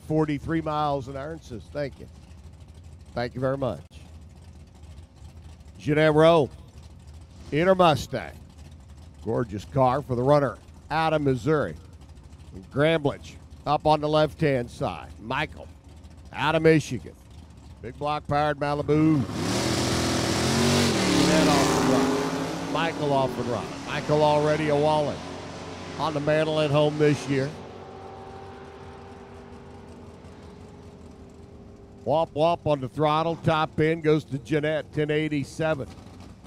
143 miles an hour and says thank you. Thank you very much. Jeanette Rowe in her Mustang. Gorgeous car for the runner out of Missouri. And Gramblich up on the left-hand side. Michael out of Michigan. Big block-powered Malibu. Jeanette off and running. Michael off and running. Michael already a wallet on the mantle at home this year. Wop wop on the throttle. Top end goes to Jeanette. 1087.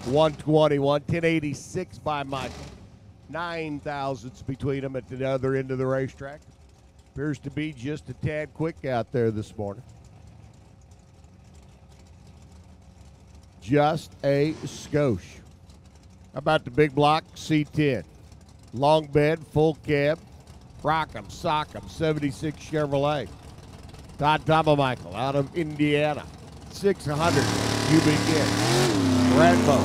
121. 1086 by Michael. 9 thousandths between them at the other end of the racetrack. Appears to be just a tad quick out there this morning. Just a skosh. How about the big block C10? Long bed, full cab. Rock 'em, sock 'em, 76 Chevrolet. Todd Michael out of Indiana. 600 cubic inch. Rainbow.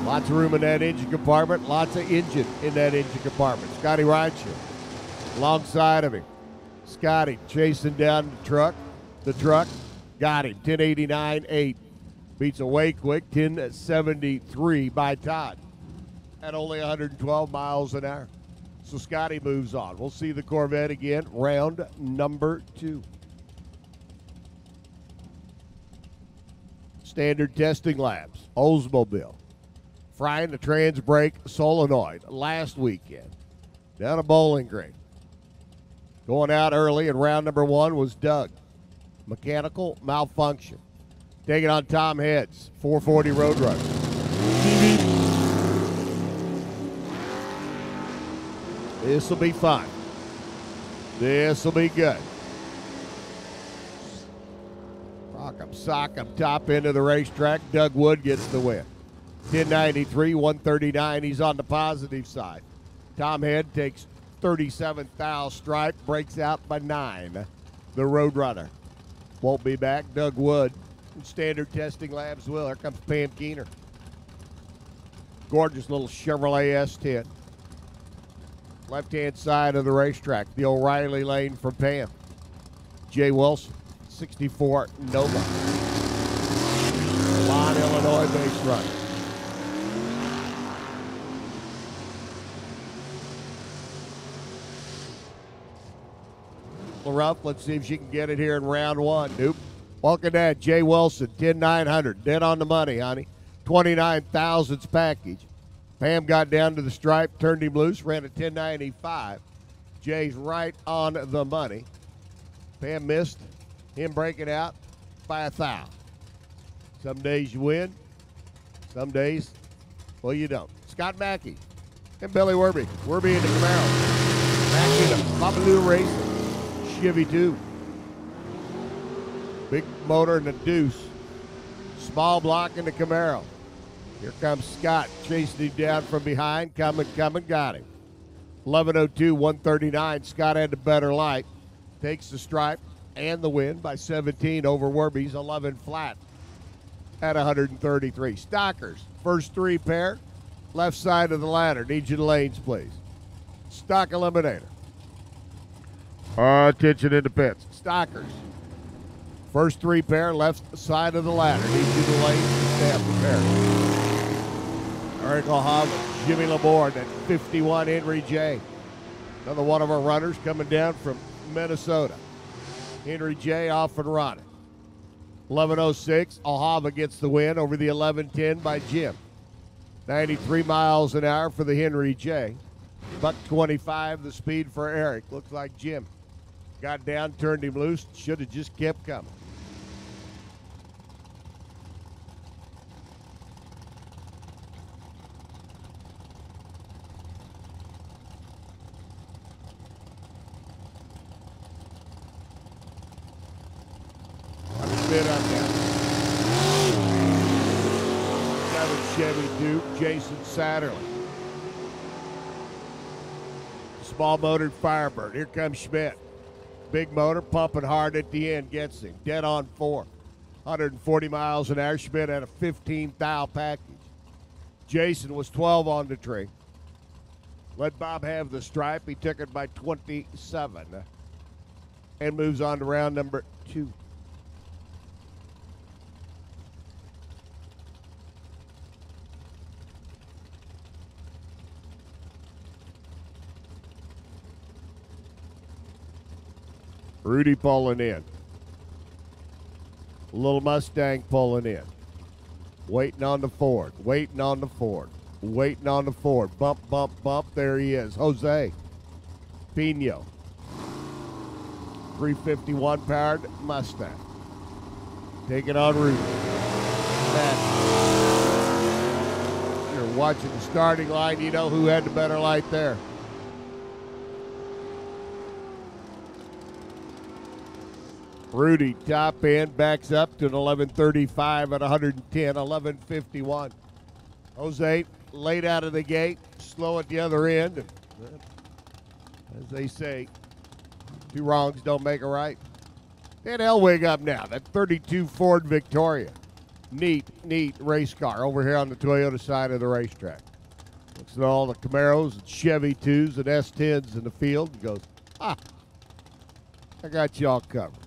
Lots of room in that engine compartment. Lots of engine in that engine compartment. Scotty Reicher alongside of him. Scotty chasing down the truck. Got him. 1089.8. Beats away quick. 1073 by Todd at only 112 miles an hour. So Scotty moves on. We'll see the Corvette again. Round number 2. Standard testing labs. Oldsmobile. Frying the trans brake solenoid last weekend down at Bowling Green. Going out early in round number 1 was Doug. Mechanical malfunction. Taking on Tom Heads, 440 Roadrunner. This will be fun. This will be good. Rock 'em, sock 'em, top end of the racetrack. Doug Wood gets the win. 1093, 139. He's on the positive side. Tom Head takes 37th thou stripe, breaks out by 9. The Roadrunner won't be back. Doug Wood, standard testing labs will. Here comes Pam Keener. Gorgeous little Chevrolet S10. Left-hand side of the racetrack, the O'Reilly lane from Pam. Jay Wilson, 64 Nova. Line, Illinois base run. Rough. Let's see if she can get it here in round 1. Nope. Look at that. Jay Wilson, 10,900. Dead on the money, honey. 29 thousandths package. Pam got down to the stripe, turned him loose, ran a 1095. Jay's right on the money. Pam missed him breaking out by 1,000. Some days you win. Some days, well, you don't. Scott Mackey and Billy Werby. Werby in the Camaro. Mackey in the Babalu Racing. Chevy 2. Big motor in the Deuce. Small block in the Camaro. Here comes Scott chasing him down from behind. Coming, got him. 11:02, 139. Scott had the better light. Takes the stripe and the win by 17 over Werby's 11 flat at 133. Stockers, first 3 pair. Left side of the ladder. Need you to lanes, please. Stock eliminator. Attention in the pits. Stockers. First 3 pair, left side of the ladder. Need you to lanes to stay prepared. Eric O'Hava, Jimmy Laborde at 51, Henry J. Another one of our runners coming down from Minnesota. Henry J off and running. 11:06, O'Hava gets the win over the 11:10 by Jim. 93 miles an hour for the Henry J. Buck 25 the speed for Eric. Looks like Jim got down, turned him loose, should have just kept coming. Bit up now. 7 Chevy Duke, Jason Satterley. Small motored Firebird. Here comes Schmidt. Big motor, pumping hard at the end, gets him. Dead on 4. 140 miles an hour. Schmidt had a 15 thou package. Jason was 12 on the tree. Let Bob have the stripe. He took it by 27. and moves on to round number 2. Rudy pulling in. Little Mustang pulling in. Waiting on the Ford. Waiting on the Ford. Waiting on the Ford. Bump, bump, bump. There he is. Jose Pino. 351 powered Mustang. Taking on Rudy. You're watching the starting line. You know who had the better light there. Rudy top end backs up to an 11:35 at 110, 11:51. Jose late out of the gate, slow at the other end. As they say, 2 wrongs don't make a right. And Elwig up now, that 32 Ford Victoria. Neat race car over here on the Toyota side of the racetrack. Looks at all the Camaros and Chevy 2s and S10s in the field and goes, I got y'all covered.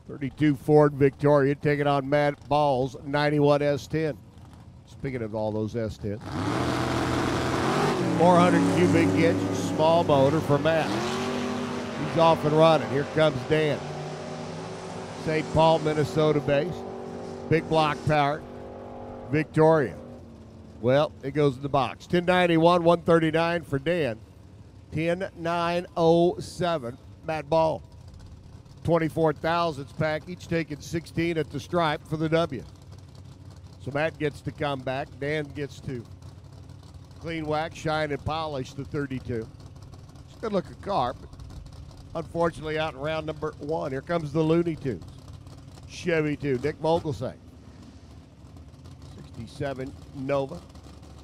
32 Ford Victoria taking on Matt Ball's 91 S10. Speaking of all those S10s. 400 cubic inch small motor for Matt. He's off and running. Here comes Dan. St. Paul, Minnesota based. Big block powered. Victoria. Well, it goes in the box. 1091, 139 for Dan. 10907, Matt Ball. 24 thousandths package, taking 16 at the stripe for the W. So Matt gets to come back. Dan gets to clean wax, shine, and polish the 32. It's a good looking car, but unfortunately out in round number 1. Here comes the Looney Tunes. Chevy 2, Nick Mogulsang. 67 Nova.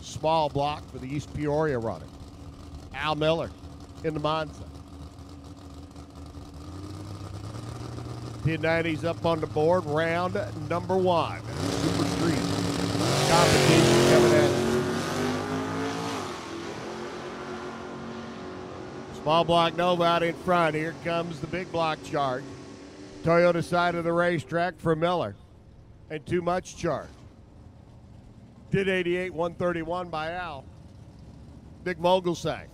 Small block for the East Peoria runner. Al Miller in the Monza. 1090s up on the board, round number 1. Super Street competition coming at you. Small block Nova out in front. Here comes the big block charge. Toyota side of the racetrack for Miller. And too much charge. 1088, 131 by Al. Nick Mogulsang.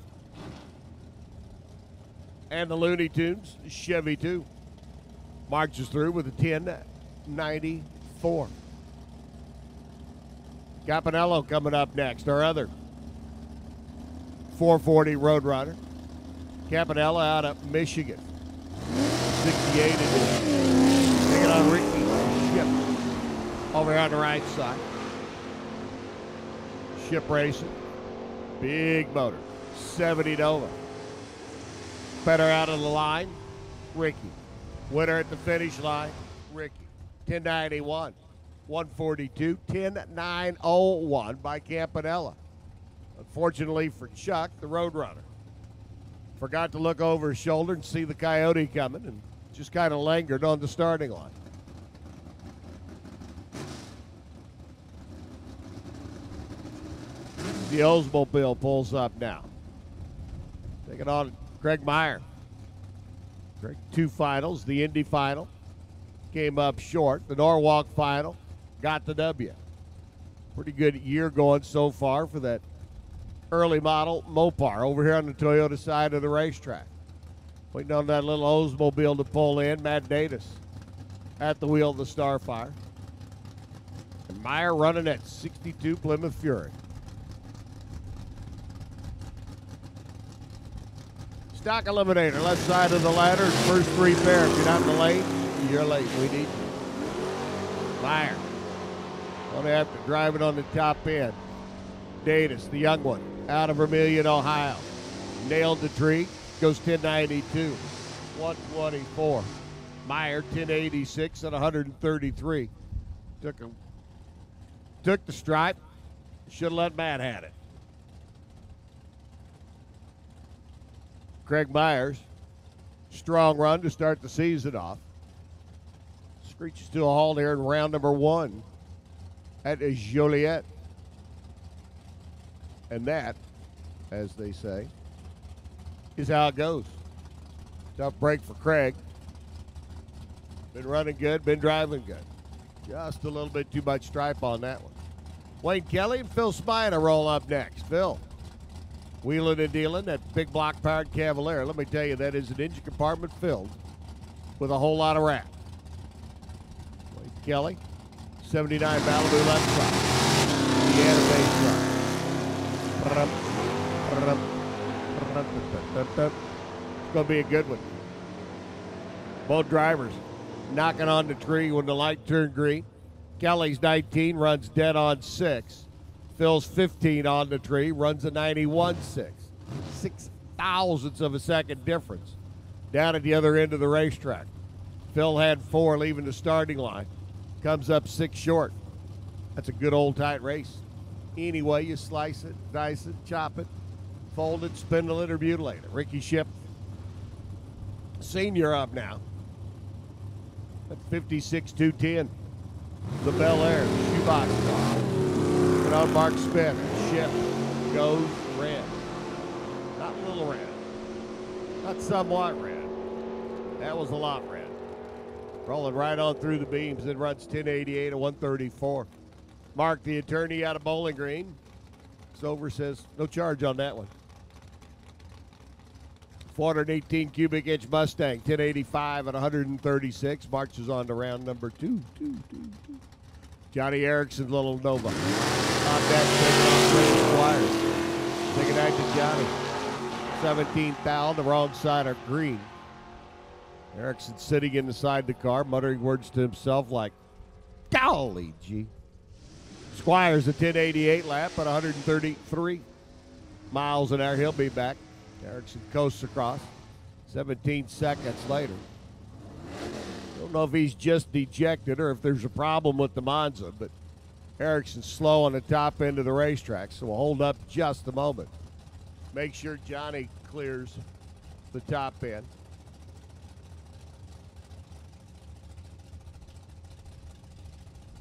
And the Looney Tunes, Chevy 2. Marches through with a 1094. Campanello coming up next, our other 440 Roadrunner. Campanello out of Michigan. 68 edition. Taking on Ricky Ship over on the right side. Ship racing. Big motor. 70 Nova. Better out of the line, Ricky. Winner at the finish line, Ricky. 1091, 142, 10901 by Campanella. Unfortunately for Chuck, the Roadrunner, forgot to look over his shoulder and see the Coyote coming and just kind of lingered on the starting line. The Oldsmobile pulls up now. Taking on Craig Meyer. 2 finals, the Indy final came up short. The Norwalk final got the W. Pretty good year going so far for that early model Mopar over here on the Toyota side of the racetrack. Waiting on that little Oldsmobile to pull in. Matt Davis at the wheel of the Starfire. And Meyer running at 62 Plymouth Fury. Stock eliminator, left side of the ladder, first 3 pair. If you're not in the lane, you're late. We need you. Meyer. Gonna have to drive it on the top end. Davis, the young one, out of Vermilion, Ohio. Nailed the tree, goes 1092, 124. Meyer, 1086 at 133. Took the stripe. Should have let Matt have it. Craig Myers, strong run to start the season off. Screeches to a halt here in round number 1 at Joliet. And that, as they say, is how it goes. Tough break for Craig. Been running good, been driving good. Just a little bit too much stripe on that one. Wayne Kelly and Phil Spina roll up next. Phil, wheeling and dealing that big block powered Cavalier. Let me tell you, that is an engine compartment filled with a whole lot of rat. Wayne Kelly, 79 Malibu left side. Indiana bass drum. It's going to be a good one. Both drivers knocking on the tree when the light turned green. Kelly's 19, runs dead on 6. Phil's 15 on the tree, runs a 91.6. 6 thousandths of a second difference down at the other end of the racetrack. Phil had 4 leaving the starting line. Comes up 6 short. That's a good old tight race. Any way you slice it, dice it, chop it, fold it, spindle it, or mutilate it. Ricky Ship, senior up now at 56.210. The Bel Air, the shoebox car. Get on Mark Spin. Ship goes red. Not little red. Not somewhat red. That was a lot red. Rolling right on through the beams. It runs 1088 at 134. Mark, the attorney out of Bowling Green. Stover says no charge on that one. 418 cubic inch Mustang, 1085 at 136. Marches on to round number 2. Johnny Erickson's little Nova. On that, taking on Freddie Squires. Say goodnight to Johnny. 17th foul, the wrong side of green. Erickson sitting inside the car, muttering words to himself like, golly gee. Squires a 1088 lap at 133 miles an hour. He'll be back. Erickson coasts across 17 seconds later. Don't know if he's just dejected or if there's a problem with the Monza, but Erickson's slow on the top end of the racetrack, so we'll hold up just a moment. Make sure Johnny clears the top end.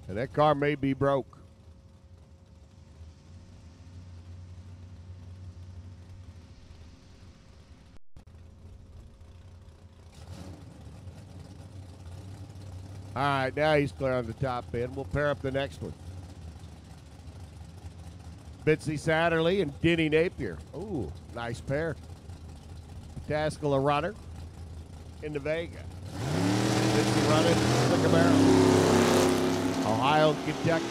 And that car may be broke. All right, now he's clear on the top end. We'll pair up the next one. Bitsy Satterley and Denny Napier. Ooh, nice pair. Taskell a runner into Vega. Bitsy running the Camaro. Ohio and Kentucky.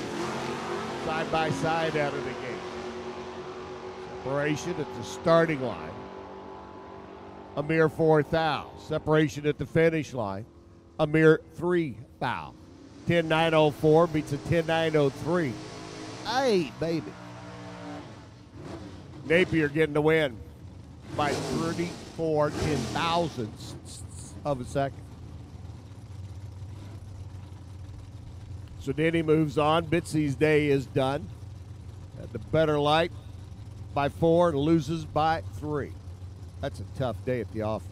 Side by side out of the gate. Separation at the starting line. A mere 4 thou. Separation at the finish line. A mere 3 thou. 10.904 beats a 10.903. Hey, baby. Napier getting the win by 34 ten-thousandths of a second. So Denny moves on. Bitsy's day is done. Had the better light by 4 and loses by 3. That's a tough day at the office.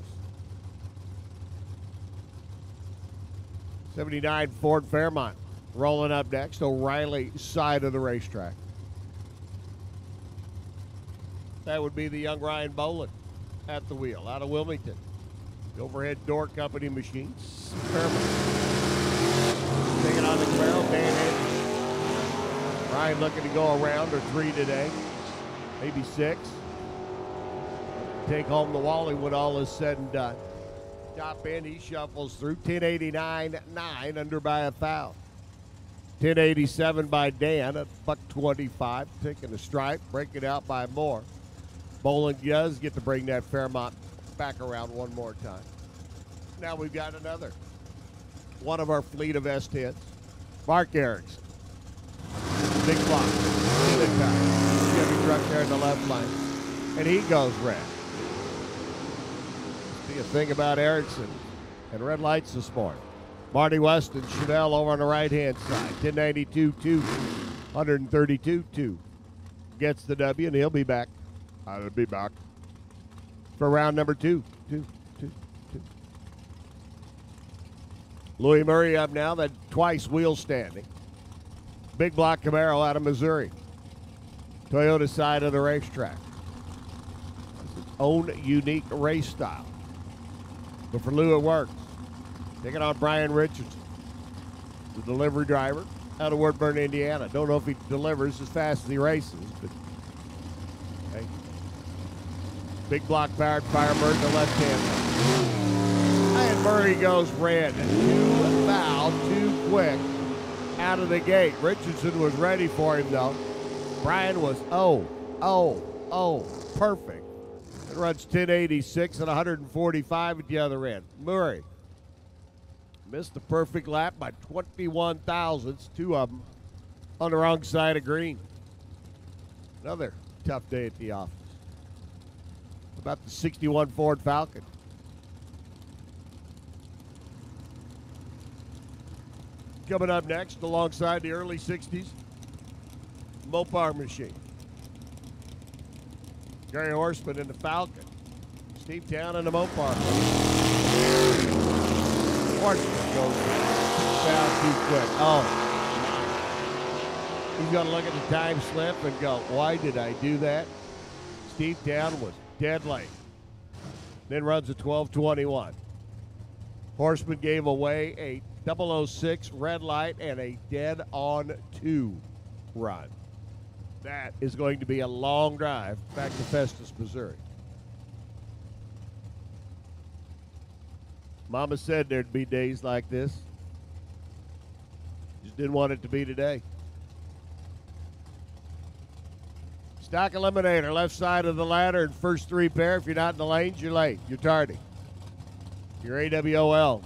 79 Ford Fairmont rolling up next. O'Reilly side of the racetrack. That would be the young Ryan Boland at the wheel out of Wilmington. The overhead door company machines. Fairmont. Taking on the Camaro, Dan Anderson. Ryan looking to go around or 3 today. Maybe 6. Take home the Wally when all is said and done. Top end, he shuffles through. 1089.9 under by a foul. 1087 by Dan at $125. Taking a stripe, breaking out by more. Boland does get to bring that Fairmont back around one more time. Now we've got another one of our fleet of S10s. Mark Erickson. Big block. Chevy truck there in the left lane. And he goes red. See a thing about Erickson and red lights this morning. Marty West and Chanel over on the right-hand side. 1092-2, 132-2. Gets the W, and he'll be back. I'll be back for round number 2. Louis Murray up now, that twice wheel standing. Big block Camaro out of Missouri. Toyota side of the racetrack. It's its own unique race style. But for Lou, it works. Taking on Brian Richardson, the delivery driver out of Woodburn, Indiana. Don't know if he delivers as fast as he races, but hey. Big block powered Firebird, the left hand. And Murray goes red. Too foul, too quick out of the gate. Richardson was ready for him, though. Brian was perfect. It runs 1086 and 145 at the other end. Murray missed the perfect lap by 21 thousandths, two of them on the wrong side of green. Another tough day at the office. About the 61 Ford Falcon. Coming up next, alongside the early 60s, Mopar machine. Gary Horseman in the Falcon. Steve Town in the Mopar. Horseman goes down too quick. Oh. He's going to look at the time slip and go, why did I do that? Steve Town was dead late. Then runs a 12:21. Horseman gave away a 006 red light and a dead on 2 run. That is going to be a long drive back to Festus, Missouri. Mama said there'd be days like this. Just didn't want it to be today. Stock eliminator, left side of the ladder and first 3 pair. If you're not in the lanes, you're late. You're tardy. You're AWOL.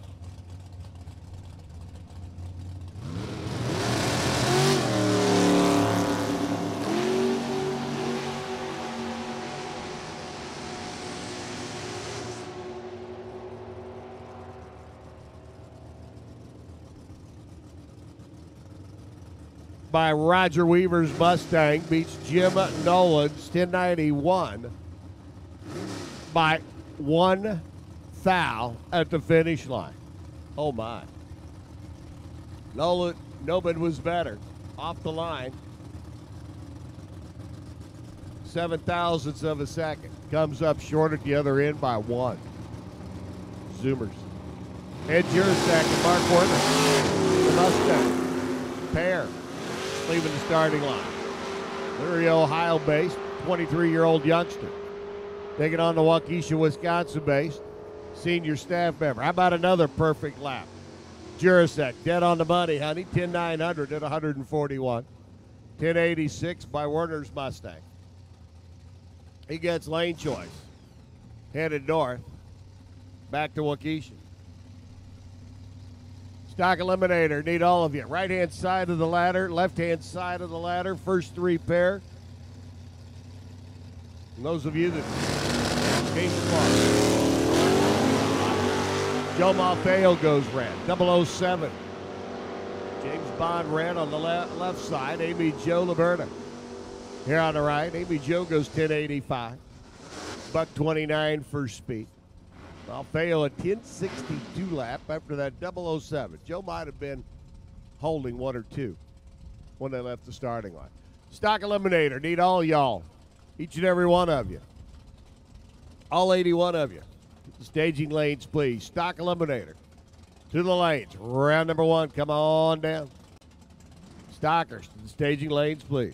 By Roger Weaver's Mustang beats Jim Nolan's 1091 by 1 foul at the finish line. Oh my. Nolan was better. Off the line. 7 thousandths of a second. Comes up short at the other end by 1. Zoomers. Ed Jurasek and Mark Werner. The Mustang. Pair. Leaving the starting line. Leary, Ohio-based, 23-year-old youngster. Taking on the Waukesha, Wisconsin-based senior staff member. How about another perfect lap? Jurasek, dead on the money, honey. 10,900 at 141. 1086 by Werner's Mustang. He gets lane choice. Headed north. Back to Waukesha. Stock eliminator, need all of you. Right-hand side of the ladder, left-hand side of the ladder, first 3 pair. And those of you that came far. Joe Malfeo goes red, 007. James Bond red on the left side, Amy Jo Liberta. Here on the right, Amy Jo goes 1085. Buck 29 first speed. Malfeo a 1062 lap after that 007. Joe might have been holding 1 or 2 when they left the starting line. Stock eliminator, need all y'all. Each and every one of you. All 81 of you. The staging lanes, please. Stock eliminator. To the lanes. Round number 1, come on down. Stockers, to the staging lanes, please.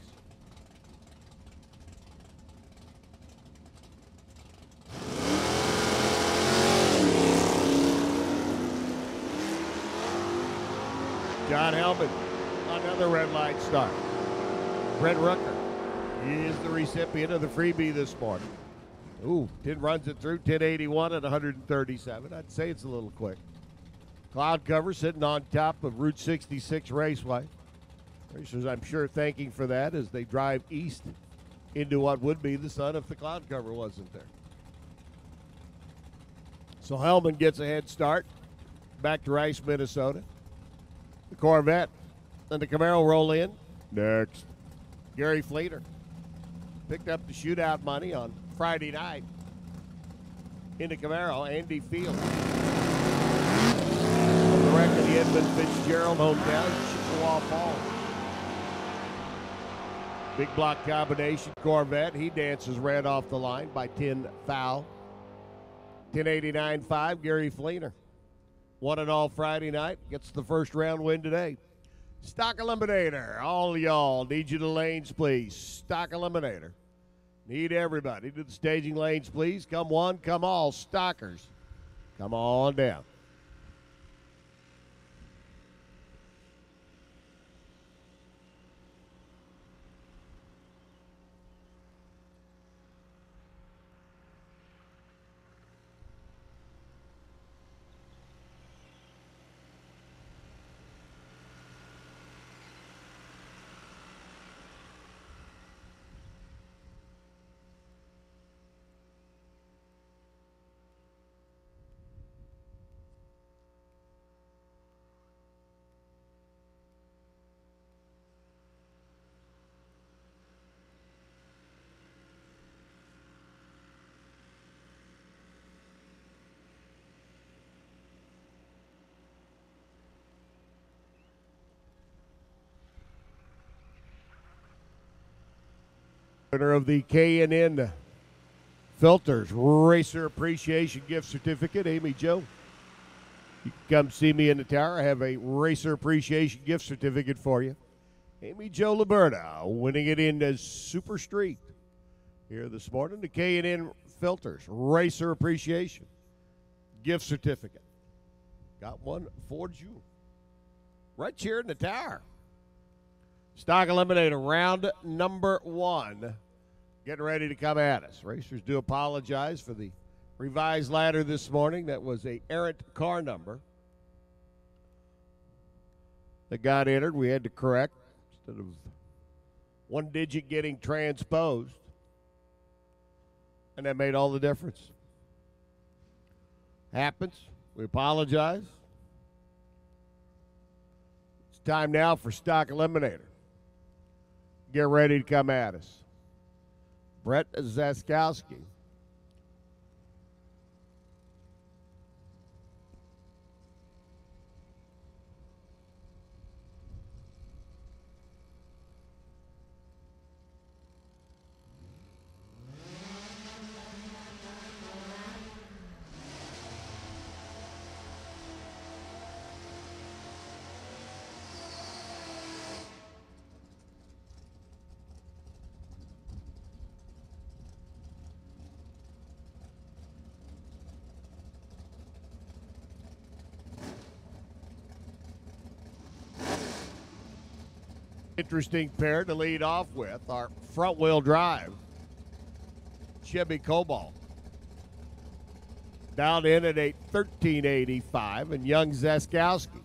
John Hellman, another red light start. Brent Rooker, he is the recipient of the freebie this morning. Ooh, 10 runs it through, 1081 at 137. I'd say it's a little quick. Cloud cover sitting on top of Route 66 Raceway. Racers, I'm sure, thanking for that as they drive east into what would be the sun if the cloud cover wasn't there. So Hellman gets a head start back to Rice, Minnesota. The Corvette and the Camaro roll in. Next. Gary Fleeter picked up the shootout money on Friday night in the Camaro. Andy Field. From the wreck of the Edmund Fitzgerald hometown, Chippewa Falls. Big block combination Corvette. He dances red off the line by 10 foul. 1089.5, Gary Fleener. 1-all Friday night. Gets the first round win today. Stock Eliminator. All y'all need you to lanes, please. Stock Eliminator. Need everybody to the staging lanes, please. Come one, come all. Stockers. Come on down. Winner of the K&N Filters Racer Appreciation Gift Certificate, Amy Jo. You can come see me in the tower. I have a Racer Appreciation Gift Certificate for you. Amy Jo Liberta winning it in as Super Street here this morning. The K&N Filters Racer Appreciation Gift Certificate. Got one for you right here in the tower. Stock Eliminator, round number 1. Getting ready to come at us. Racers do apologize for the revised ladder this morning. That was a errant car number that got entered. We had to correct instead of one digit getting transposed. And that made all the difference. Happens. We apologize. It's time now for Stock Eliminator. Get ready to come at us. Brett Zaskowski. Interesting pair to lead off with, our front-wheel drive Chevy Cobalt. Dialed in at a 1385, and young Zaskowski.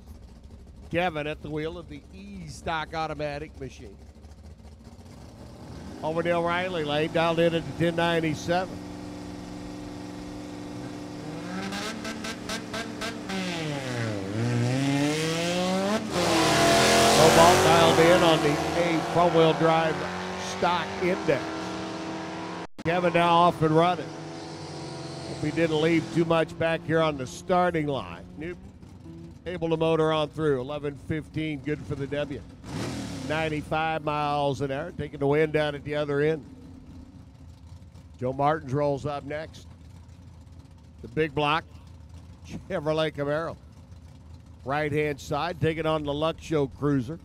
Kevin at the wheel of the E-Stock automatic machine. Over to O'Reilly Lane, dialed in at the 1097. Cobalt dialed in on the A front-wheel drive stock index. Kevin now off and running. Hope he didn't leave too much back here on the starting line. Nope. Able to motor on through. 11:15, good for the W. 95 miles an hour, taking the wind down at the other end. Joe Martins rolls up next. The big block, Chevrolet Camaro. Right-hand side, taking on the Luck Show Cruiser.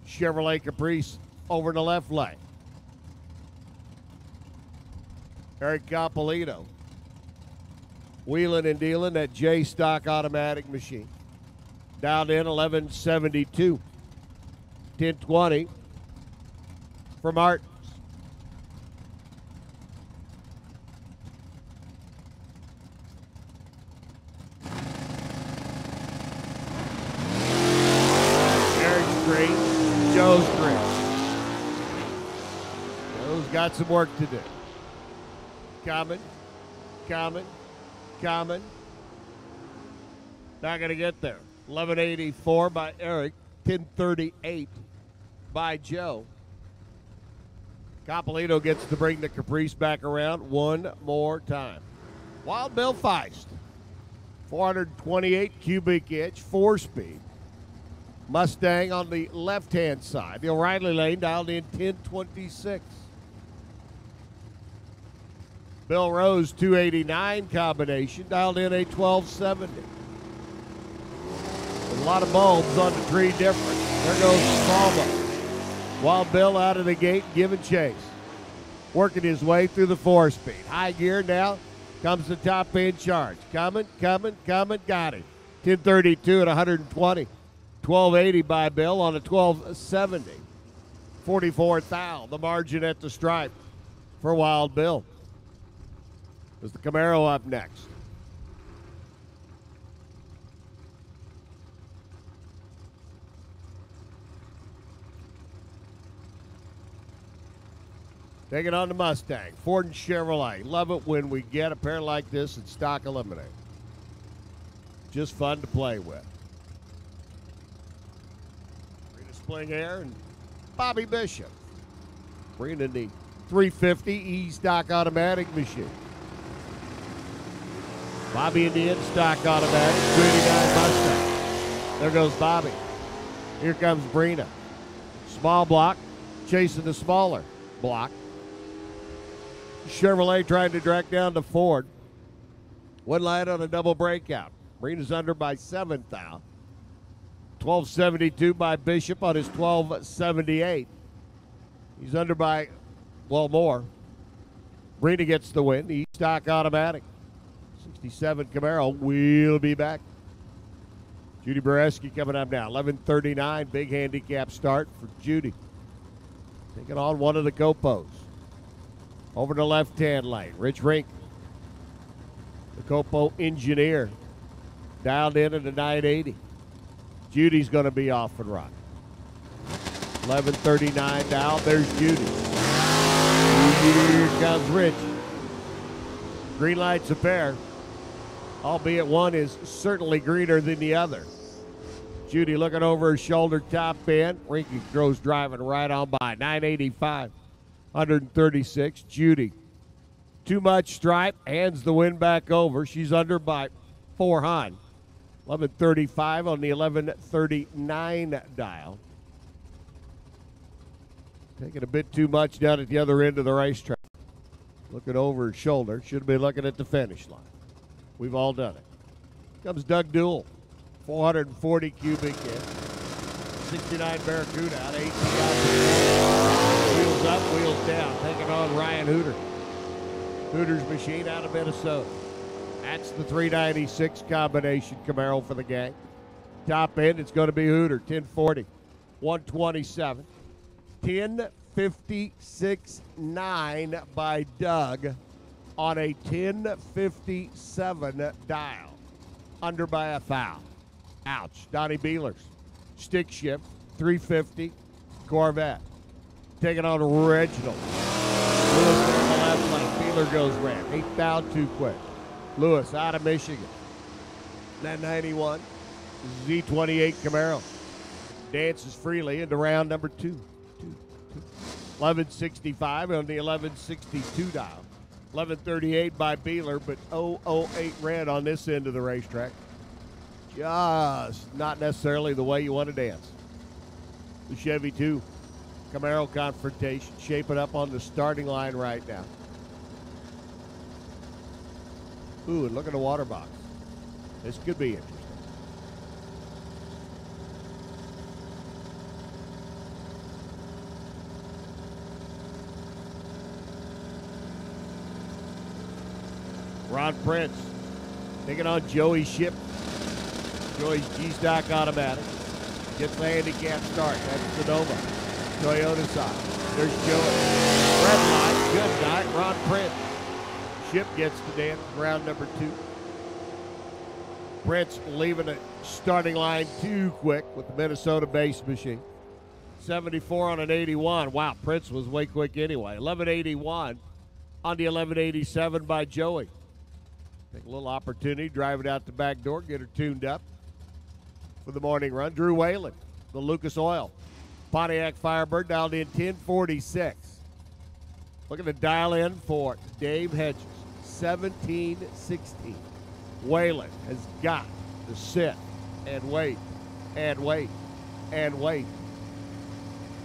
Chevrolet Caprice over in the left lane. Eric Capolito wheeling and dealing that J-Stock automatic machine. Dialed in 1172. 1020 for Martins. Joe's green. Joe's got some work to do. Coming. Not going to get there. 1184 by Eric. 1038 by Joe. Capolito gets to bring the Caprice back around one more time. Wild Bill Feist. 428 cubic inch, 4-speed. Mustang on the left-hand side. The O'Reilly Lane dialed in 1026. Bill Rose 289 combination, dialed in a 1270. A lot of bulbs on the tree difference. There goes Smallman. Wild Bill out of the gate, giving chase. Working his way through the 4-speed. High gear now. Comes the top end charge. Coming, got him. 1032 at 120. 1280 by Bill on a 1270. 44th thou, the margin at the stripe for Wild Bill. Is the Camaro up next. Take it on the Mustang. Ford and Chevrolet. Love it when we get a pair like this in stock eliminated. Just fun to play with. Rita Spling Air and Bobby Bishop. Bringing in the 350 E-Stock automatic machine. Bobby in the in-stock automatic 289 Mustang. There goes Bobby. Here comes Brina. Small block chasing the smaller block. Chevrolet trying to drag down to Ford. One light on a double breakout. Marina's under by 7th thou. 1272 by Bishop on his 1278. He's under by, well, more. Marina gets the win. The stock automatic. 67 Camaro. We'll be back. Judy Boreski coming up now. 11:39. Big handicap start for Judy. Taking on one of the Copos. Over the left-hand lane, Rich Rink, the Copo engineer, dialed in at a 980. Judy's going to be off and running. 11:39 now. There's Judy. Here comes Rich. Green light's a pair, albeit one is certainly greener than the other. Judy looking over her shoulder, top end. Rinky throws driving right on by. 985. 136. Judy. Too much stripe. Hands the win back over. She's under by 400. 11:35 on the 11:39 dial. Taking a bit too much down at the other end of the racetrack. Looking over her shoulder. Should have been looking at the finish line. We've all done it. Comes Doug Duell. 440 cubic in. 69 Barracuda out 18 out. Wheels up, wheels down. Taking on Ryan Hooter. Hooter's machine out of Minnesota. That's the 396 combination Camaro for the gang. Top end, it's going to be Hooter. 1040. 127. 1056.9 by Doug on a 1057 dial. Under by a foul. Ouch. Donnie Beelers. Stick shift. 350. Corvette. Taking on Reginald. Lewis there in the left lane. Beeler goes ramp. 8,000 too quick. Lewis out of Michigan. That 91. Z28 Camaro. Dances freely into round number 2. 1165 on the 1162 dial. 1138 by Beeler, but 008 red on this end of the racetrack. Just not necessarily the way you want to dance. The Chevy 2 Camaro confrontation shaping up on the starting line right now. Ooh, and look at the water box. This could be interesting. Ron Prince taking on Joey Ship. Joey's G-Stock automatic. Gets the handicap start. That's Sonoma. Toyota side. There's Joey. Red light. Good night. Ron Prince. Ship gets to dance round number 2. Prince leaving the starting line too quick with the Minnesota base machine. 74 on an 81. Wow, Prince was way quick anyway. 1181 on the 1187 by Joey. Take a little opportunity, drive it out the back door, get her tuned up for the morning run. Drew Whalen, the Lucas Oil. Pontiac Firebird dialed in 1046. Looking to dial in for Dave Hedges, 1716. Whalen has got to sit and wait and wait and wait.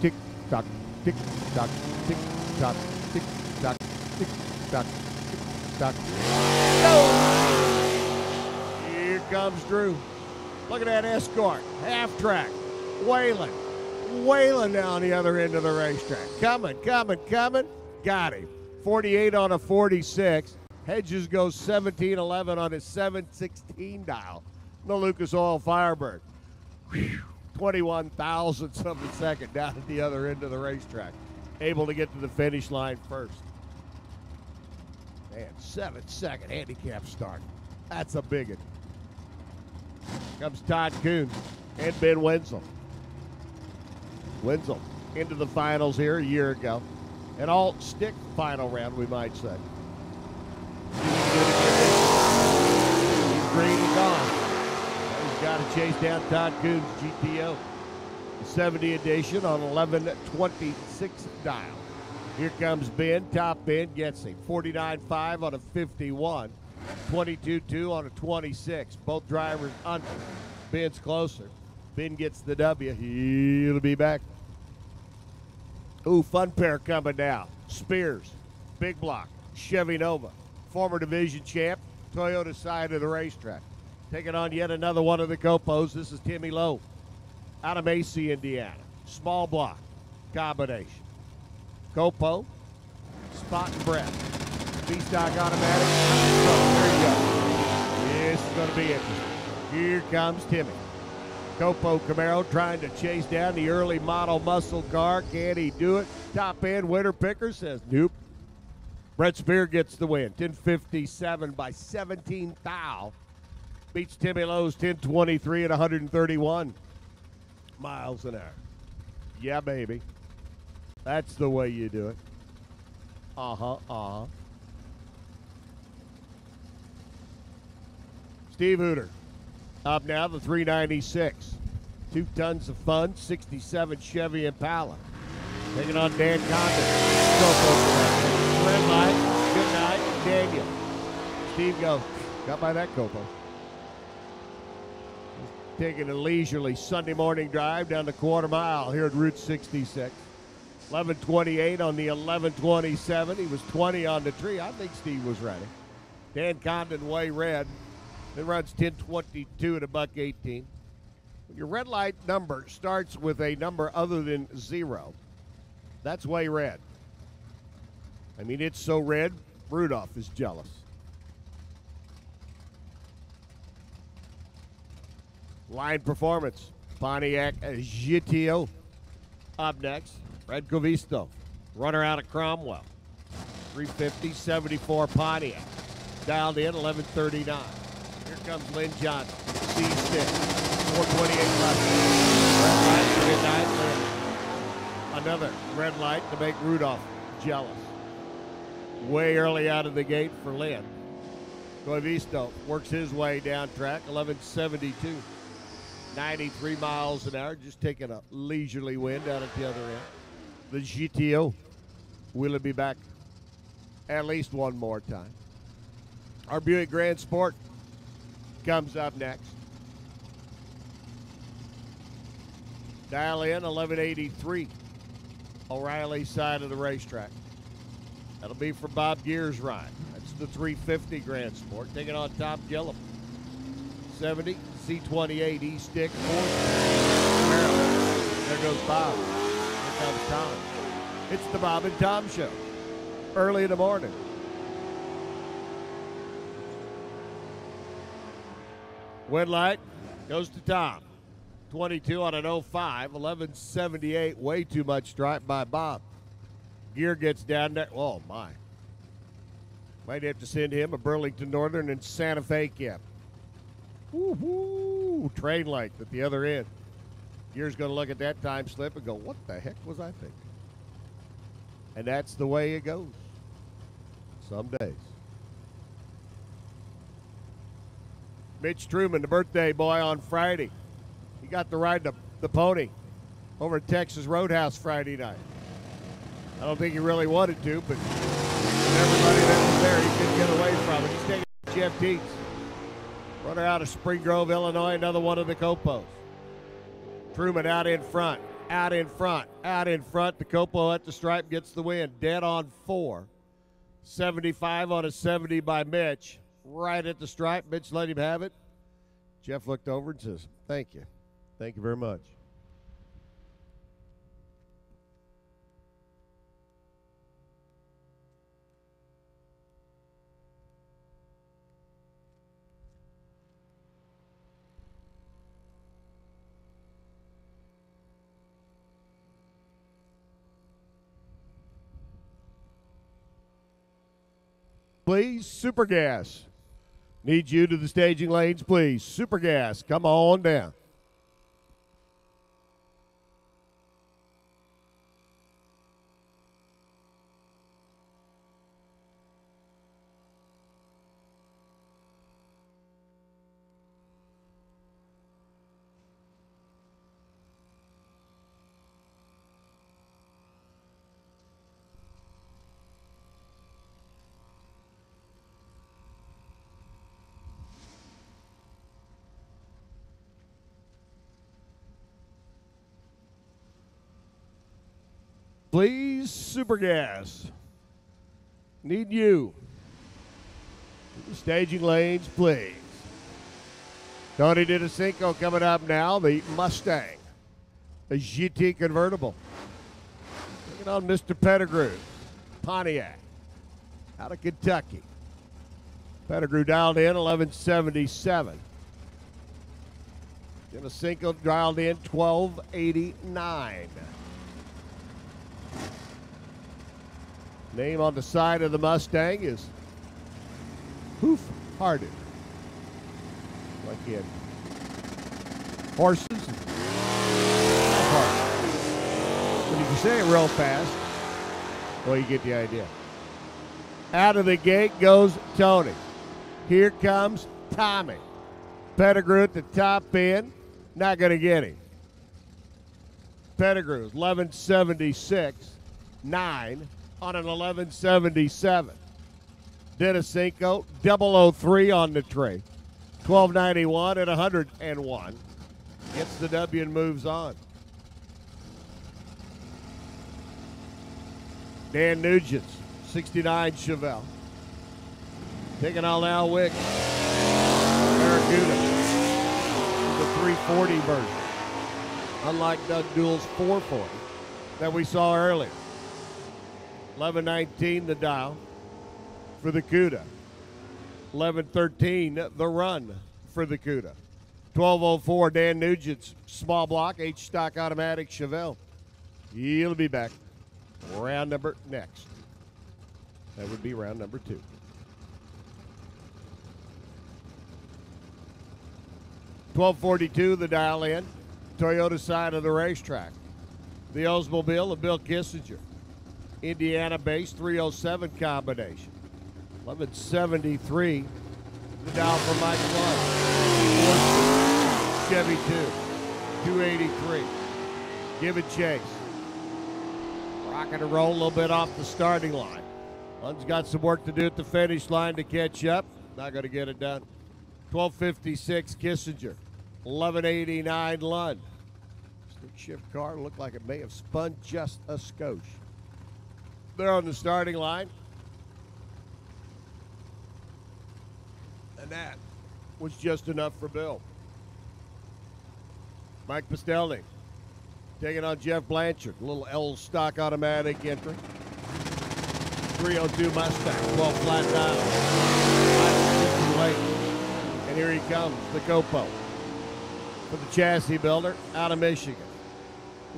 Tick tock, tick tock, tick tock, tick tock, tick tock, tick stuck. Go! Here comes Drew. Look at that escort. Half track. Whalen. Whalen down the other end of the racetrack. Coming. Got him. 48 on a 46. Hedges goes 17-11 on his 716 dial. The Lucas Oil Firebird. 21 thousandths of a second down at the other end of the racetrack. Able to get to the finish line first. Man, 7-second handicap start. That's a big one. Comes Todd Kuhn and Ben Wenzel. Wenzel into the finals here a year ago. An all-stick final round, we might say. He's green and gone. He's got to chase down Todd Kuhn's GTO. The 70 edition on 1126 dial. Here comes Ben. Top end gets him. 49.5 on a 51. 22.2 on a 26. Both drivers under. Ben's closer. Ben gets the W. He'll be back. Ooh, fun pair coming now. Spears, Big Block, Chevy Nova, former division champ, Toyota side of the racetrack. Taking on yet another one of the Copos. This is Timmy Lowe out of Macy, Indiana. Small block combination. Copo, Spot and Breath. V-Stock automatic. There you go. This is going to be interesting. Here comes Timmy. Copo Camaro trying to chase down the early model muscle car. Can he do it? Top end winner picker says nope. Brett Spear gets the win. 10:57 by 17 thou. Beats Timmy Lowe's 10:23 at 131 miles an hour. Yeah, baby. That's the way you do it. Steve Hooter. Up now, the 396. 2 tons of fun, 67 Chevy Impala. Taking on Dan Condon. Red light, good night, Daniel. Steve goes, got by that Copo. Taking a leisurely Sunday morning drive down the quarter mile here at Route 66. 11:28 on the 11:27. He was 20 on the tree. I think Steve was ready. Dan Condon way red. Then runs 10:22 at $1.18. When your red light number starts with a number other than 0, that's way red. I mean, it's so red, Rudolph is jealous. Line performance, Pontiac GTO. Up next, Red Covisto, runner out of Cromwell. 350, 74 Pontiac. Dialed in, 11:39. Here comes Lynn Johnson, C6, 428 left. Red light, good night, Lynn. Another red light to make Rudolph jealous. Way early out of the gate for Lynn. Covisto works his way down track, 11:72. 93 miles an hour, just taking a leisurely wind out at the other end. The GTO, will it be back at least one more time? Our Buick Grand Sport comes up next. Dial in, 1183. O'Reilly side of the racetrack. That'll be for Bob Gear's ride. That's the 350 Grand Sport. Taking on Tom Gillum. 70, C28, E-stick, 4. There goes Bob. Here comes Tom. It's the Bob and Tom Show. Early in the morning. Wind light goes to Tom. 22 on an 05, 1178. Way too much stripe by Bob. Gear gets down there. Oh, my. Might have to send him a Burlington Northern and Santa Fe cap. Woo-hoo. Train length at the other end. Gear's going to look at that time slip and go, what the heck was I thinking? And that's the way it goes. Some days. Mitch Truman, the birthday boy on Friday. He got to ride the pony over at Texas Roadhouse Friday night. I don't think he really wanted to, but everybody that was there, he couldn't get away from it. He's taking Jeff Dietz. Runner out of Spring Grove, Illinois, another one of the Copos. Truman out in front, out in front, out in front. The Copo at the stripe gets the win. Dead on 4. 75 on a 70 by Mitch. Right at the stripe. Mitch let him have it. Jeff looked over and says, thank you. Thank you very much. Please, Super Gas. Need you to the staging lanes, please. Super Gas, come on down. Please, Super Gas. Need you. To the staging lanes, please. Tony DeCinco coming up now, the Mustang. The GT convertible. Taking on Mr. Pettigrew. Pontiac. Out of Kentucky. Pettigrew dialed in 1177. DeCinco dialed in 1289. Name on the side of the Mustang is Hoof Hearted. Like in horses. When you say it real fast, well, you get the idea. Out of the gate goes Tony. Here comes Tommy. Pettigrew at the top end. Not going to get him. Pettigrew 1176, 9 on an 1177. DeCinco 003 on the tree. 1291 at 101. Gets the W and moves on. Dan Nugent's 69 Chevelle. Taking on Al Wick. Barracuda. The 340 version. Unlike Doug Duell's 440 that we saw earlier. 1119 the dial for the CUDA. 1113 the run for the CUDA. 1204 Dan Nugent's small block H-stock automatic Chevelle. He'll be back. Round number next. That would be round number 2. $12.42 the dial in. Toyota side of the racetrack. The Oldsmobile of Bill Kissinger. Indiana-based 307 combination. 1173 the dial for Mike Flood. Chevy 2. 283. Give it chase. Rocking and roll a little bit off the starting line. Lund's got some work to do at the finish line to catch up. Not going to get it done. 1256 Kissinger. 1189 Lund. Stick shift car looked like it may have spun just a skosh. They're on the starting line. And that was just enough for Bill. Mike Pastelny taking on Jeff Blanchard. A little L stock automatic entry. 302 Mustang, 12 flat dial. And here he comes, the Copo. For the chassis builder out of Michigan.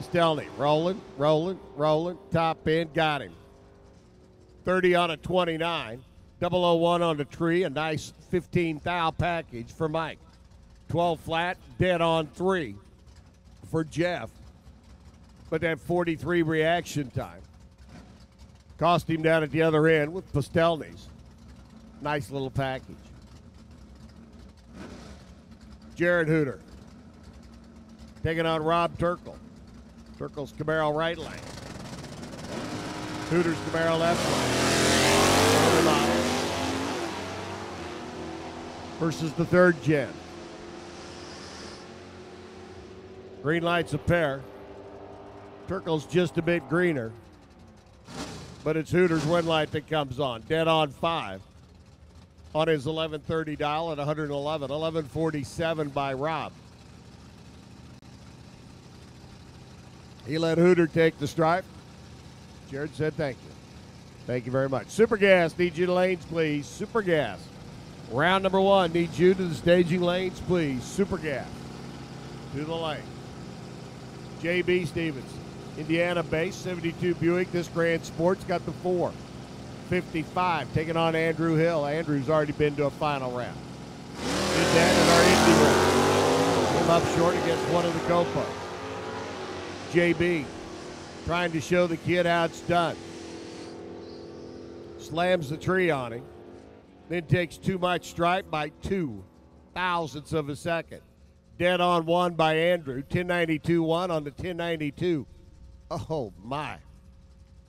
Pastelny rolling, rolling, rolling. Top end, got him. 30 on a 29. 001 on the tree, a nice 15 thou package for Mike. 12 flat, dead on 3 for Jeff. But that 43 reaction time cost him down at the other end with Pastelny's. Nice little package. Jared Hooter taking on Rob Turkle. Turkle's Camaro right lane. Hooter's Camaro left lane. Versus the third gen. Green light's a pair. Turkle's just a bit greener. but it's Hooters win light that comes on. Dead on 5 on his 11:30 dial at 111. 11:47 by Rob. He let Hooter take the stripe. Jared said thank you. Thank you very much. Super Gas, need you to lanes, please. Super Gas. Round number 1, need you to the staging lanes, please. Super Gas. To the lane. J.B. Stevenson, Indiana base, 72 Buick. This Grand Sport's got the 4. 55, taking on Andrew Hill. Andrew's already been to a final round. Did that in our Indy round. Came up short against one of the GoPros. J.B. trying to show the kid how it's done. Slams the tree on him. Then takes too much stripe by 2 thousandths of a second. Dead on 1 by Andrew. 1092-1 on the 1092. Oh, my.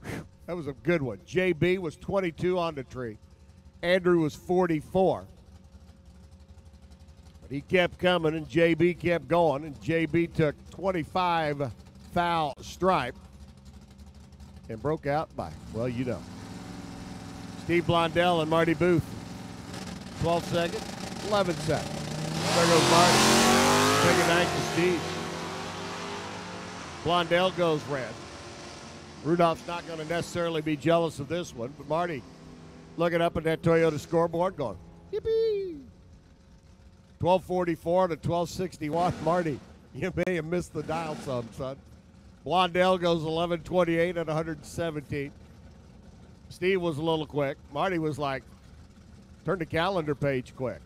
Whew, that was a good one. JB was 22 on the tree. Andrew was 44. But he kept coming, and JB kept going, and JB took 25 foul stripe and broke out by, well, you know. Steve Blondell and Marty Booth. 12 seconds, 11 seconds. There goes Marty. Taking back to Steve. Blondell goes red. Rudolph's not going to necessarily be jealous of this one, but Marty looking up at that Toyota scoreboard going, yippee. 12:44 to 12:61. Marty, you may have missed the dial some, son. Blondell goes 11:28 at 117. Steve was a little quick. Marty was like, turn the calendar page quick.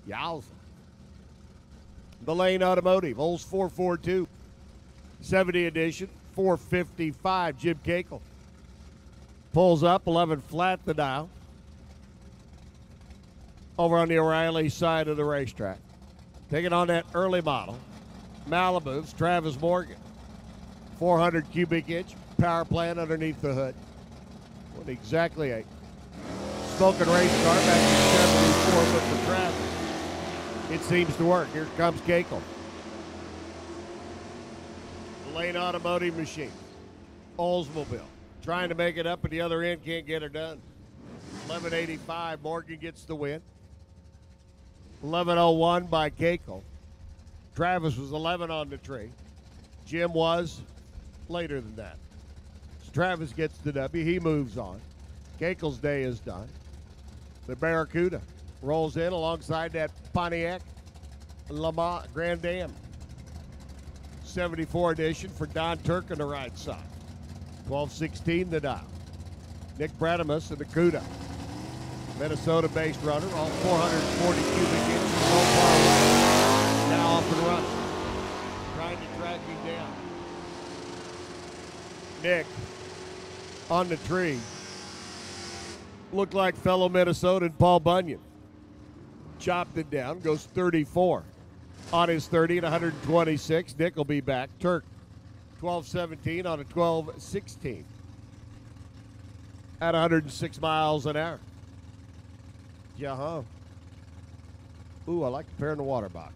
Yowza. The Lane Automotive, Olds 442. 70 edition, 455. Jim Cakel pulls up, 11 flat the dial. Over on the O'Reilly side of the racetrack. Taking on that early model. Malibu's Travis Morgan. 400 cubic inch power plant underneath the hood. What exactly a smoking race car back in 74 with the Travis. It seems to work. Here comes Cakel. The Lane Automotive machine. Oldsmobile. Trying to make it up at the other end, can't get it done. 11:85, Morgan gets the win. 11:01 by Cakel. Travis was 11 on the tree. Jim was later than that. So Travis gets the W. He moves on. Cakel's day is done. The Barracuda rolls in alongside that Pontiac Lamont Grand Am. 74 edition for Don Turk on the right side. 12:16 the dial. Nick Bradamus and the Cuda. Minnesota-based runner, all 440 cubic inches so far away. Now off and running. Trying to track him down. Nick on the tree. Looked like fellow Minnesotan Paul Bunyan. Chopped it down, goes 34. On his 30 at 126. Nick will be back. Turk, 12:17 on a 12:16. At 106 miles an hour. Yeah, huh? Ooh, I like the pair in the water box.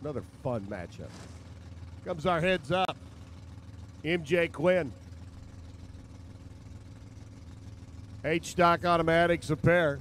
Another fun matchup. Comes our heads up. MJ Quinn. H-Stock Automatics, a pair.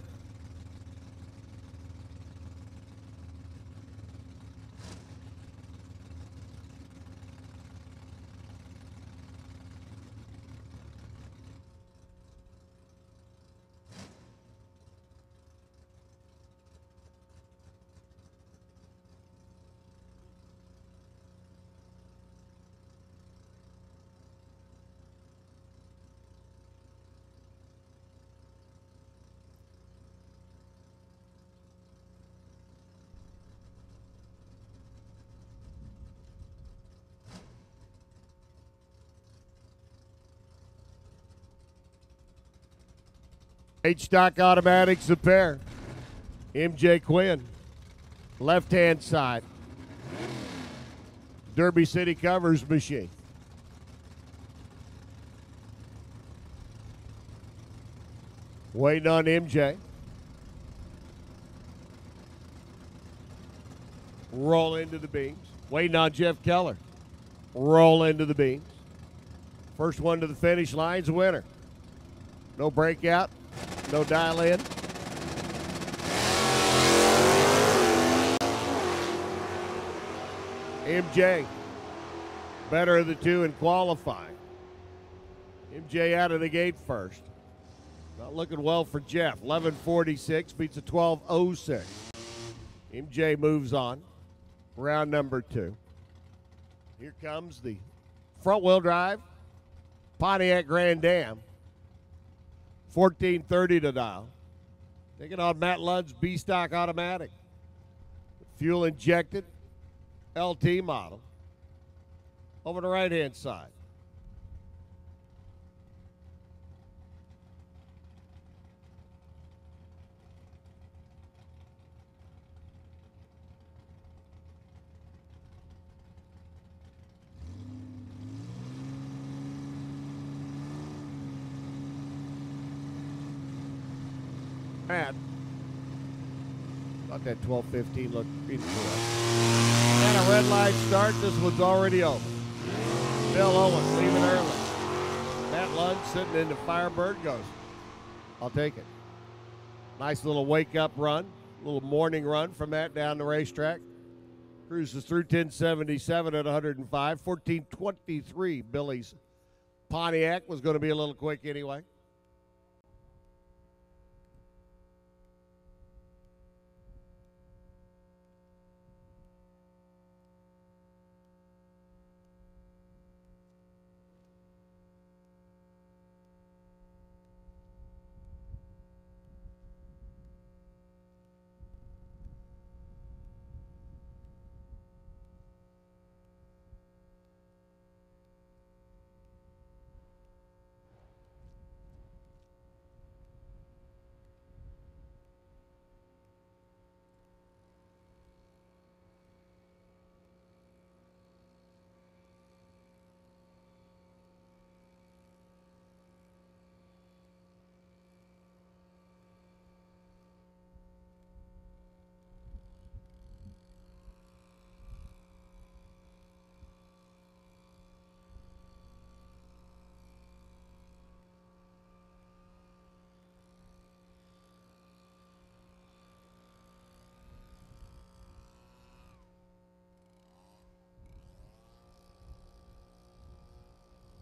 H-Stock Automatics, a pair. MJ Quinn, left-hand side. Derby City Covers machine. Waiting on MJ. Roll into the beams. Waiting on Jeff Keller. Roll into the beams. First one to the finish line's a winner. No breakout, no dial in. MJ, better of the two in qualifying. MJ out of the gate first. Not looking well for Jeff. 11:46 beats a 12:06. MJ moves on. Round number 2. Here comes the front-wheel drive Pontiac Grand Am. 14:30 to dial. Taking on Matt Lunn's B-Stock automatic. Fuel injected LT model. Over the right-hand side. Matt, thought that 12:15 looked incorrect. And a red light start. This one's already over. Bill Owens leaving early. Matt Lunn sitting in the Firebird goes, I'll take it. Nice little wake-up run, little morning run from Matt down the racetrack. Cruises through 1077 at 105. 14:23, Billy's Pontiac was going to be a little quick anyway.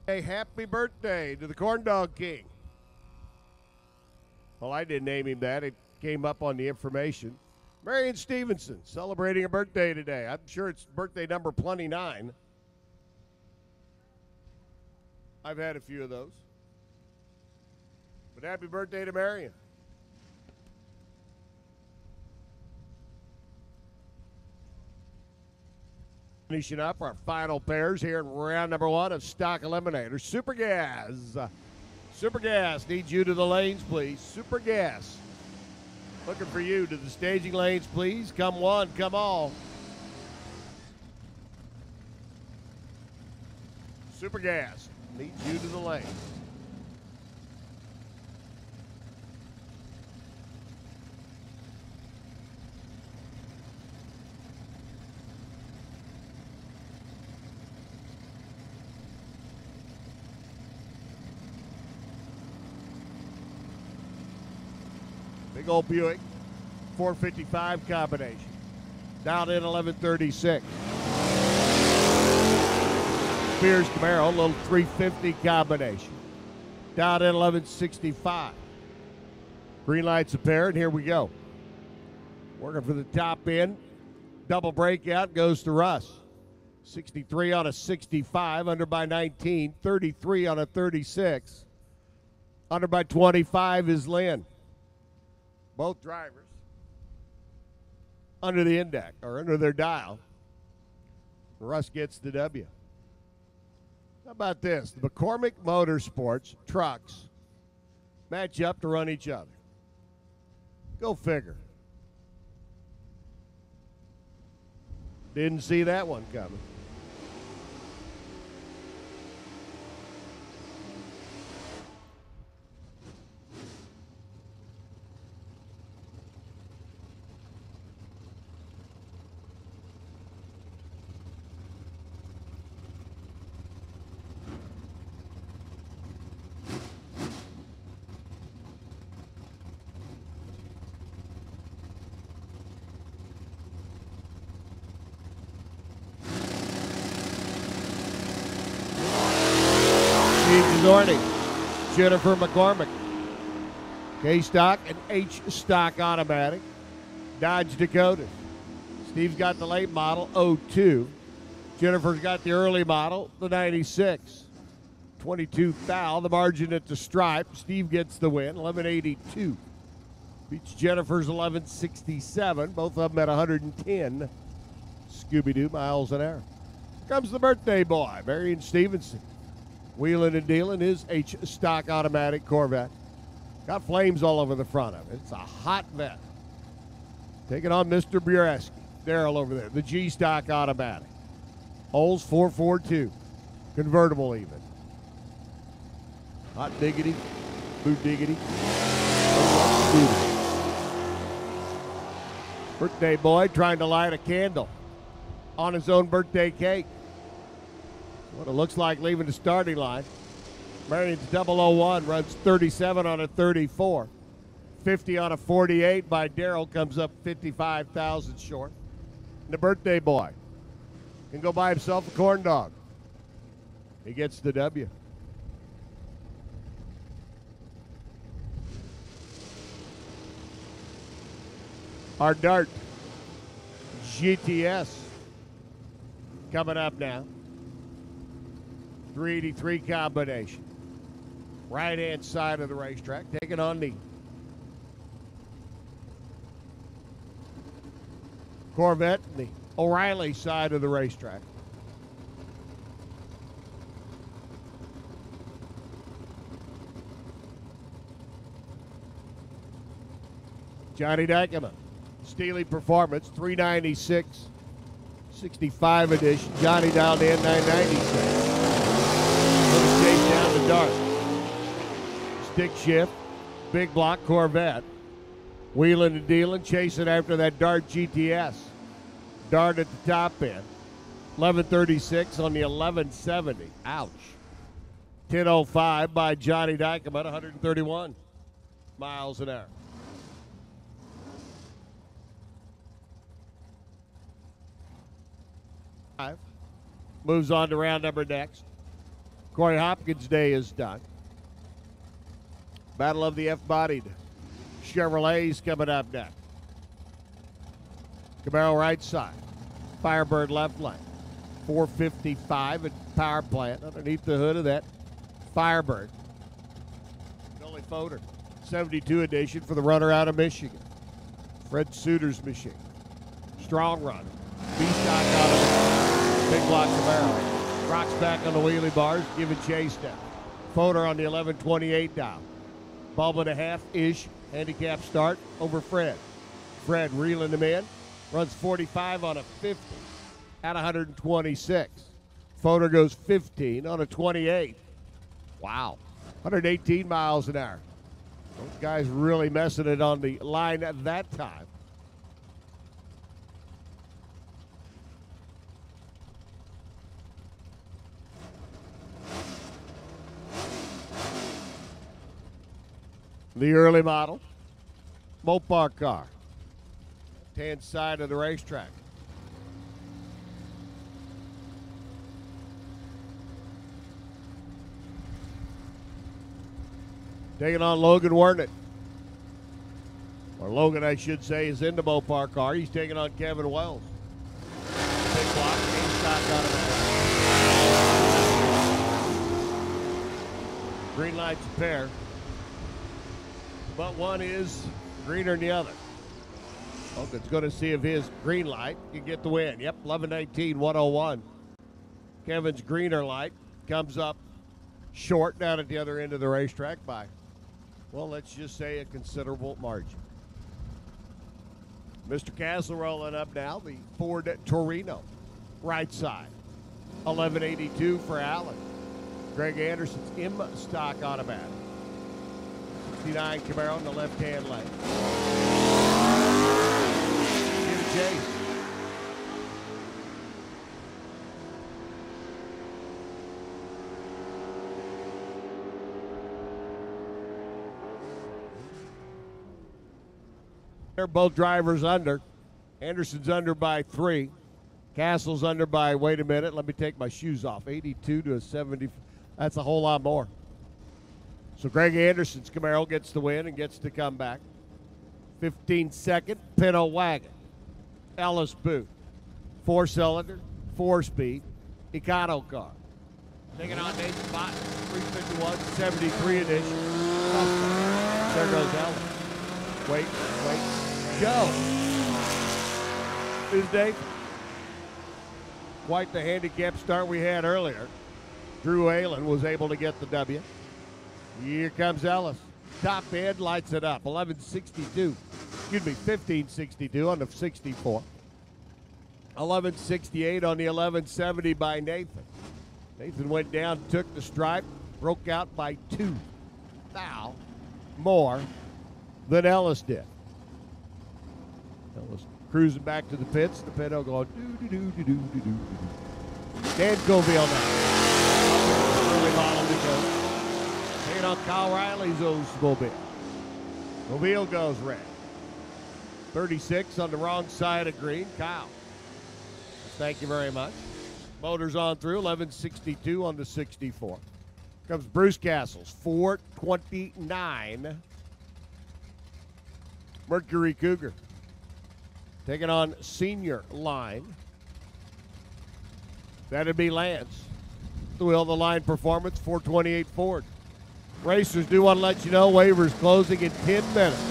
A happy birthday to the Corn Dog King. Well, I didn't name him that. It came up on the information. Marion Stevenson celebrating a birthday today. I'm sure it's birthday number 29. I've had a few of those. But happy birthday to Marion. Finishing up our final pairs here in round number 1 of Stock Eliminator. Super Gas. Super Gas needs you to the lanes, please. Super Gas. Looking for you to the staging lanes, please. Come one, come all. Super Gas needs you to the lanes. Big old Buick, 455 combination. Down in 1136. Spears Camaro, little 350 combination. Down in 1165. Green lights a pair, and here we go. Working for the top end. Double breakout goes to Russ. 63 on a 65, under by 19. 33 on a 36. Under by 25 is Lynn. Both drivers under the index or under their dial. Russ gets the W. How about this? The McCormick Motorsports trucks match up to run each other. Go figure. Didn't see that one coming. Steve Zorney, Jennifer McCormick, K-Stock and H-Stock Automatic, Dodge Dakota. Steve's got the late model, 02. Jennifer's got the early model, the 96. 22 thou, the margin at the stripe. Steve gets the win, 1182. Beats Jennifer's 1167, both of them at 110 Scooby-Doo miles an hour. Here comes the birthday boy, Marion Stevenson. Wheeling and dealing his H-Stock Automatic Corvette. Got flames all over the front of it. It's a hot vet. Taking on Mr. Bureski. Daryl over there, the G-Stock Automatic. Holes 442. Convertible even. Hot diggity. Boot diggity. Birthday boy trying to light a candle on his own birthday cake. What it looks like leaving the starting line. Marion's 001 runs 37 on a 34. 50 on a 48 by Daryl comes up 55,000 short. And the birthday boy can go buy himself a corn dog. He gets the W. Our Dart GTS coming up now. 383 combination. Right-hand side of the racetrack, taking on the Corvette and the O'Reilly side of the racetrack. Johnny Dykema, Steely Performance, 396, 65 edition. Johnny dialed in 996. Little chase down the Dart. Stick shift, big block Corvette. Wheeling and dealing, chasing after that Dart GTS. Dart at the top end. 1136 on the 1170. Ouch. 1005 by Johnny Dykema at 131 miles an hour. Moves on to round number next. Corey Hopkins' day is done. Battle of the F-bodied Chevrolets coming up next. Camaro right side. Firebird left lane. 455 at power plant underneath the hood of that Firebird. Billy Foder, 72 edition for the runner out of Michigan. Fred Suter's machine. Strong run. B-stock out of big block Camaro. Rocks back on the wheelie bars, giving chase down. Foder on the 1128 down. Bulb and a half-ish handicap start over Fred. Fred reeling him in. Runs 45 on a 50 at 126. Foder goes 15 on a 28. Wow. 118 miles an hour. Those guys really messing it on the line at that time. The early model, Mopar car, left-hand side of the racetrack. Taking on Logan Wernick. Or Logan, I should say, is in the Mopar car. He's taking on Kevin Wells. Big block, stock out of that. Green light's a pair. But one is greener than the other. Logan's going to see if his green light can get the win. Yep, 11:19, 101. Kevin's greener light comes up short down at the other end of the racetrack by, well, let's just say a considerable margin. Mr. Castle rolling up now, the Ford Torino, right side. 1182 for Allen. Greg Anderson's M-stock automatic. 69 Camaro in the left-hand lane. Give a chase. They're both drivers under. Anderson's under by 3. Castle's under by, wait a minute, let me take my shoes off. 82 to a 70. That's a whole lot more. So Greg Anderson's Camaro gets the win and gets to come back. 15-second Pinto Wagon. Ellis Booth. 4-cylinder, 4-speed, Econo car. Taking on Nathan Bott, 351, 73 edition. There goes Ellis. Wait, go. This day, quite the handicap start we had earlier. Drew Aylen was able to get the W. Here comes Ellis. Top end lights it up. 1162. Excuse me, 1562 on the 64. 1168 on the 1170 by Nathan. Nathan went down, took the stripe, broke out by 2 thou more than Ellis did. Ellis cruising back to the pits. The Pinto going do-do-do-do-do-do-do. Dan Coville now. Early Holland to go. Taking on Kyle Riley's Oldsmobile. Coville goes red. 36 on the wrong side of green. Kyle. Thank you very much. Motors on through, 1162 on the 64. Comes Bruce Castles, 429. Mercury Cougar. Taking on senior line. That'd be Lance. The wheel of the line performance, 428 Ford. Racers do want to let you know waivers closing in 10 minutes.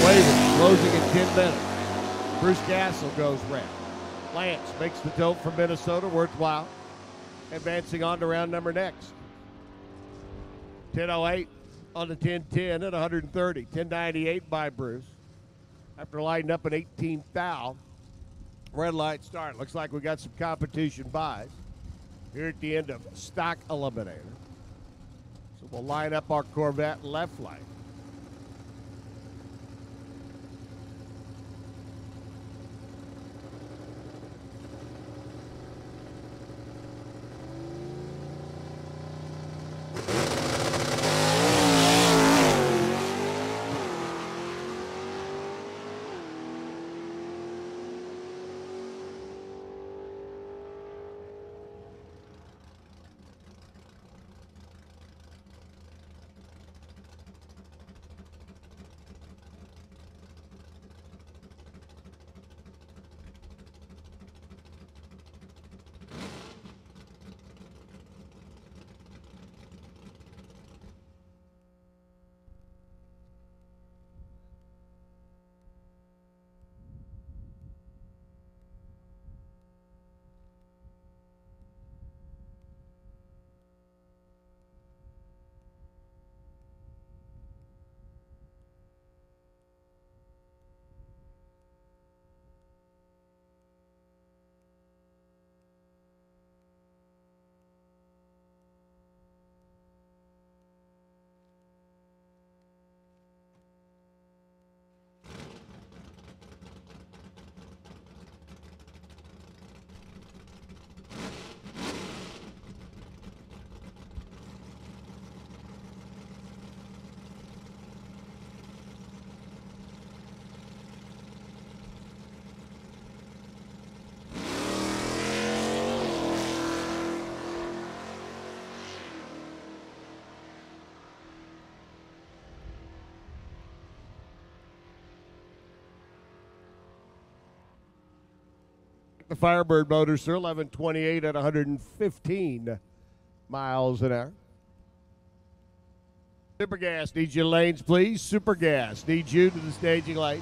Waivers closing in 10 minutes. Bruce Castle goes red. Lance makes the tote from Minnesota, worthwhile. Advancing on to round number next. 10:08 on the 10:10 at 130. 10:98 by Bruce. After lighting up an 18 thou. Red light start. Looks like we got some competition buys here at the end of stock eliminator. So we'll line up our Corvette left light. The Firebird motors, sir, 1128 at 115 miles an hour. Super Gas needs you lanes, please. Super Gas needs you to the staging light.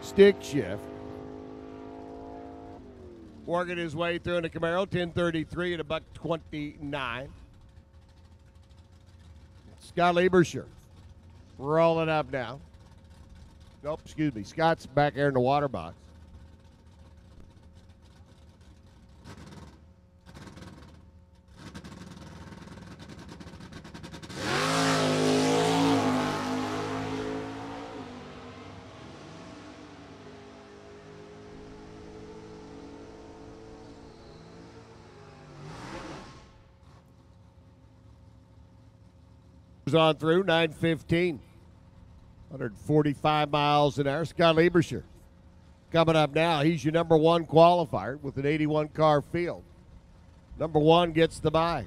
Stick shift. Working his way through in a Camaro, 1033 at a $129. Scott Lieberscher rolling up now. Nope, excuse me. Scott's back there in the water box. On through 9:15, 145 miles an hour. Scott Lieberscher coming up now. He's your number one qualifier with an 81 car field. Number one gets the bye.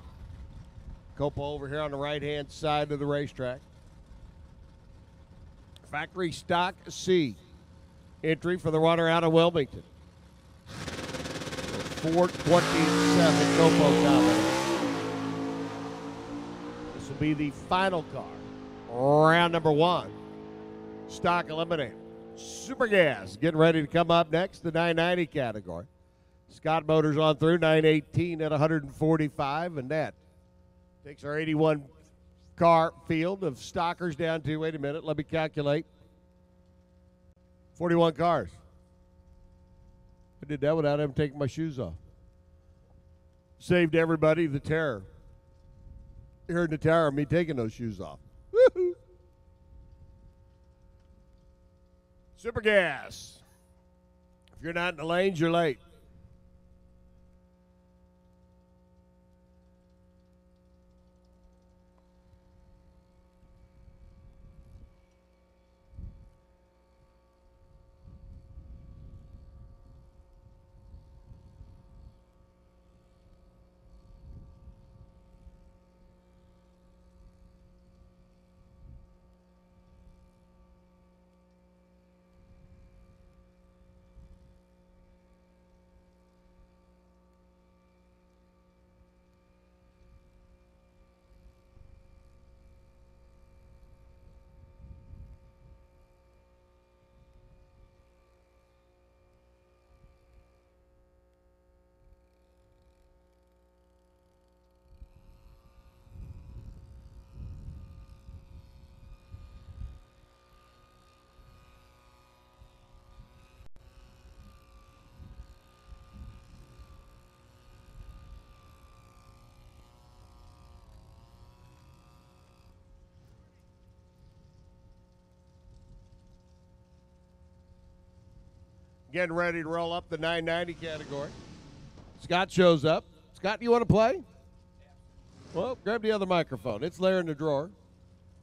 Copa over here on the right hand side of the racetrack. Factory stock C entry for the runner out of Wilmington. 427 Copa dominant. Will be the final car. Round number one. Stock eliminated. Super Gas getting ready to come up next, the 990 category. Scott Motors on through 918 at 145, and that takes our 81 car field of stockers down to, wait a minute, let me calculate, 41 cars. I did that without even taking my shoes off. Saved everybody the terror. You heard the terror of me taking those shoes off. Woo-hoo. Super Gas. If you're not in the lanes, you're late. Getting ready to roll up the 990 category. Scott shows up. Scott, you want to play? Well, grab the other microphone. It's there in the drawer.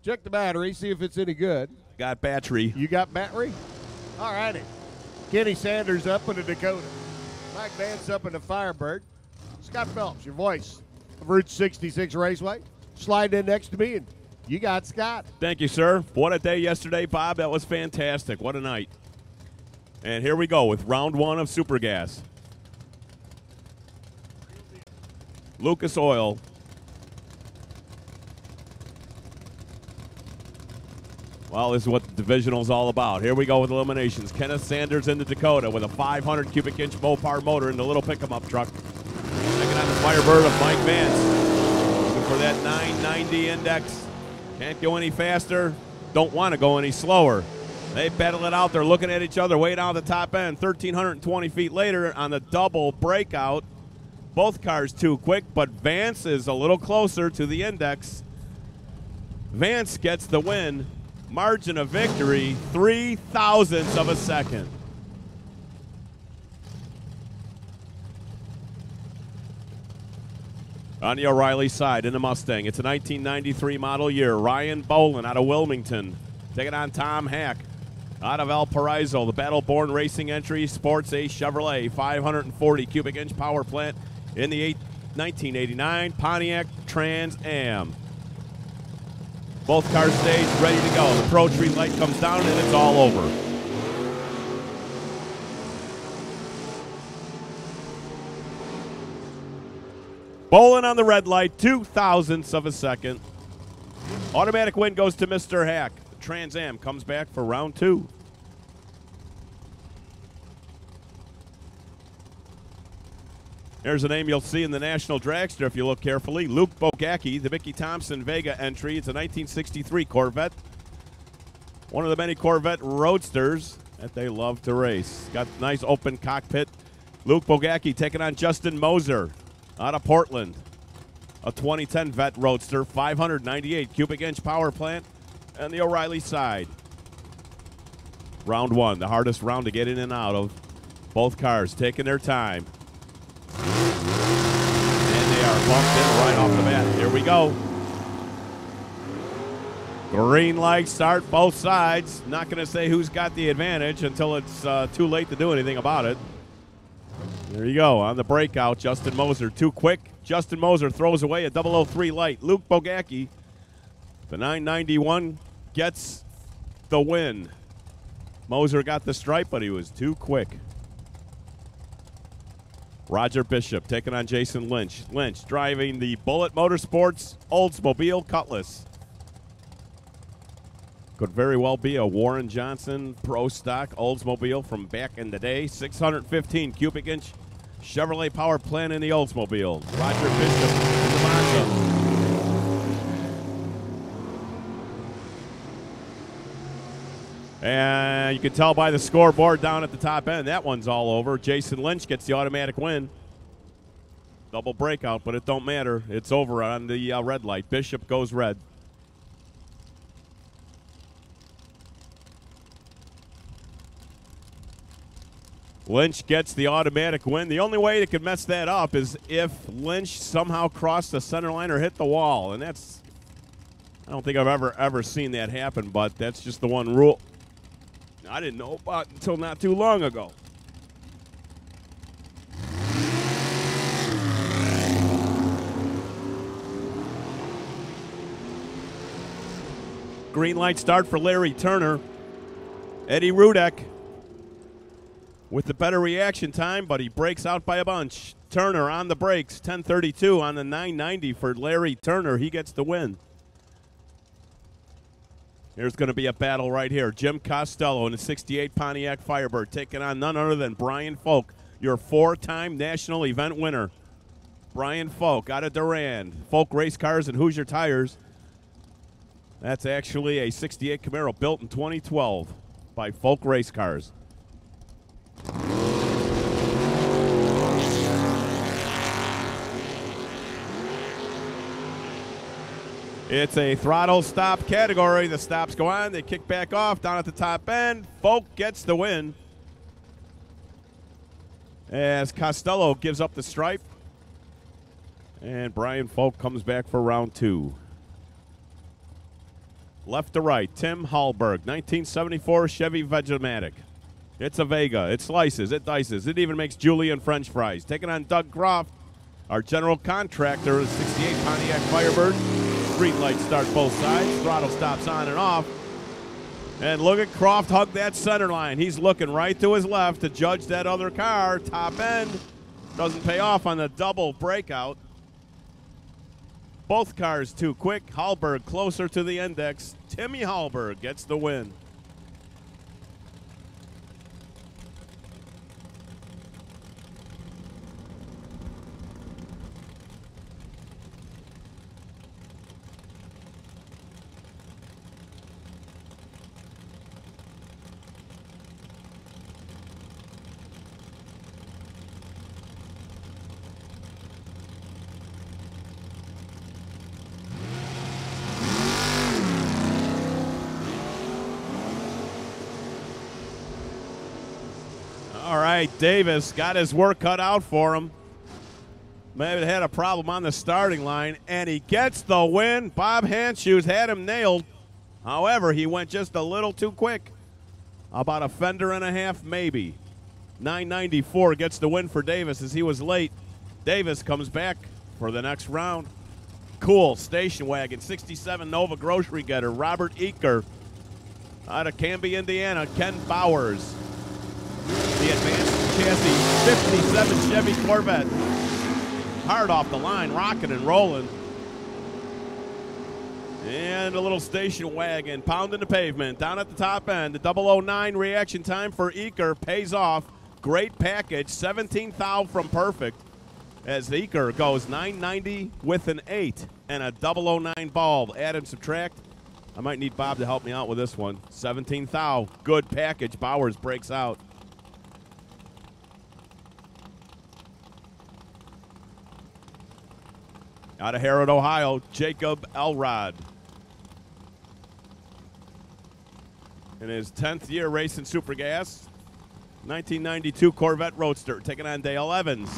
Check the battery, see if it's any good. Got battery. You got battery? All righty. Kenny Sanders up in the Dakota. Mike Vance up in the Firebird. Scott Phelps, your voice of Route 66 Raceway. Slide in next to me, and you got Scott. Thank you, sir. What a day yesterday, Bob. That was fantastic. What a night. And here we go with round one of Super Gas. Lucas Oil. Well, this is what the divisional's all about. Here we go with eliminations. Kenneth Sanders in the Dakota with a 500 cubic inch Mopar motor in the little pickup truck. Second on the Firebird of Mike Vance. Looking for that 990 index. Can't go any faster. Don't want to go any slower. They battle it out. They're looking at each other way down the top end. 1,320 feet later on the double breakout. Both cars too quick, but Vance is a little closer to the index. Vance gets the win. Margin of victory, 0.03 of a second. On the O'Reilly side in the Mustang, it's a 1993 model year. Ryan Bolin out of Wilmington taking on Tom Hack out of Valparaiso. The Battle-Born Racing entry sports a Chevrolet 540 cubic inch power plant in the 1989 Pontiac Trans Am. Both cars staged, ready to go. The Pro Tree light comes down and it's all over. Bolin on the red light, 0.02 of a second. Automatic win goes to Mr. Hack. The Trans Am comes back for round two. There's a name you'll see in the National Dragster if you look carefully. Luke Bogacki, the Mickey Thompson Vega entry. It's a 1963 Corvette. One of the many Corvette Roadsters that they love to race. Got nice open cockpit. Luke Bogacki taking on Justin Moser out of Portland. A 2010 Vette Roadster, 598 cubic inch power plant on the O'Reilly side. Round one, the hardest round to get in and out of. Both cars taking their time. And they are bumped in right off the bat. Here we go. Green light start, both sides. Not going to say who's got the advantage until it's too late to do anything about it. There you go, on the breakout, Justin Moser too quick. Justin Moser throws away a 003 light. Luke Bogacki, the 991, gets the win. Moser got the stripe, but he was too quick. Roger Bishop taking on Jason Lynch. Lynch driving the Bullet Motorsports Oldsmobile Cutlass. Could very well be a Warren Johnson Pro Stock Oldsmobile from back in the day. 615 cubic inch Chevrolet power plant in the Oldsmobile. Roger Bishop in the Monza. And you can tell by the scoreboard down at the top end, that one's all over. Jason Lynch gets the automatic win. Double breakout, but it don't matter. It's over on the red light. Bishop goes red. Lynch gets the automatic win. The only way they could mess that up is if Lynch somehow crossed the center line or hit the wall. And that's, I don't think I've ever seen that happen, but that's just the one rule I didn't know about until not too long ago. Green light start for Larry Turner. Eddie Rudek with the better reaction time, but he breaks out by a bunch. Turner on the brakes, 10:32 on the 990 for Larry Turner. He gets the win. There's going to be a battle right here. Jim Costello in the 68 Pontiac Firebird taking on none other than Brian Folk, your 4-time national event winner. Brian Folk out of Durand. Folk Race Cars and Hoosier Tires. That's actually a 68 Camaro built in 2012 by Folk Race Cars. It's a throttle stop category. The stops go on. They kick back off down at the top end. Folk gets the win as Costello gives up the stripe. And Brian Folk comes back for round two. Left to right, Tim Hallberg, 1974 Chevy Vegematic. It's a Vega. It slices. It dices. It even makes julienne French fries. Taking on Doug Croft, our general contractor, 68 Pontiac Firebird. Green light start both sides. Throttle stops on and off. And look at Croft hug that center line. He's looking right to his left to judge that other car. Top end doesn't pay off on the double breakout. Both cars too quick. Hallberg closer to the index. Timmy Hallberg gets the win. All right, Davis got his work cut out for him. Maybe had a problem on the starting line, and he gets the win. Bob Handshoes had him nailed. However, he went just a little too quick. About a fender and a half, maybe. 994 gets the win for Davis as he was late. Davis comes back for the next round. Cool station wagon, 67 Nova grocery getter, Robert Eaker. Out of Canby, Indiana, Ken Bowers. The advanced chassis, 57 Chevy Corvette. Hard off the line, rocking and rolling. And a little station wagon pounding the pavement down at the top end. The 009 reaction time for Eaker pays off. Great package, 17th thou from perfect. As Eaker goes 990 with an 8 and a 009 bulb. Add and subtract, I might need Bob to help me out with this one. 17th thou. Good package. Bowers breaks out. Out of Harrod, Ohio, Jacob Elrod. In his 10th year racing Super Gas, 1992 Corvette Roadster, taking on Dale Evans.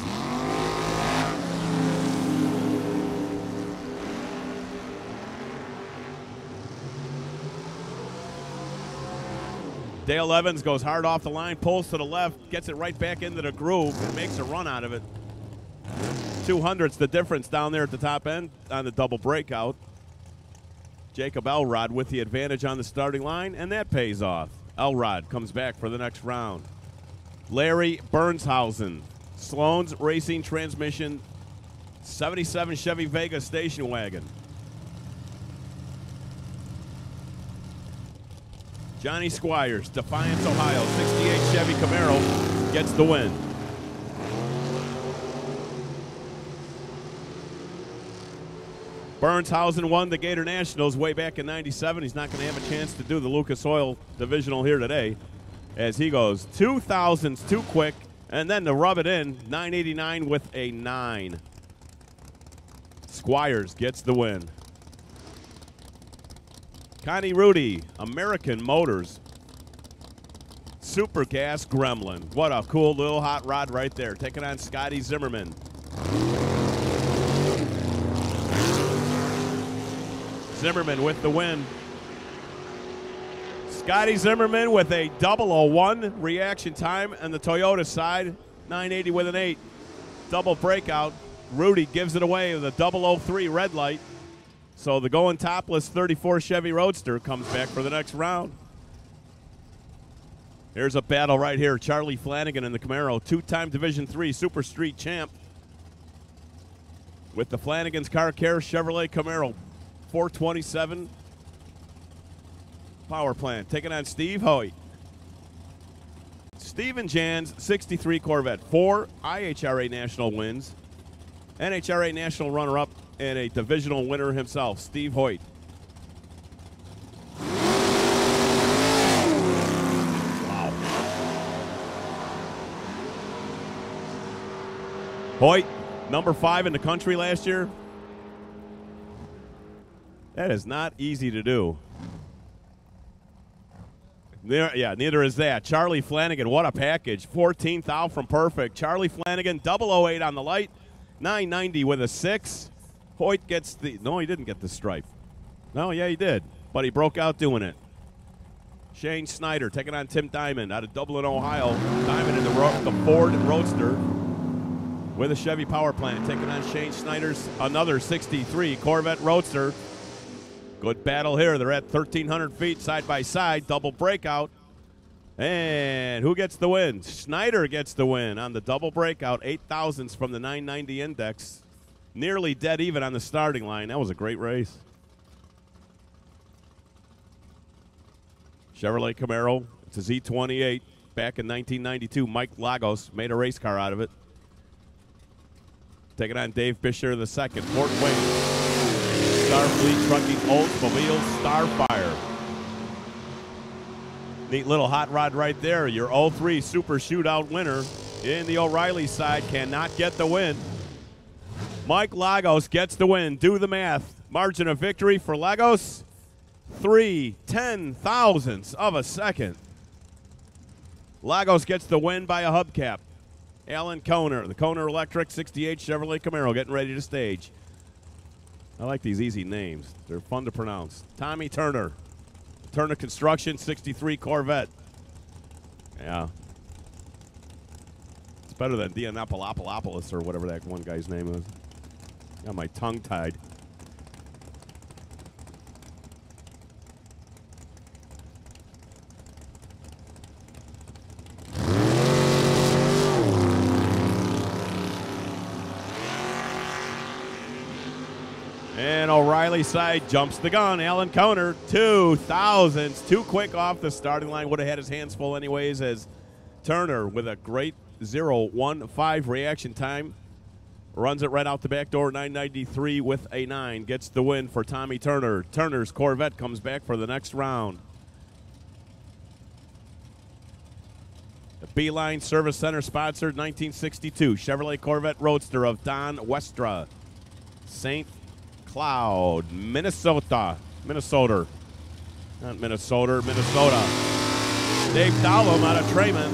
Dale Evans goes hard off the line, pulls to the left, gets it right back into the groove, and makes a run out of it. 200's the difference down there at the top end on the double breakout. Jacob Elrod with the advantage on the starting line, and that pays off. Elrod comes back for the next round. Larry Bernshausen, Sloan's Racing Transmission, 77 Chevy Vega station wagon. Johnny Squires, Defiance, Ohio, 68 Chevy Camaro, gets the win. Bernshausen won the Gator Nationals way back in '97. He's not going to have a chance to do the Lucas Oil Divisional here today, as he goes 2,000s too quick, and then to rub it in, 989 with a 9. Squires gets the win. Connie Rudy, American Motors, Super Gas Gremlin. What a cool little hot rod right there, taking on Scotty Zimmerman. Zimmerman with the win. Scotty Zimmerman with a 001 reaction time on the Toyota side, 980 with an 8. Double breakout. Rudy gives it away with a 003 red light. So the going topless 34 Chevy Roadster comes back for the next round. Here's a battle right here. Charlie Flanagan in the Camaro, two-time Division III Super Street champ. With the Flanagan's Car Care Chevrolet Camaro 427 power plant, taking on Steve Hoyt. Steven Jan's 63 Corvette, 4 IHRA National wins, NHRA National runner-up, and a divisional winner himself, Steve Hoyt. Wow. Hoyt, number 5 in the country last year. That is not easy to do. Neither is that. Charlie Flanagan, what a package. 14th out from perfect. Charlie Flanagan, 008 on the light, 990 with a 6. Hoyt gets the, no, he didn't get the stripe. No, yeah, he did, but he broke out doing it. Shane Snyder taking on Tim Diamond out of Dublin, Ohio. Diamond in the Ford Roadster with a Chevy power plant, taking on Shane Snyder's another 63 Corvette Roadster. Good battle here. They're at 1,300 feet side by side. Double breakout. And who gets the win? Snyder gets the win on the double breakout. 8,000s from the 990 index. Nearly dead even on the starting line. That was a great race. Chevrolet Camaro. It's a Z28. Back in 1992, Mike Lagos made a race car out of it. Taking on Dave Bisher II, Fort Wayne. Starfleet Trucking Oldsmobile Starfire. Neat little hot rod right there. Your 03 Super Shootout winner in the O'Reilly side cannot get the win. Mike Lagos gets the win. Do the math. Margin of victory for Lagos, 3/10,000ths of a second. Lagos gets the win by a hubcap. Alan Koner, the Koner Electric 68 Chevrolet Camaro, getting ready to stage. I like these easy names. They're fun to pronounce. Tommy Turner, Turner Construction 63 Corvette. Yeah. It's better than Dianapolopoulos or whatever that one guy's name is. Got my tongue tied. And O'Reilly side jumps the gun. Alan Koner, 2,000s. Too quick off the starting line. Would have had his hands full anyways, as Turner with a great 0.15 reaction time Runs it right out the back door, 993 with a 9. Gets the win for Tommy Turner. Turner's Corvette comes back for the next round. The Beeline Service Center sponsored 1962 Chevrolet Corvette Roadster of Don Westra. St. Cloud, Minnesota. Minnesota. Not Minnesota, Minnesota. Dave Dowlum out of Trayman.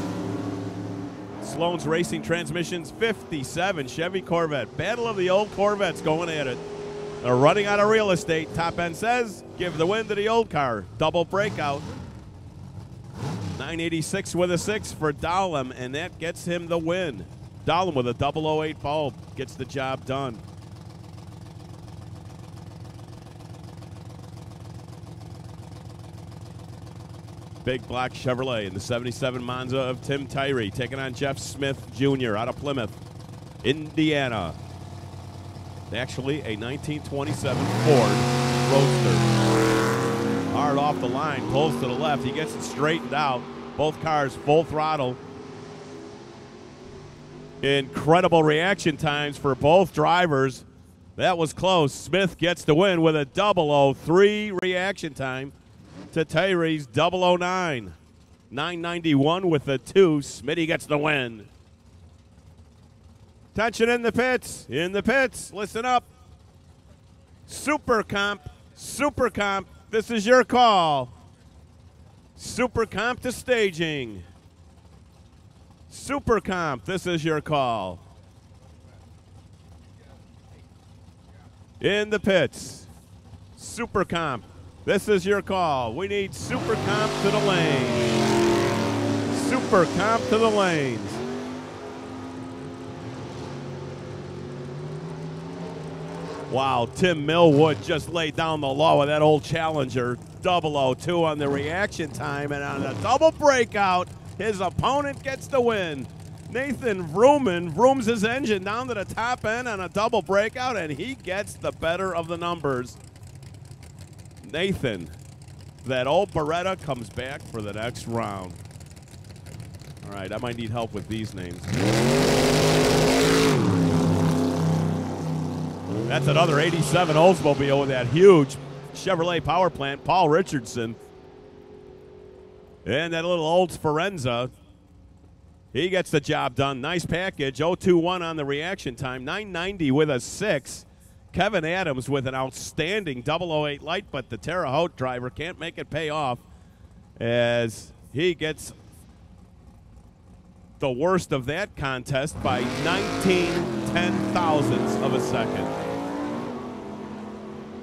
Sloan's Racing Transmissions 57 Chevy Corvette. Battle of the old Corvettes going at it. They're running out of real estate. Top End says, give the win to the old car. Double breakout. 986 with a 6 for Dowlum, and that gets him the win. Dowlum with a 008 bulb gets the job done. Big Black Chevrolet in the 77 Monza of Tim Tyree, taking on Jeff Smith Jr. out of Plymouth, Indiana. Actually, a 1927 Ford Roadster. Hard off the line, pulls to the left. He gets it straightened out. Both cars full throttle. Incredible reaction times for both drivers. That was close. Smith gets the win with a 003 reaction time to Tyree's 009. 991 with a 2. Smitty gets the win. Tension in the pits. In the pits. Listen up. Super Comp. Super Comp. This is your call. Super Comp to staging. Super Comp. This is your call. In the pits. Super Comp. This is your call. We need Super Comp to the lanes. Super Comp to the lanes. Wow, Tim Millwood just laid down the law with that old Challenger. 002 on the reaction time, and on a double breakout, his opponent gets the win. Nathan Vrooman vrooms his engine down to the top end on a double breakout, and he gets the better of the numbers. Nathan, that old Beretta comes back for the next round. All right, I might need help with these names. That's another 87 Oldsmobile with that huge Chevrolet power plant, Paul Richardson. And that little Olds Forenza. He gets the job done. Nice package. 021 on the reaction time. 990 with a 6. Kevin Adams with an outstanding 008 light, but the Terre Haute driver can't make it pay off as he gets the worst of that contest by 19/10,000ths of a second.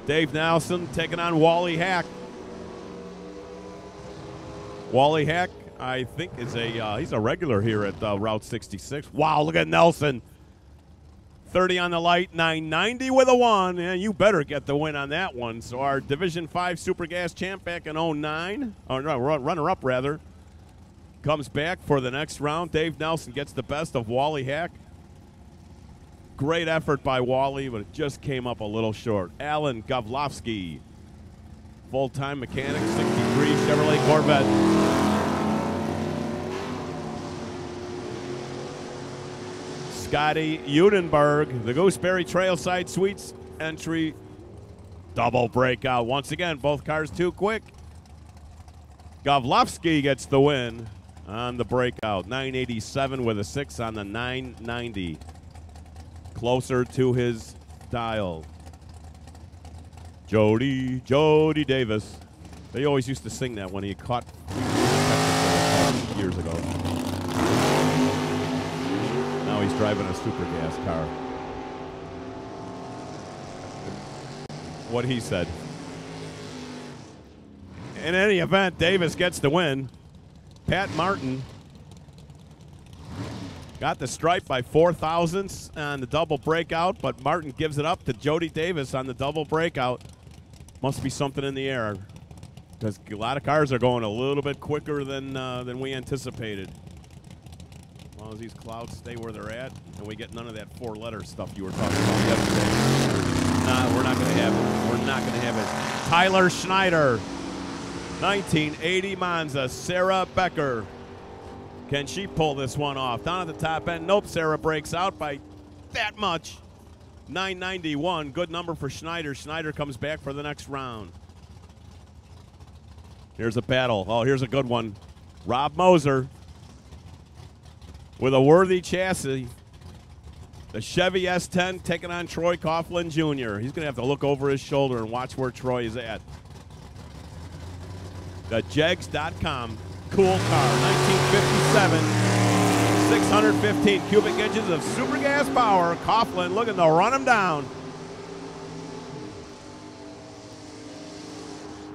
Dave Nelson taking on Wally Hack. Wally Hack, I think, is he's a regular here at Route 66. Wow, look at Nelson. 30 on the light, 990 with a 1. Yeah, you better get the win on that one. So our Division 5 Super Gas champ back in 09, or no, runner-up rather, comes back for the next round. Dave Nelson gets the best of Wally Hack. Great effort by Wally, but it just came up a little short. Alan Gavlovsky, full-time mechanic, 63 Chevrolet Corvette. Scotty Udenberg, the Gooseberry Trailside Suites entry, double breakout. Once again, both cars too quick. Gavlovsky gets the win on the breakout. 987 with a 6 on the 990. Closer to his dial. Jody Davis. They always used to sing that when he caught years ago. Now he's driving a super gas car. What he said. In any event, Davis gets the win. Pat Martin got the stripe by 4,000ths on the double breakout, but Martin gives it up to Jody Davis on the double breakout. Must be something in the air, because a lot of cars are going a little bit quicker than we anticipated. As long as these clouds stay where they're at, and we get none of that 4-letter stuff you were talking about yesterday. Nah, we're not going to have it. We're not going to have it. Tyler Schneider, 1980 Monza, Sarah Becker. Can she pull this one off? Down at the top end. Nope, Sarah breaks out by that much. 991, good number for Schneider. Schneider comes back for the next round. Here's a battle. Oh, here's a good one. Rob Moser with a worthy chassis. The Chevy S10 taking on Troy Coughlin Jr. He's going to have to look over his shoulder and watch where Troy is at. The Jegs.com cool car, 1957, 615 cubic inches of super gas power. Coughlin looking to run him down.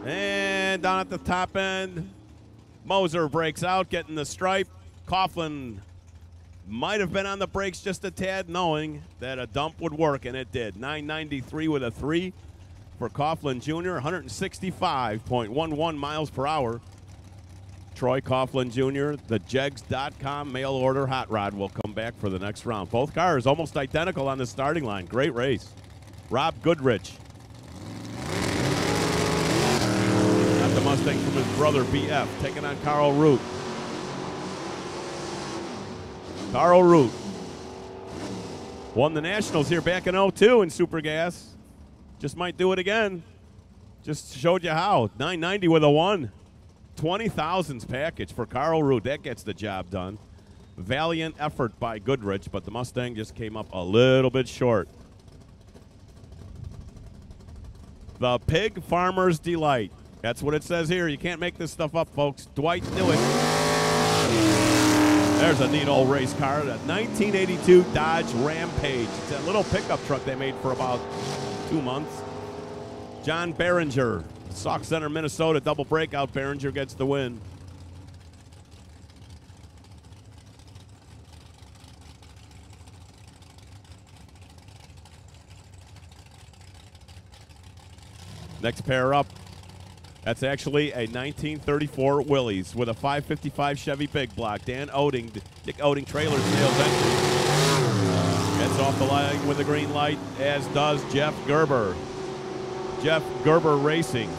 And down at the top end, Moser breaks out, getting the stripe. Coughlin might have been on the brakes just a tad, knowing that a dump would work, and it did. 993 with a 3 for Coughlin Jr., 165.11 miles per hour. Troy Coughlin Jr., the Jegs.com mail order hot rod will come back for the next round. Both cars almost identical on the starting line. Great race. Rob Goodrich. Got the Mustang from his brother, BF, taking on Carl Root. Carl Root won the Nationals here back in 02 in Super Gas. Just might do it again. Just showed you how. 990 with a 1. 20,000s package for Carl Root. That gets the job done. Valiant effort by Goodrich, but the Mustang just came up a little bit short. The Pig Farmer's Delight. That's what it says here. You can't make this stuff up, folks. Dwight knew it. There's a neat old race car, the 1982 Dodge Rampage. It's that little pickup truck they made for about 2 months. John Behringer, Sauk Center, Minnesota, double breakout. Behringer gets the win. Next pair up, that's actually a 1934 Willys with a 555 Chevy Big Block. Dick Oding trailer sales entry. Gets off the line with a green light, as does Jeff Gerber. Jeff Gerber Racing.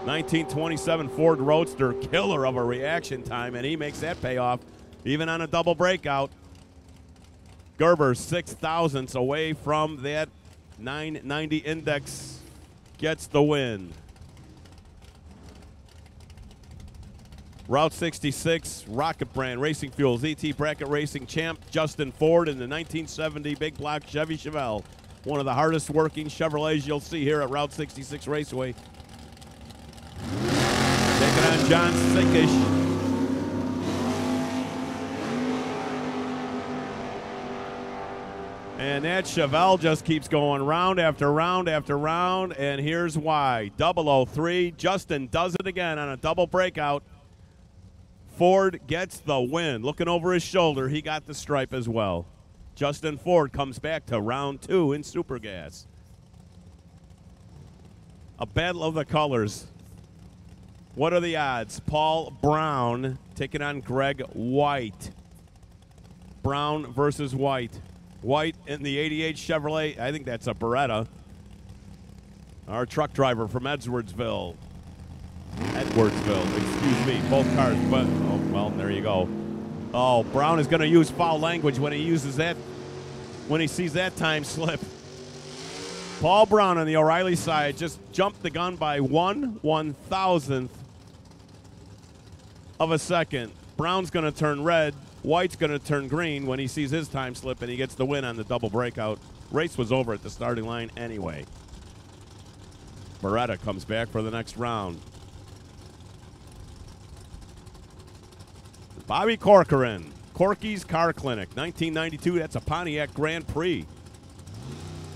1927 Ford Roadster, killer of a reaction time, and he makes that pay off even on a double breakout. Gerber 6,000ths away from that 990 index, gets the win. Route 66, Rocket Brand, Racing Fuels, ET Bracket Racing Champ, Justin Ford in the 1970 Big Block Chevy Chevelle. One of the hardest working Chevrolets you'll see here at Route 66 Raceway. Taking on John Sinkish. And that Chevelle just keeps going round after round after round, and here's why. 003, Justin does it again on a double breakout. Ford gets the win. Looking over his shoulder, he got the stripe as well. Justin Ford comes back to round 2 in Super Gas. A battle of the colors. What are the odds? Paul Brown taking on Greg White. Brown versus White. White in the 88 Chevrolet. I think that's a Beretta. Our truck driver from Edwardsville, excuse me, both cars, but, oh, well, there you go. Oh, Brown is going to use foul language when he uses that, when he sees that time slip. Paul Brown on the O'Reilly side just jumped the gun by 1/1000th of a second. Brown's going to turn red. White's going to turn green when he sees his time slip, and he gets the win on the double breakout. Race was over at the starting line anyway. Beretta comes back for the next round. Bobby Corcoran, Corky's Car Clinic, 1992. That's a Pontiac Grand Prix.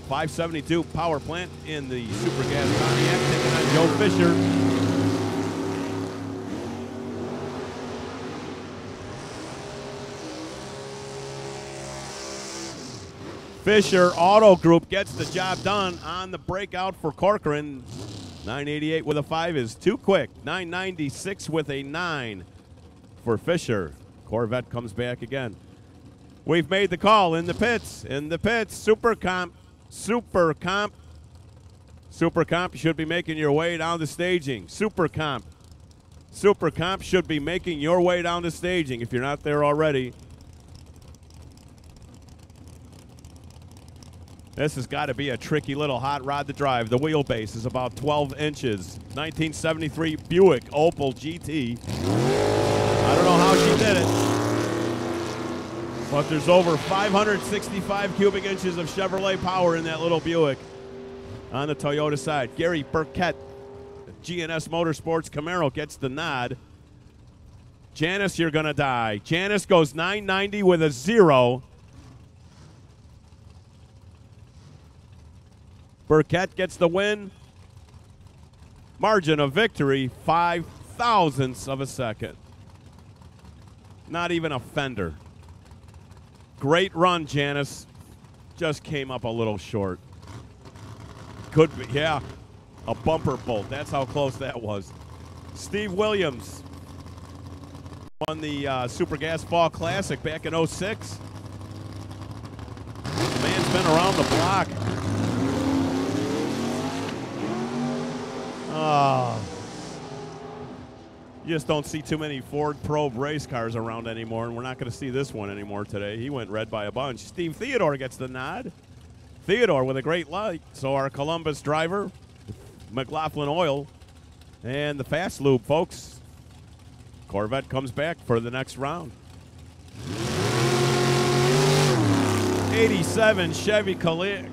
572 power plant in the Super Gas Pontiac, taking on Joe Fisher. Fisher Auto Group gets the job done on the breakout for Corcoran. 988 with a 5 is too quick. 996 with a 9 for Fisher. Corvette comes back again. We've made the call in the pits. Super Comp. Super Comp. Super Comp, you should be making your way down the staging. Super Comp. Super Comp should be making your way down the staging if you're not there already. This has got to be a tricky little hot rod to drive. The wheelbase is about 12 inches. 1973 Buick Opel GT. I don't know how she did it, but there's over 565 cubic inches of Chevrolet power in that little Buick. On the Toyota side, Gary Burkett, GNS Motorsports Camaro, gets the nod. Janice, you're going to die. Janice goes 990 with a 0. Burkett gets the win. Margin of victory, 5 thousandths of a second. Not even a fender. Great run, Janice. Just came up a little short. Could be, yeah, a bumper bolt. That's how close that was. Steve Williams won the Super Gas Fall Classic back in '06. The man's been around the block. You just don't see too many Ford Probe race cars around anymore, and we're not going to see this one anymore today. He went red by a bunch. Steve Theodore gets the nod. Theodore with a great light. So our Columbus driver, McLaughlin Oil, and the Fast Lube, folks. Corvette comes back for the next round. 87 Chevy Cavalier.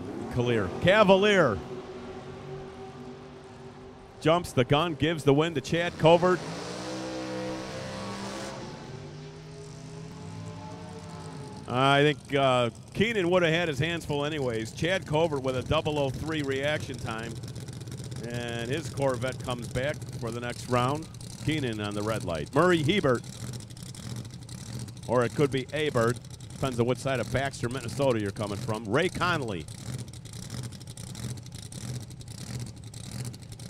Jumps the gun, gives the win to Chad Covert. I think Keenan would have had his hands full anyways. Chad Covert with a 003 reaction time. And his Corvette comes back for the next round. Keenan on the red light. Murray Hebert. Or it could be Abert. Depends on what side of Baxter, Minnesota you're coming from. Ray Connolly.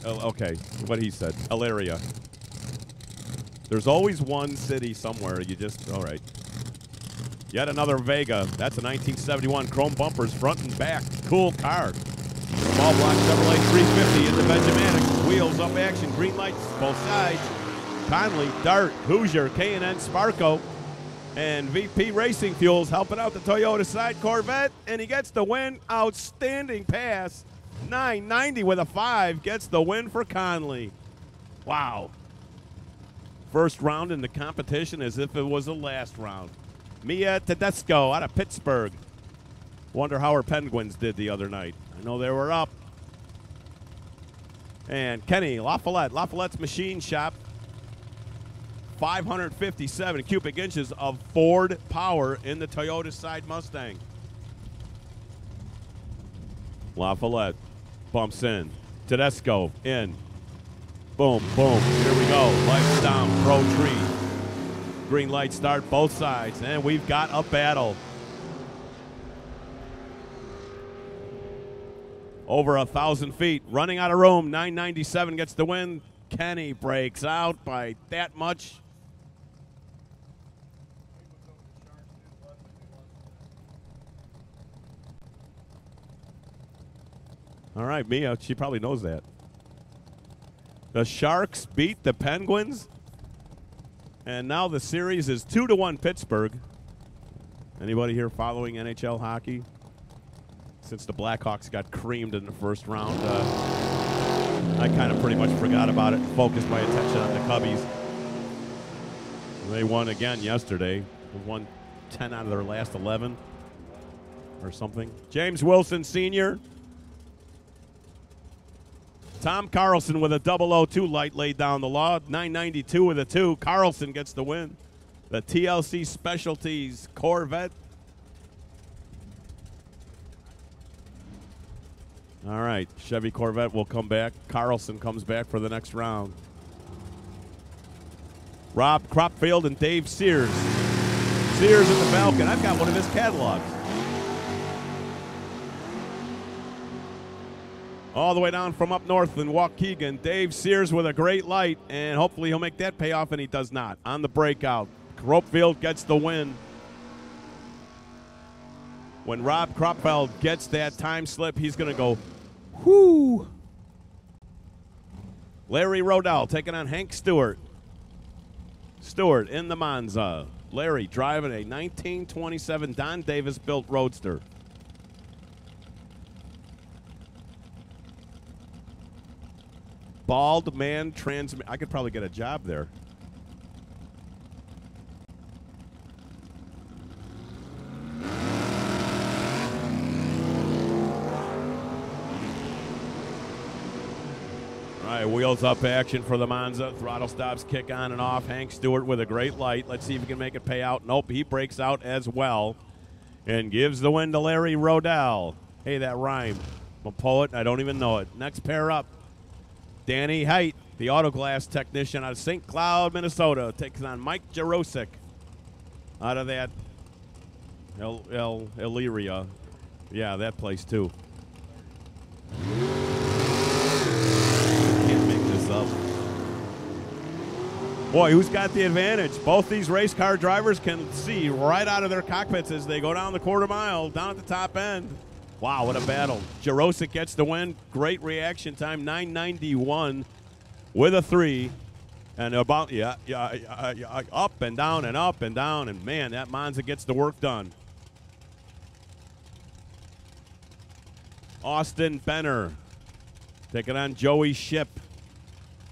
Oh, okay, what he said. Elaria. There's always one city somewhere. You just, all right. Yet another Vega. That's a 1971 chrome bumpers, front and back. Cool car. Small block Chevrolet 350 in the Benjaminic. Wheels up action, green lights, both sides. Conley, Dart, Hoosier, K&N, Sparco, and VP Racing Fuels helping out the Toyota side Corvette, and he gets the win. Outstanding pass. 990 with a 5 gets the win for Conley. Wow. First round in the competition as if it was the last round. Mia Tedesco out of Pittsburgh. Wonder how her Penguins did the other night. I know they were up. And Kenny LaFollette, LaFollette's Machine Shop. 557 cubic inches of Ford power in the Toyota side Mustang. LaFollette bumps in. Tedesco in. Boom, boom. Here we go. Lights down. Pro tree. Green light start both sides. And we've got a battle. Over 1,000 feet. Running out of room. 997 gets the win. Kenny breaks out by that much. All right, Mia, she probably knows that. The Sharks beat the Penguins. And now the series is 2-1 Pittsburgh. Anybody here following NHL hockey? Since the Blackhawks got creamed in the first round, I kind of pretty much forgot about it and focused my attention on the Cubbies. They won again yesterday. They won 10 out of their last 11 or something. James Wilson Sr., Tom Carlson with a 002 light laid down the law. 992 with a 2. Carlson gets the win. The TLC Specialties Corvette. All right, Chevy Corvette will come back. Carlson comes back for the next round. Rob Cropfield and Dave Sears. Sears in the Falcon. I've got one of his catalogs. All the way down from up north in Waukegan, Dave Sears with a great light, and hopefully he'll make that pay off, and he does not. On the breakout, Cropfield gets the win. When Rob Cropfield gets that time slip, he's going to go, whoo. Larry Rodell taking on Hank Stewart. Stewart in the Monza. Larry driving a 1927 Don Davis-built Roadster. bald man I could probably get a job there. All right, wheels up action for the Monza. Throttle stops, kick on and off. Hank Stewart with a great light. Let's see if he can make it pay out. Nope, he breaks out as well and gives the win to Larry Rodell. Hey, that rhyme. I'm a poet. I don't even know it. Next pair up, Danny Height, the autoglass technician out of St. Cloud, Minnesota, takes on Mike Jarosik out of that Illyria. Yeah, that place too. Can't make this up. Boy, who's got the advantage? Both these race car drivers can see right out of their cockpits as they go down the quarter mile, down at the top end. Wow, what a battle. Jarosik gets the win. Great reaction time, 991 with a 3. And about, up and down and up and down. And, man, that Monza gets the work done. Austin Benner taking on Joey Ship.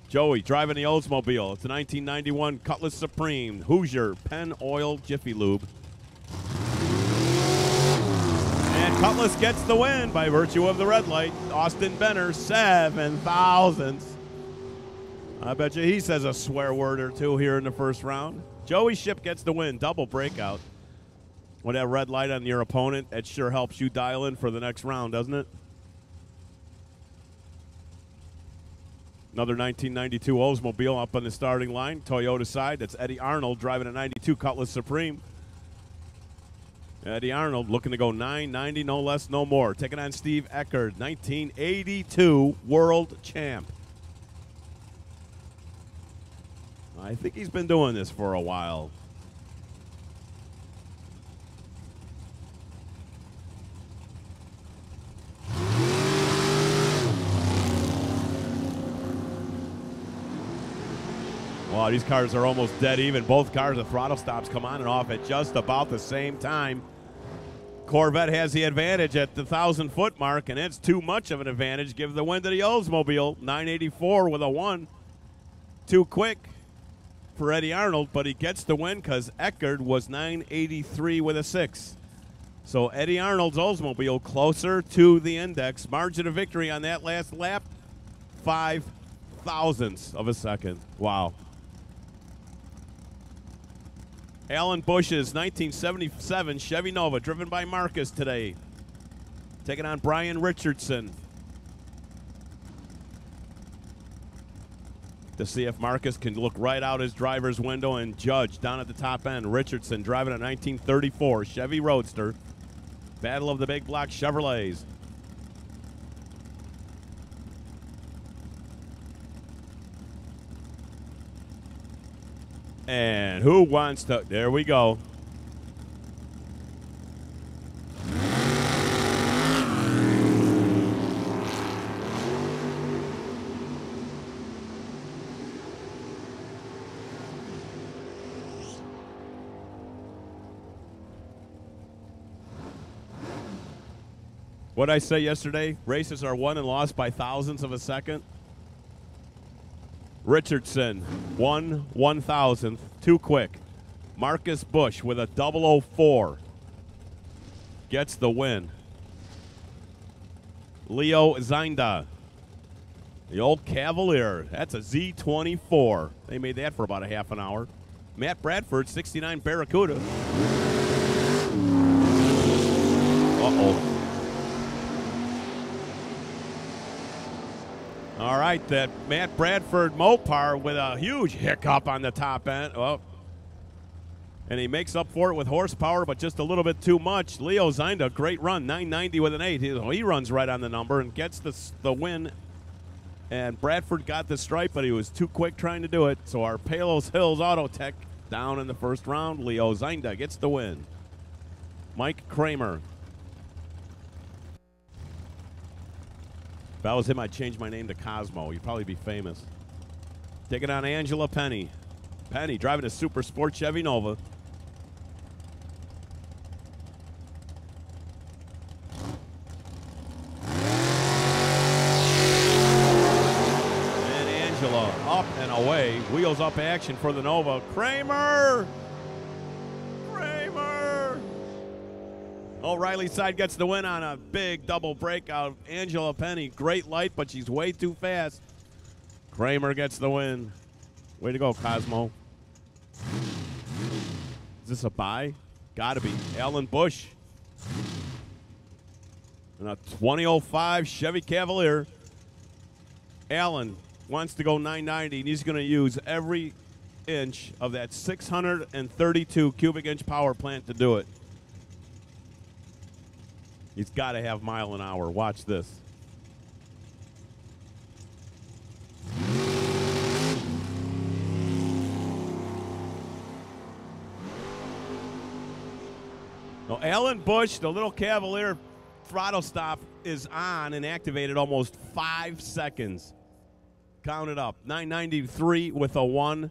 Joey driving the Oldsmobile. It's a 1991 Cutlass Supreme Hoosier Penn Oil Jiffy Lube. And Cutlass gets the win by virtue of the red light. Austin Benner, 7 thousandths. I bet you he says a swear word or two here in the first round. Joey Ship gets the win, double breakout. With that red light on your opponent, it sure helps you dial in for the next round, doesn't it? Another 1992 Oldsmobile up on the starting line, Toyota side. That's Eddie Arnold driving a 92 Cutlass Supreme. Eddie Arnold looking to go 990, no less, no more. Taking on Steve Eckerd, 1982 world champ. I think he's been doing this for a while. Wow, these cars are almost dead even. Both cars, the throttle stops come on and off at just about the same time. Corvette has the advantage at the 1,000-foot mark, and it's too much of an advantage. Give the win to the Oldsmobile, 984 with a 1. Too quick for Eddie Arnold, but he gets the win because Eckerd was 983 with a 6. So Eddie Arnold's Oldsmobile closer to the index. Margin of victory on that last lap, 5 thousandths of a second. Wow. Alan Bush's 1977 Chevy Nova, driven by Marcus today. Taking on Brian Richardson. To see if Marcus can look right out his driver's window and judge down at the top end. Richardson driving a 1934 Chevy Roadster. Battle of the Big Block Chevrolets. And who wants to? There we go. What did I say yesterday? Races are won and lost by thousandths of a second. Richardson, 1/1000th, too quick. Marcus Bush with a 004 gets the win. Leo Zinda, the old Cavalier, that's a Z24. They made that for about a half an hour. Matt Bradford, 69 Barracuda. Uh-oh. All right, that Matt Bradford Mopar with a huge hiccup on the top end. Oh. And he makes up for it with horsepower, but just a little bit too much. Leo Zinda, great run, 990 with an 8. He runs right on the number and gets the win. And Bradford got the stripe, but he was too quick trying to do it. So our Palos Hills Auto Tech down in the first round. Leo Zinda gets the win. Mike Kramer. If that was him, I'd change my name to Cosmo. You'd probably be famous. Taking on Angela Penny. Penny driving a Super Sport Chevy Nova. And away. Wheels up action for the Nova. Kramer! Kramer! O'Reilly side gets the win on a big double breakout. Angela Penny, great light, but she's way too fast. Kramer gets the win. Way to go, Cosmo. Is this a buy? Gotta be. Alan Bush. And a 2005 Chevy Cavalier. Alan wants to go 990, and he's going to use every inch of that 632 cubic inch power plant to do it. He's got to have mile an hour. Watch this. Now, Alan Bush, the little Cavalier throttle stop is on and activated almost 5 seconds. Count it up. 993 with a 1.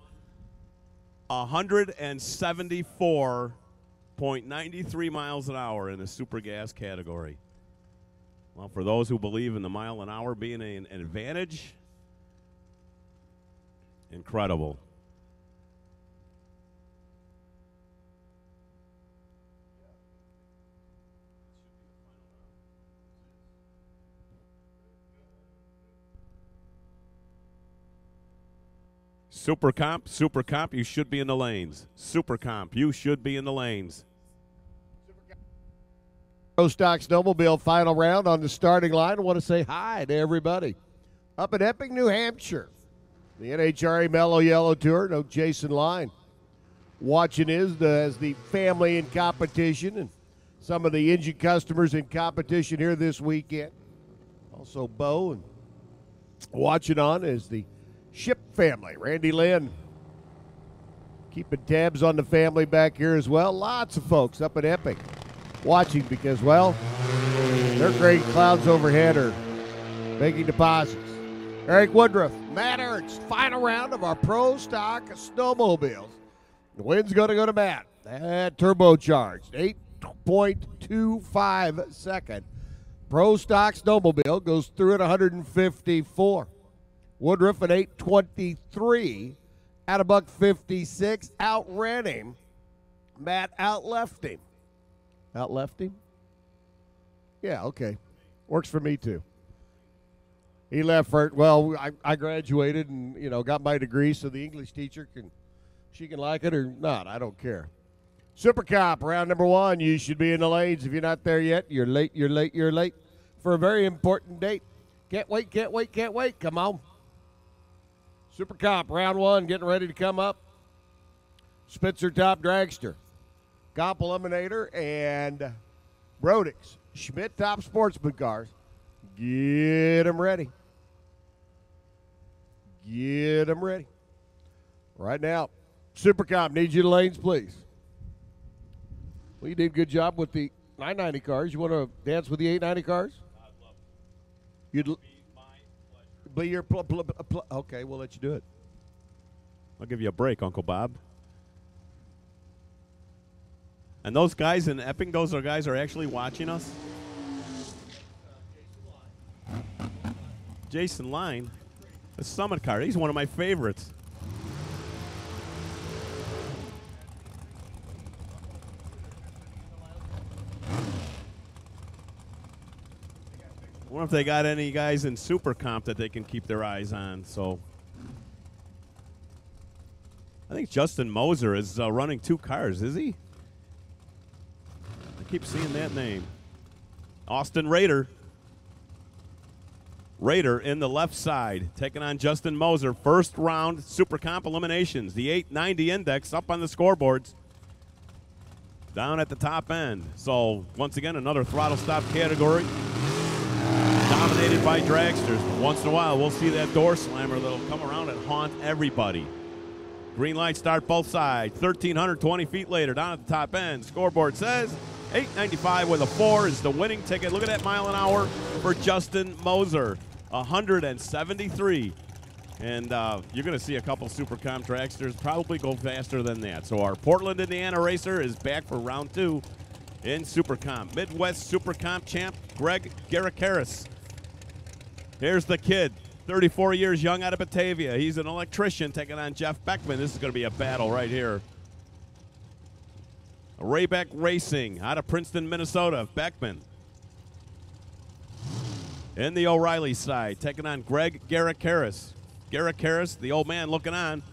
174.93 miles an hour in the super gas category. Well, for those who believe in the mile an hour being an advantage, incredible. Super comp, you should be in the lanes. Super comp, you should be in the lanes. Pro Stock Snowmobile final round on the starting line. I want to say hi to everybody up in Epping, New Hampshire. The NHRA Mellow Yellow Tour, no Jason Line. Watching as the family in competition and some of the engine customers in competition here this weekend. Also Bo, and watching on is the Ship family, Randy Lynn. Keeping tabs on the family back here as well. Lots of folks up at Epic watching because, well, their great clouds overhead are making deposits. Eric Woodruff, Matt Ernst, final round of our Pro Stock Snowmobiles. The win's going to go to Matt. That turbocharged, 8.25 second. Pro Stock Snowmobile goes through at 154. Woodruff at 8.23 at a $156. Outran him. Matt outleft him. Outleft him? Yeah, okay. Works for me too. He left for, well, I graduated and, got my degree, so the English teacher she can like it or not. I don't care. Super Cop, round number 1. You should be in the lanes. If you're not there yet, you're late for a very important date. Can't wait. Come on. Super Comp, round 1, getting ready to come up. Spitzer Top Dragster, Comp Eliminator, and Brodix. Schmidt Top Sportsman cars. Get them ready. Get them ready. Right now, Super Comp, need you to lanes, please. Well, you did a good job with the 990 cars. You want to dance with the 890 cars? I'd love to. Be your okay, we'll let you do it. I'll give you a break, Uncle Bob. And those guys in Epping, those guys are actually watching us? Jason Line, the Summit car. He's one of my favorites. I wonder if they got any guys in Super Comp that they can keep their eyes on. So I think Justin Moser is running 2 cars, is he? I keep seeing that name. Austin Rader. Rader in the left side, taking on Justin Moser. First round Super Comp eliminations. The 890 index up on the scoreboards. Down at the top end. So once again, another throttle stop category. Dominated by dragsters. But once in a while, we'll see that door slammer that'll come around and haunt everybody. Green light start both sides. 1,320 feet later, down at the top end. Scoreboard says 895 with a 4 is the winning ticket. Look at that mile an hour for Justin Moser. 173. And you're going to see a couple Super Comp dragsters probably go faster than that. So our Portland, Indiana racer is back for round 2 in Super Comp. Midwest Super Comp champ Greg Garikaris. Here's the kid, 34 years young out of Batavia. He's an electrician taking on Jeff Beckman. This is going to be a battle right here. Raybeck Racing out of Princeton, Minnesota. Beckman. In the O'Reilly side, taking on Greg Garrett-Harris. Garrett-Harris, the old man looking on.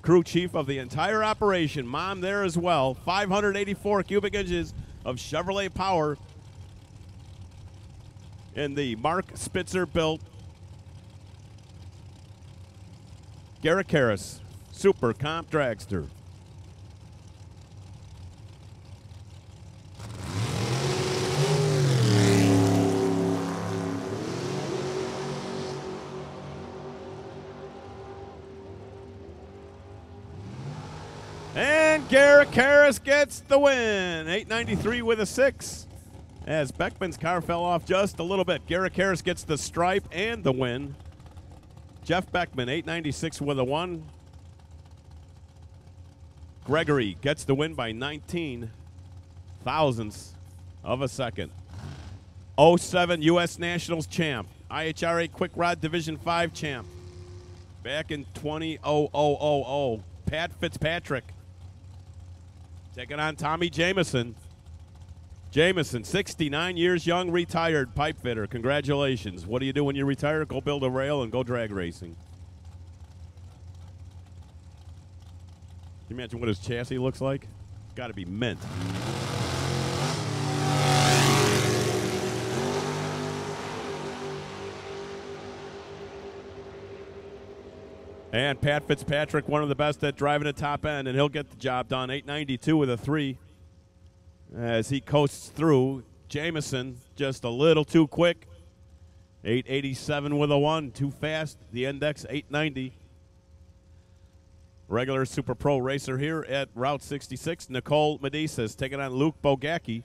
Crew chief of the entire operation. Mom there as well. 584 cubic inches of Chevrolet power in the Mark Spitzer built Garrett-Harris Super Comp Dragster. And Garrett-Harris gets the win. 893 with a 6. As Beckman's car fell off just a little bit. Garrett-Harris gets the stripe and the win. Jeff Beckman, 896 with a 1. Gregory gets the win by 19 thousandths of a second. 07 U.S. Nationals champ. IHRA Quick Rod Division 5 champ. Back in 2000. Pat Fitzpatrick taking on Tommy Jameson. Jameson, 69 years young, retired pipe fitter. Congratulations. What do you do when you retire? Go build a rail and go drag racing. Can you imagine what his chassis looks like? Got to be mint. And Pat Fitzpatrick, one of the best at driving a top end, and he'll get the job done. 892 with a 3 as he coasts through. Jameson just a little too quick. 887 with a 1, too fast. The index 890. Regular Super Pro racer here at Route 66. Nicole Medisas taking on Luke Bogacki.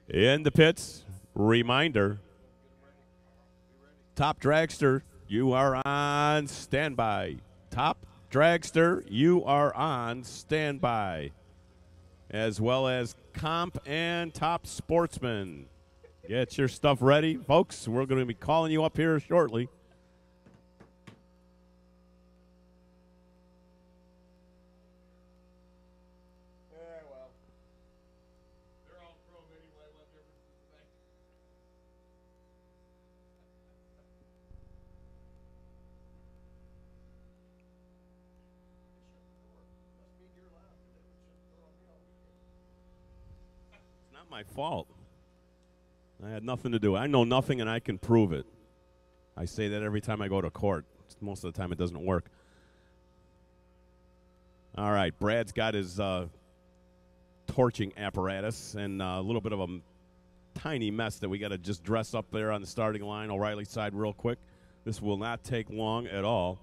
In the pits, reminder, Top Dragster, you are on standby. Top Dragster, you are on standby. As well as Comp and Top Sportsman. Get your stuff ready, folks. We're going to be calling you up here shortly. My fault. I had nothing to do. I know nothing and I can prove it. I say that every time I go to court. Most of the time it doesn't work. All right, Brad's got his torching apparatus and a little bit of a tiny mess that we got to just dress up there on the starting line. O'Reilly side real quick. This will not take long at all.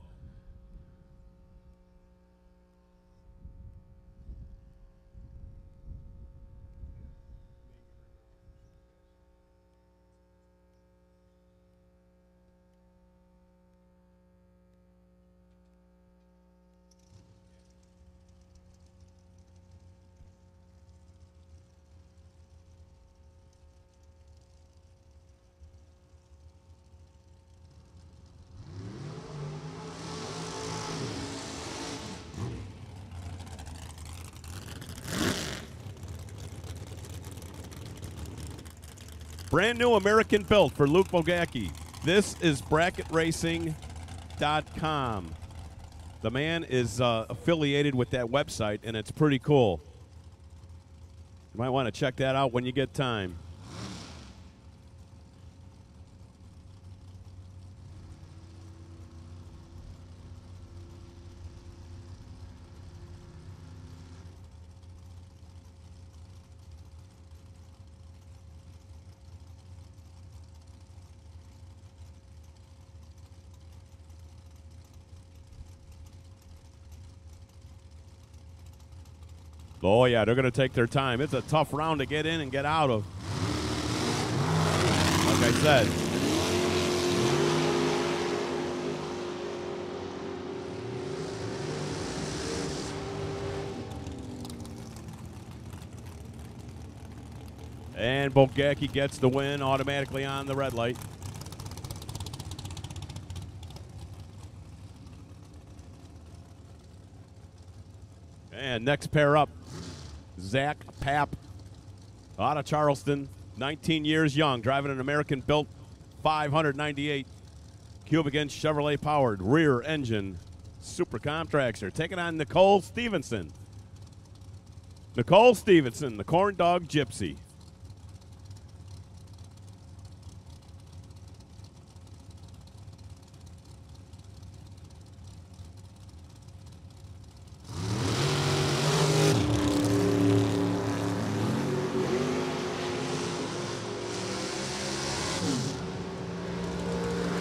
Brand new American built for Luke Bogacki. This is bracketracing.com. The man is affiliated with that website, and it's pretty cool. You might want to check that out when you get time. Oh, yeah, they're going to take their time. It's a tough round to get in and get out of. Like I said. And Bogacki gets the win automatically on the red light. And next pair up, Zach Papp out of Charleston, 19 years young, driving an American-built 598 cubic inch Chevrolet powered rear engine Super Contractor, taking on Nicole Stevenson. Nicole Stevenson, the Corn Dog Gypsy.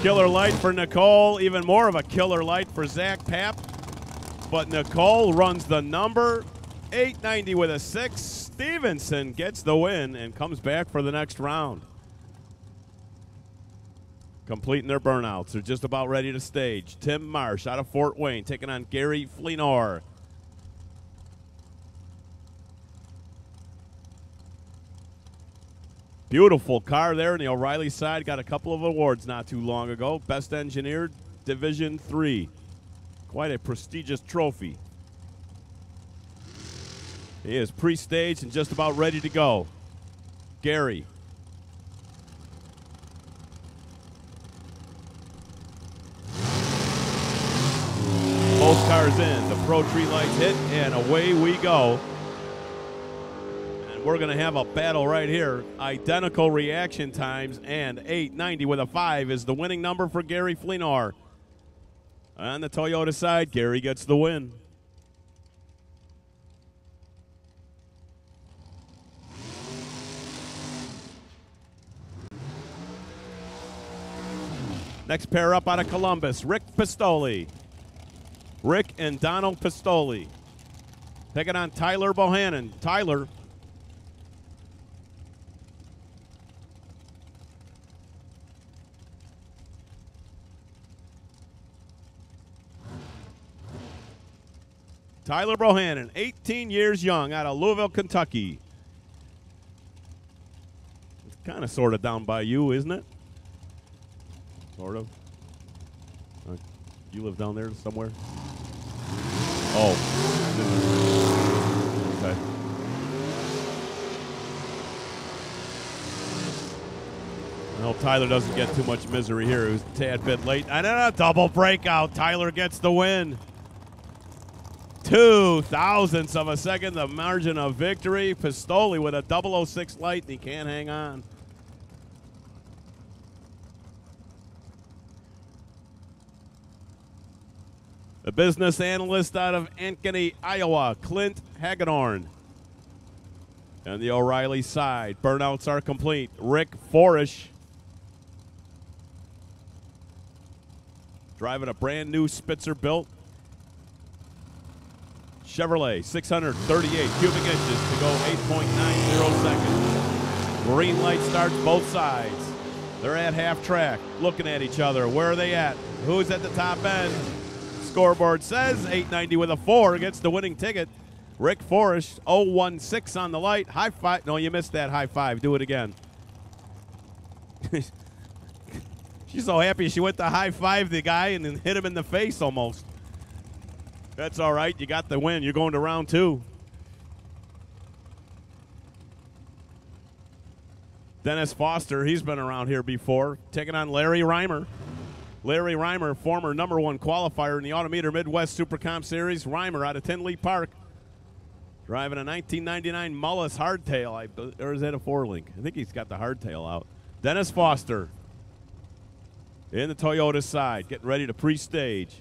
Killer light for Nicole, even more of a killer light for Zach Papp. But Nicole runs the number, 890 with a 6. Stevenson gets the win and comes back for the next round. Completing their burnouts. They're just about ready to stage. Tim Marsh out of Fort Wayne taking on Gary Fleenor. Beautiful car there on the O'Reilly side. Got a couple of awards not too long ago. Best Engineered, Division 3. Quite a prestigious trophy. He is pre-staged and just about ready to go. Gary. Both cars in. The Pro Tree lights hit, and away we go. We're going to have a battle right here. Identical reaction times, and 890 with a 5 is the winning number for Gary Fleenor. On the Toyota side, Gary gets the win. Next pair up out of Columbus, Rick Pistoli. Rick and Donald Pistoli taking on Tyler Bohannon. Tyler Bohannon, 18 years young, out of Louisville, Kentucky. It's kind of sort of down by you, isn't it? Sort of. You live down there somewhere? Oh. Okay. I hope Tyler doesn't get too much misery here. He was a tad bit late. And then a double breakout. Tyler gets the win. 2 thousandths of a second, the margin of victory. Pistoli with a 006 light, and he can't hang on. The business analyst out of Ankeny, Iowa, Clint Hagedorn. And the O'Reilly side, burnouts are complete. Rick Forish driving a brand new Spitzer built Chevrolet, 638 cubic inches to go 8.90 seconds. Green light starts both sides. They're at half track, looking at each other. Where are they at? Who's at the top end? Scoreboard says 890 with a 4 gets the winning ticket. Rick Forish, 016 on the light. High five. No, you missed that high five. Do it again. She's so happy she went to high five the guy and then hit him in the face almost. That's all right. You got the win. You're going to round 2. Dennis Foster, he's been around here before, taking on Larry Reimer. Larry Reimer, former #1 qualifier in the Autometer Midwest Supercomp Series. Reimer out of Tinley Park, driving a 1999 Mullis hardtail. Or is that a 4-link? I think he's got the hardtail out. Dennis Foster in the Toyota side, getting ready to pre-stage.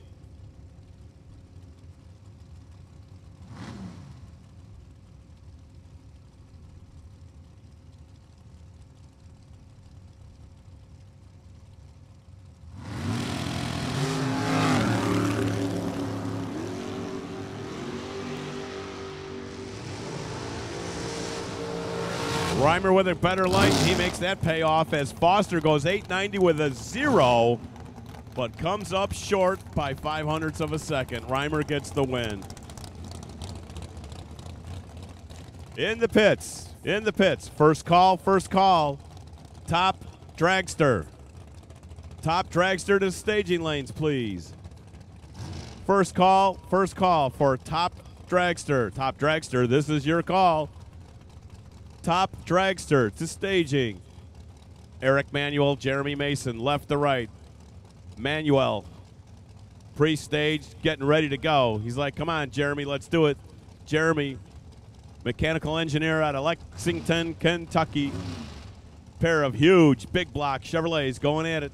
Reimer with a better light. He makes that pay off as Foster goes 890 with a 0, but comes up short by 0.05 of a second. Reimer gets the win. In the pits, In the pits. First call, first call. Top dragster. Top dragster to staging lanes, please. First call for top dragster. Top dragster, this is your call. Top dragster to staging. Eric Manuel, Jeremy Mason, left to right. Manuel, pre-staged, getting ready to go. He's like, come on, Jeremy, let's do it. Jeremy, mechanical engineer out of Lexington, Kentucky. Pair of huge, big block Chevrolets going at it.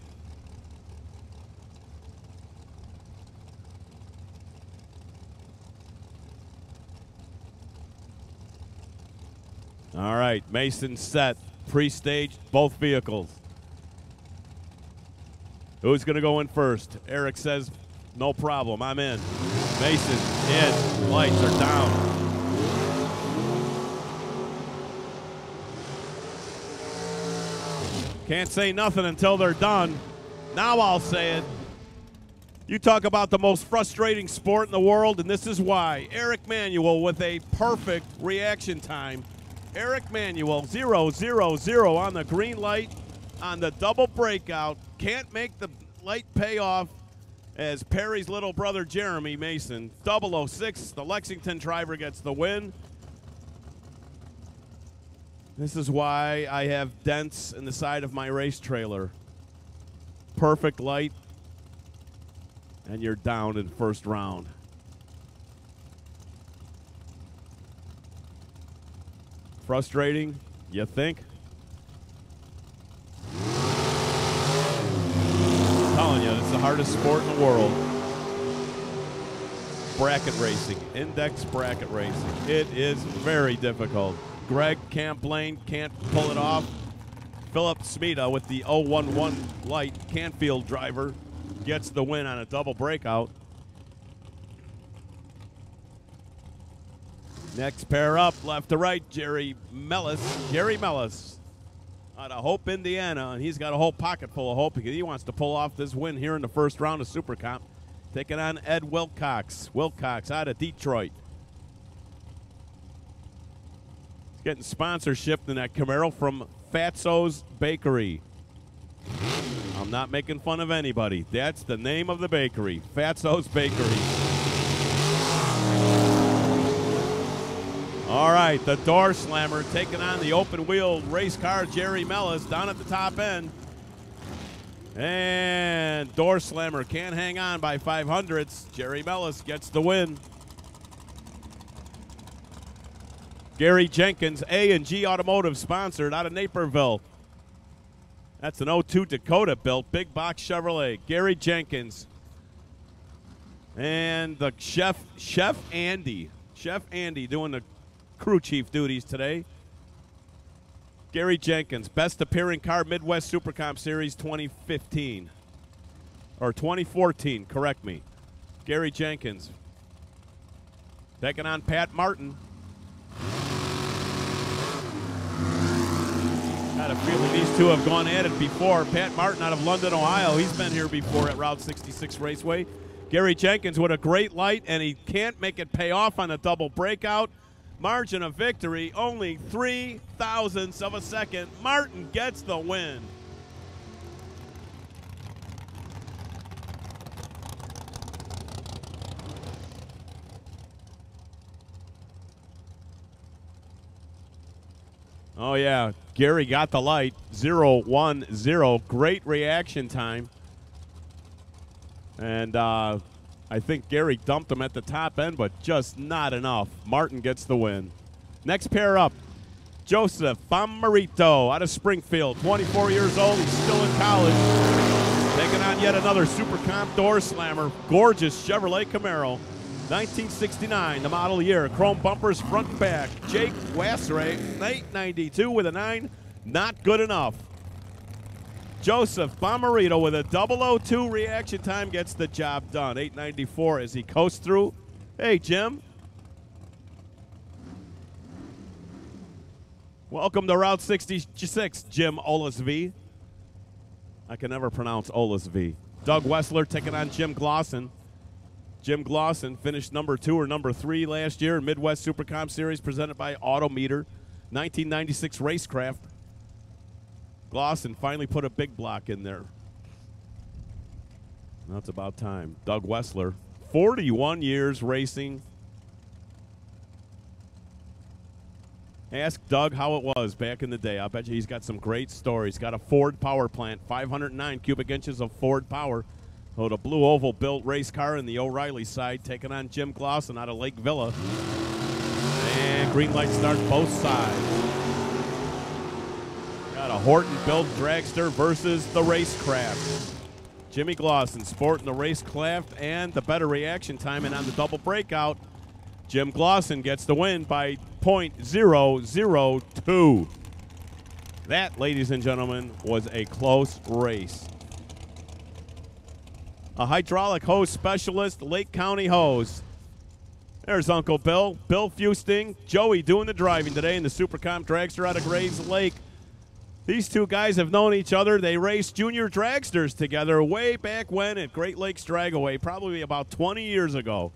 All right, Mason set, pre-staged, both vehicles. Who's going to go in first? Eric says, no problem, I'm in. Mason in, lights are down. Can't say nothing until they're done. Now I'll say it. You talk about the most frustrating sport in the world, and this is why. Eric Manuel with a perfect reaction time. Eric Manuel, 0-0-0 on the green light on the double breakout. Can't make the light pay off as Perry's little brother Jeremy Mason. 006, the Lexington driver gets the win. This is why I have dents in the side of my race trailer. Perfect light, and you're down in first round. Frustrating, you think? I'm telling you, it's the hardest sport in the world. Bracket racing, index bracket racing. It is very difficult. Greg Camplain can't pull it off. Philip Smita with the 011 light, Canfield driver, gets the win on a double breakout. Next pair up, left to right, Jerry Mellis out of Hope, Indiana, and he's got a whole pocket full of hope because he wants to pull off this win here in the first round of Super Comp, taking on Ed Wilcox. Wilcox out of Detroit. He's getting sponsorship in that Camaro from Fatso's Bakery. I'm not making fun of anybody. That's the name of the bakery, Fatso's Bakery. All right, the door slammer taking on the open-wheel race car, Jerry Mellis, down at the top end. And door slammer can't hang on by 500ths. Jerry Mellis gets the win. Gary Jenkins, A&G Automotive, sponsored out of Naperville. That's an 02 Dakota built, big box Chevrolet. Gary Jenkins. And the Chef Andy doing the crew chief duties today. Gary Jenkins, best appearing car, Midwest Super Comp Series 2015. Or 2014, correct me. Gary Jenkins. Taking on Pat Martin. Got a feeling these two have gone at it before. Pat Martin out of London, Ohio. He's been here before at Route 66 Raceway. Gary Jenkins with a great light, and he can't make it pay off on a double breakout. Margin of victory, only 0.003 of a second. Martin gets the win. Oh, yeah. Gary got the light. 0-1-0. Great reaction time. And I think Gary dumped him at the top end, but just not enough. Martin gets the win. Next pair up, Joseph Bomarito out of Springfield, 24 years old. He's still in college. Taking on yet another Super Comp door slammer. Gorgeous Chevrolet Camaro. 1969, the model year. Chrome bumpers front and back. Jake Wassray, 892 with a 9. Not good enough. Joseph Bomarito with a 002 reaction time gets the job done. 894 as he coasts through. Hey, Jim. Welcome to Route 66, Jim Olisv. I can never pronounce Olisv. Doug Wessler taking on Jim Glosson. Jim Glosson finished number 2 or number 3 last year in Midwest Super Comp Series presented by Autometer. 1996 Racecraft. Glosson finally put a big block in there. Now it's about time. Doug Wessler, 41 years racing. Ask Doug how it was back in the day. I bet you he's got some great stories. Got a Ford power plant, 509 cubic inches of Ford power. Oh, the Blue Oval built race car in the O'Reilly side, taking on Jim Glosson out of Lake Villa. And green light start both sides. Got a Horton built dragster versus the Racecraft. Jimmy Glosson sporting the Racecraft and the better reaction time, and on the double breakout, Jim Glosson gets the win by .002. That, ladies and gentlemen, was a close race. A hydraulic hose specialist, Lake County Hose. There's Uncle Bill. Bill Fusting, Joey doing the driving today in the Super Comp dragster out of Grays Lake. These two guys have known each other. They raced junior dragsters together way back when at Great Lakes Dragaway, probably about 20 years ago.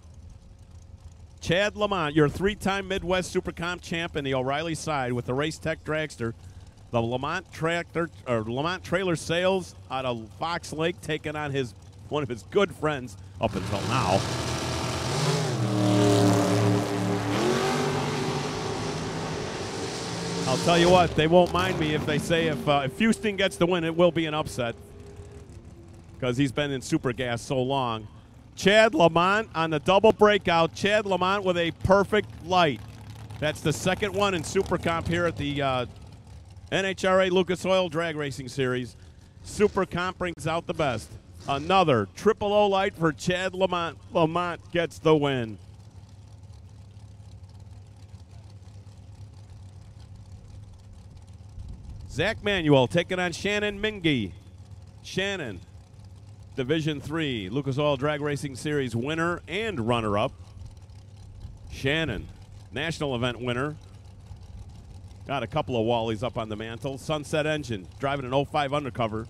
Chad Lamont, your three-time Midwest Super Comp champ in the O'Reilly side with the Race Tech dragster. The Lamont Trailer Sales out of Fox Lake taking on one of his good friends up until now. I'll tell you what, they won't mind me if they say if Fusting gets the win, it will be an upset because he's been in Super Gas so long. Chad Lamont on the double breakout. Chad Lamont with a perfect light. That's the second one in Super Comp here at the NHRA Lucas Oil Drag Racing Series. Super Comp brings out the best. Another triple O light for Chad Lamont. Lamont gets the win. Zach Manuel taking on Shannon Mingy. Shannon, Division III Lucas Oil Drag Racing Series winner and runner-up. Shannon, national event winner. Got a couple of Wallies up on the mantle. Sunset Engine, driving an 05 undercover.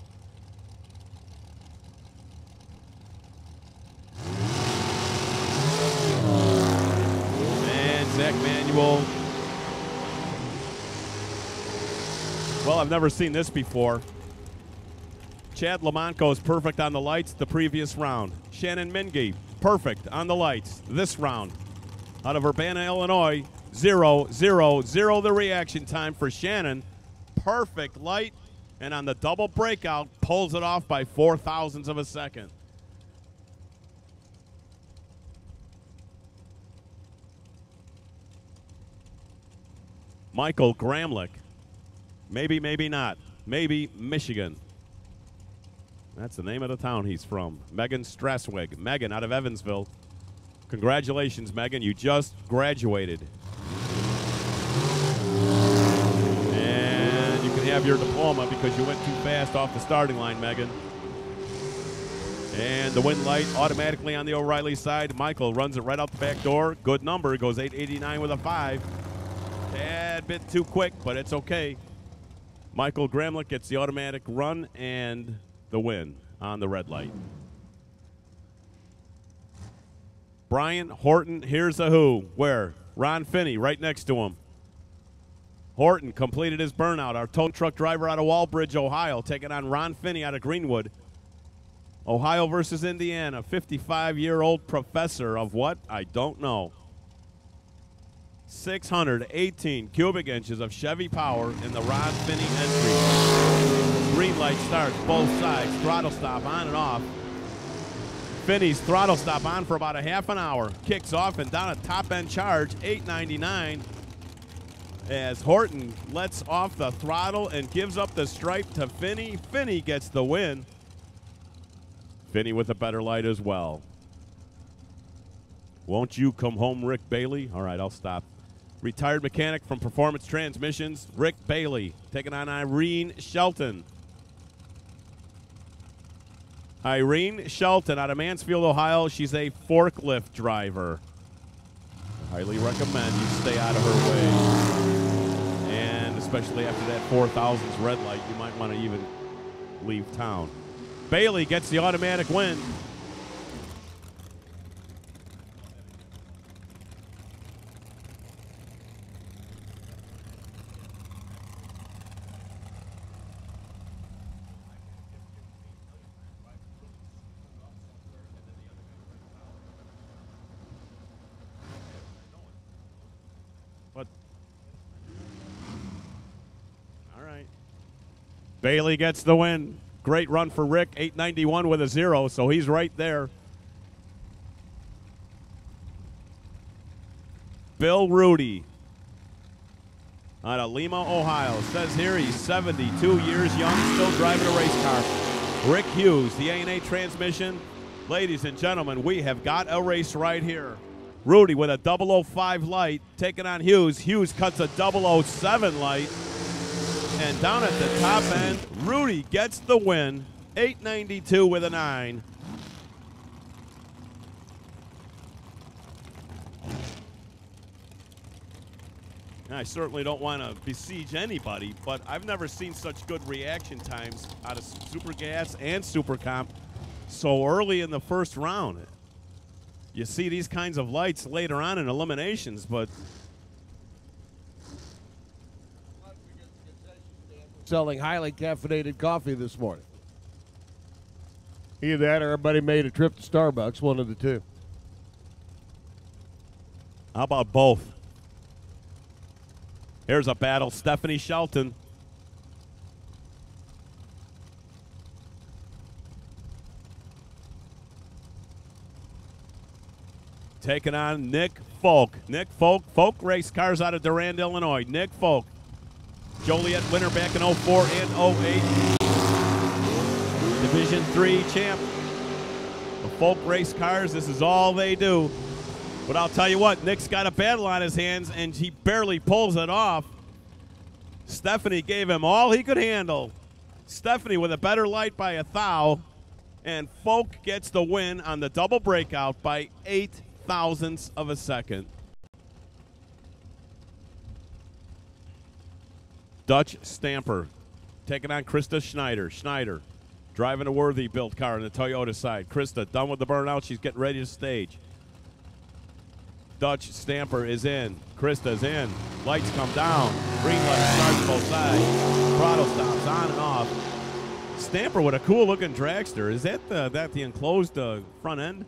And Zach Manuel. Well, I've never seen this before. Chad Lamont goes perfect on the lights the previous round. Shannon Mingy, perfect on the lights this round. Out of Urbana, Illinois, 0-0-0 the reaction time for Shannon. Perfect light, and on the double breakout, pulls it off by 0.04 of a second. Michael Gramlich. Maybe, maybe not. Maybe Michigan. That's the name of the town he's from. Megan Straswig. Megan out of Evansville. Congratulations, Megan. You just graduated. And you can have your diploma because you went too fast off the starting line, Megan. And the win light automatically on the O'Reilly side. Michael runs it right out the back door. Good number. Goes 889 with a 5. Tad bit too quick, but it's okay. Michael Gramlich gets the automatic run and the win on the red light. Brian Horton, here's a who. Where? Ron Finney right next to him. Horton completed his burnout. Our tow truck driver out of Walbridge, Ohio, taking on Ron Finney out of Greenwood. Ohio versus Indiana, 55-year-old professor of what? I don't know. 618 cubic inches of Chevy power in the Ron Finney entry. Green light starts, both sides, throttle stop on and off. Finney's throttle stop on for about a half an hour. Kicks off and down a top-end charge, 899. As Horton lets off the throttle and gives up the stripe to Finney. Finney gets the win. Finney with a better light as well. Won't you come home, Rick Bailey? All right, I'll stop. Retired mechanic from Performance Transmissions, Rick Bailey, taking on Irene Shelton. Irene Shelton out of Mansfield, Ohio. She's a forklift driver. I highly recommend you stay out of her way. And especially after that 4,000s red light, you might want to even leave town. Bailey gets the automatic win. But all right. Bailey gets the win. Great run for Rick. 891 with a 0, so he's right there. Bill Rudy out of Lima, Ohio. Says here he's 72 years young, still driving a race car. Rick Hughes, the A&A transmission. Ladies and gentlemen, we have got a race right here. Rudy with a 005 light taking on Hughes. Hughes cuts a 007 light. And down at the top end, Rudy gets the win. 892 with a 9. I certainly don't want to besiege anybody, but I've never seen such good reaction times out of Super Gas and Super Comp so early in the first round. You see these kinds of lights later on in eliminations, but selling highly caffeinated coffee this morning. Either that or everybody made a trip to Starbucks, one of the two. How about both? Here's a battle. Stephanie Shelton. Taking on Nick Folk. Nick Folk race cars out of Durand, Illinois. Nick Folk. Joliet winner back in 04 and 08. Division 3 champ. The Folk race cars, this is all they do. But I'll tell you what, Nick's got a battle on his hands, and he barely pulls it off. Stephanie gave him all he could handle. Stephanie with a better light by a thou, and Folk gets the win on the double breakout by 8 thousandths of a second. Dutch Stamper taking on Krista Schneider. Schneider driving a Worthy built car on the Toyota side. Krista done with the burnout. She's getting ready to stage. Dutch Stamper is in. Krista's in. Lights come down. Green light starts both sides. Throttle stops on and off. Stamper with a cool looking dragster. Is that the enclosed front end?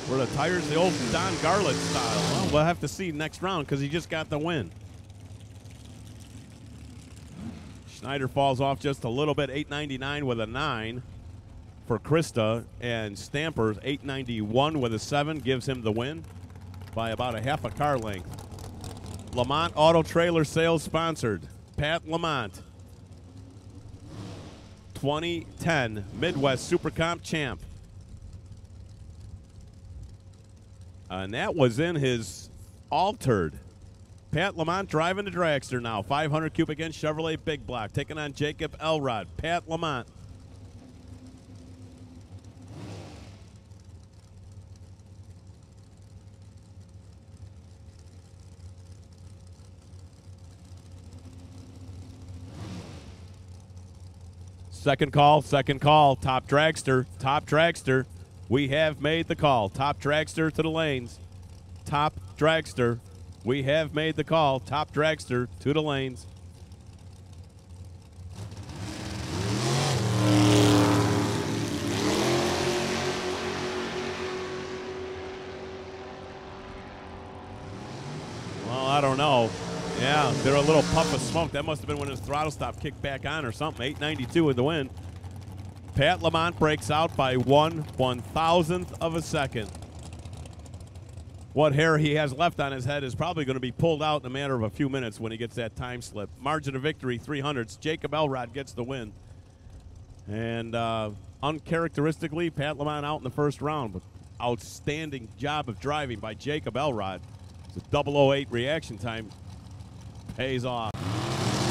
Where the tires, the old Don Garlett style? Well, we'll have to see next round because he just got the win. Schneider falls off just a little bit. 899 with a 9 for Krista. And Stamper's 891 with a 7 gives him the win by about a half a car length. Lamont Auto Trailer Sales sponsored. Pat Lamont, 2010 Midwest Super Comp champ. And that was in his altered. Pat Lamont driving the dragster now. 500 cubic inch Chevrolet Big Block. Taking on Jacob Elrod. Pat Lamont. Second call, top dragster. We have made the call. Top dragster to the lanes. Top dragster. We have made the call. Top dragster to the lanes. Well, I don't know. Yeah, they're a little puff of smoke. That must have been when his throttle stop kicked back on or something. 892 with the win. Pat Lamont breaks out by 1/1000th of a second. What hair he has left on his head is probably going to be pulled out in a matter of a few minutes when he gets that time slip. Margin of victory, 300ths. Jacob Elrod gets the win. And uncharacteristically, Pat Lamont out in the first round. But outstanding job of driving by Jacob Elrod. It's a 008 reaction time. Pays off.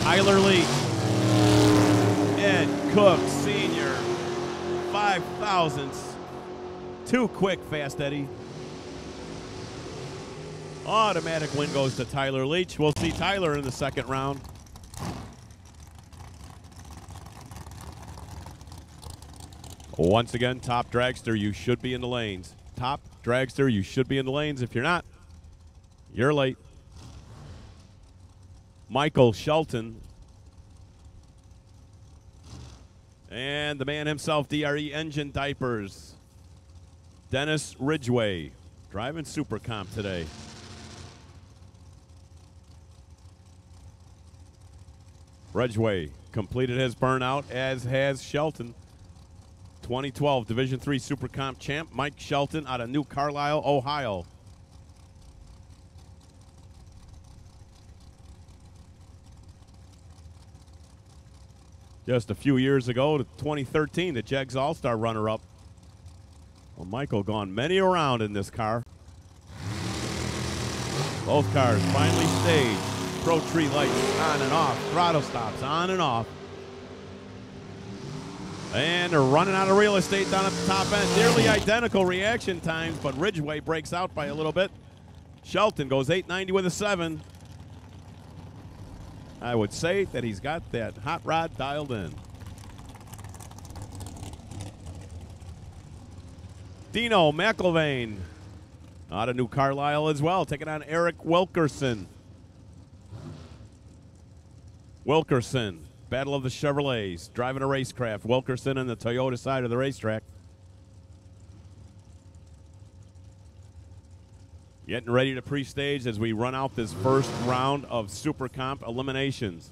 Tyler Lee. Ed Cook Sr. 5 thousandths. Too quick, Fast Eddie. Automatic win goes to Tyler Leach. We'll see Tyler in the second round. Once again, top dragster, you should be in the lanes. Top dragster, you should be in the lanes. If you're not, you're late. Michael Shelton. And the man himself, DRE Engine Diapers. Dennis Ridgway, driving Super Comp today. Ridgway completed his burnout, as has Shelton. 2012 Division III Super Comp champ Mike Shelton out of New Carlisle, Ohio. Just a few years ago, to 2013, the Jegs All-Star runner-up. Well, Michael gone many around in this car. Both cars finally staged. Pro tree lights on and off. Throttle stops on and off. And they're running out of real estate down at the top end. Nearly identical reaction times, but Ridgway breaks out by a little bit. Shelton goes 890 with a 7. I would say that he's got that hot rod dialed in. Dino McIlvain out of New Carlisle as well, taking on Eric Wilkerson. Wilkerson, Battle of the Chevrolets, driving a racecraft. Wilkerson on the Toyota side of the racetrack. Getting ready to pre-stage as we run out this first round of Super Comp eliminations.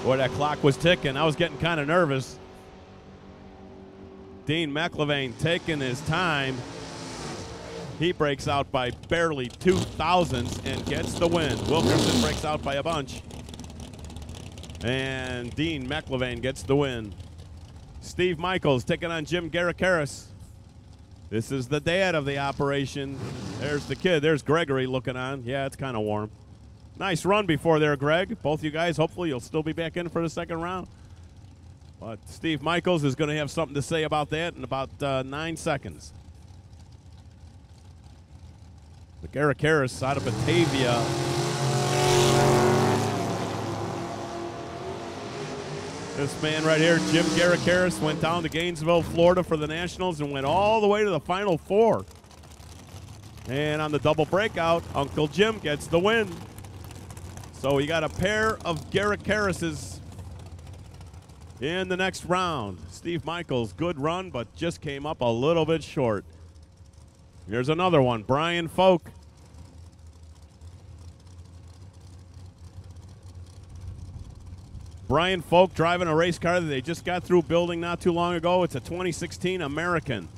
Boy, that clock was ticking. I was getting kind of nervous. Dean McIlvain taking his time. He breaks out by barely 2 thousandths and gets the win. Wilkerson breaks out by a bunch. And Dean McIlvain gets the win. Steve Michaels taking on Jim Garrikaris. This is the dad of the operation. There's the kid. There's Gregory looking on. Yeah, it's kind of warm. Nice run before there, Greg. Both you guys, hopefully you'll still be back in for the second round. But Steve Michaels is going to have something to say about that in about 9 seconds. The Garrikaris out of Batavia. This man right here, Jim Garrikaris, went down to Gainesville, Florida for the Nationals and went all the way to the Final Four. And on the double breakout, Uncle Jim gets the win. So we got a pair of Garrikarises in the next round. Steve Michaels, good run, but just came up a little bit short. Here's another one, Brian Folk. Brian Folk driving a race car that they just got through building not too long ago. It's a 2016 American.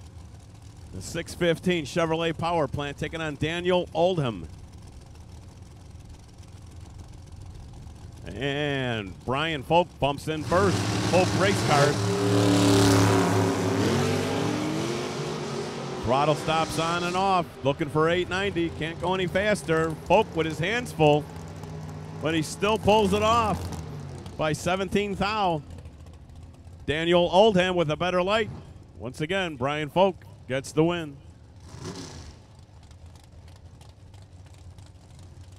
The 615 Chevrolet power plant taking on Daniel Oldham. And Brian Folk bumps in first. Folk race cars. Throttle stops on and off. Looking for 890. Can't go any faster. Folk with his hands full. But he still pulls it off by 17 thou. Daniel Oldham with a better light. Once again, Brian Folk gets the win.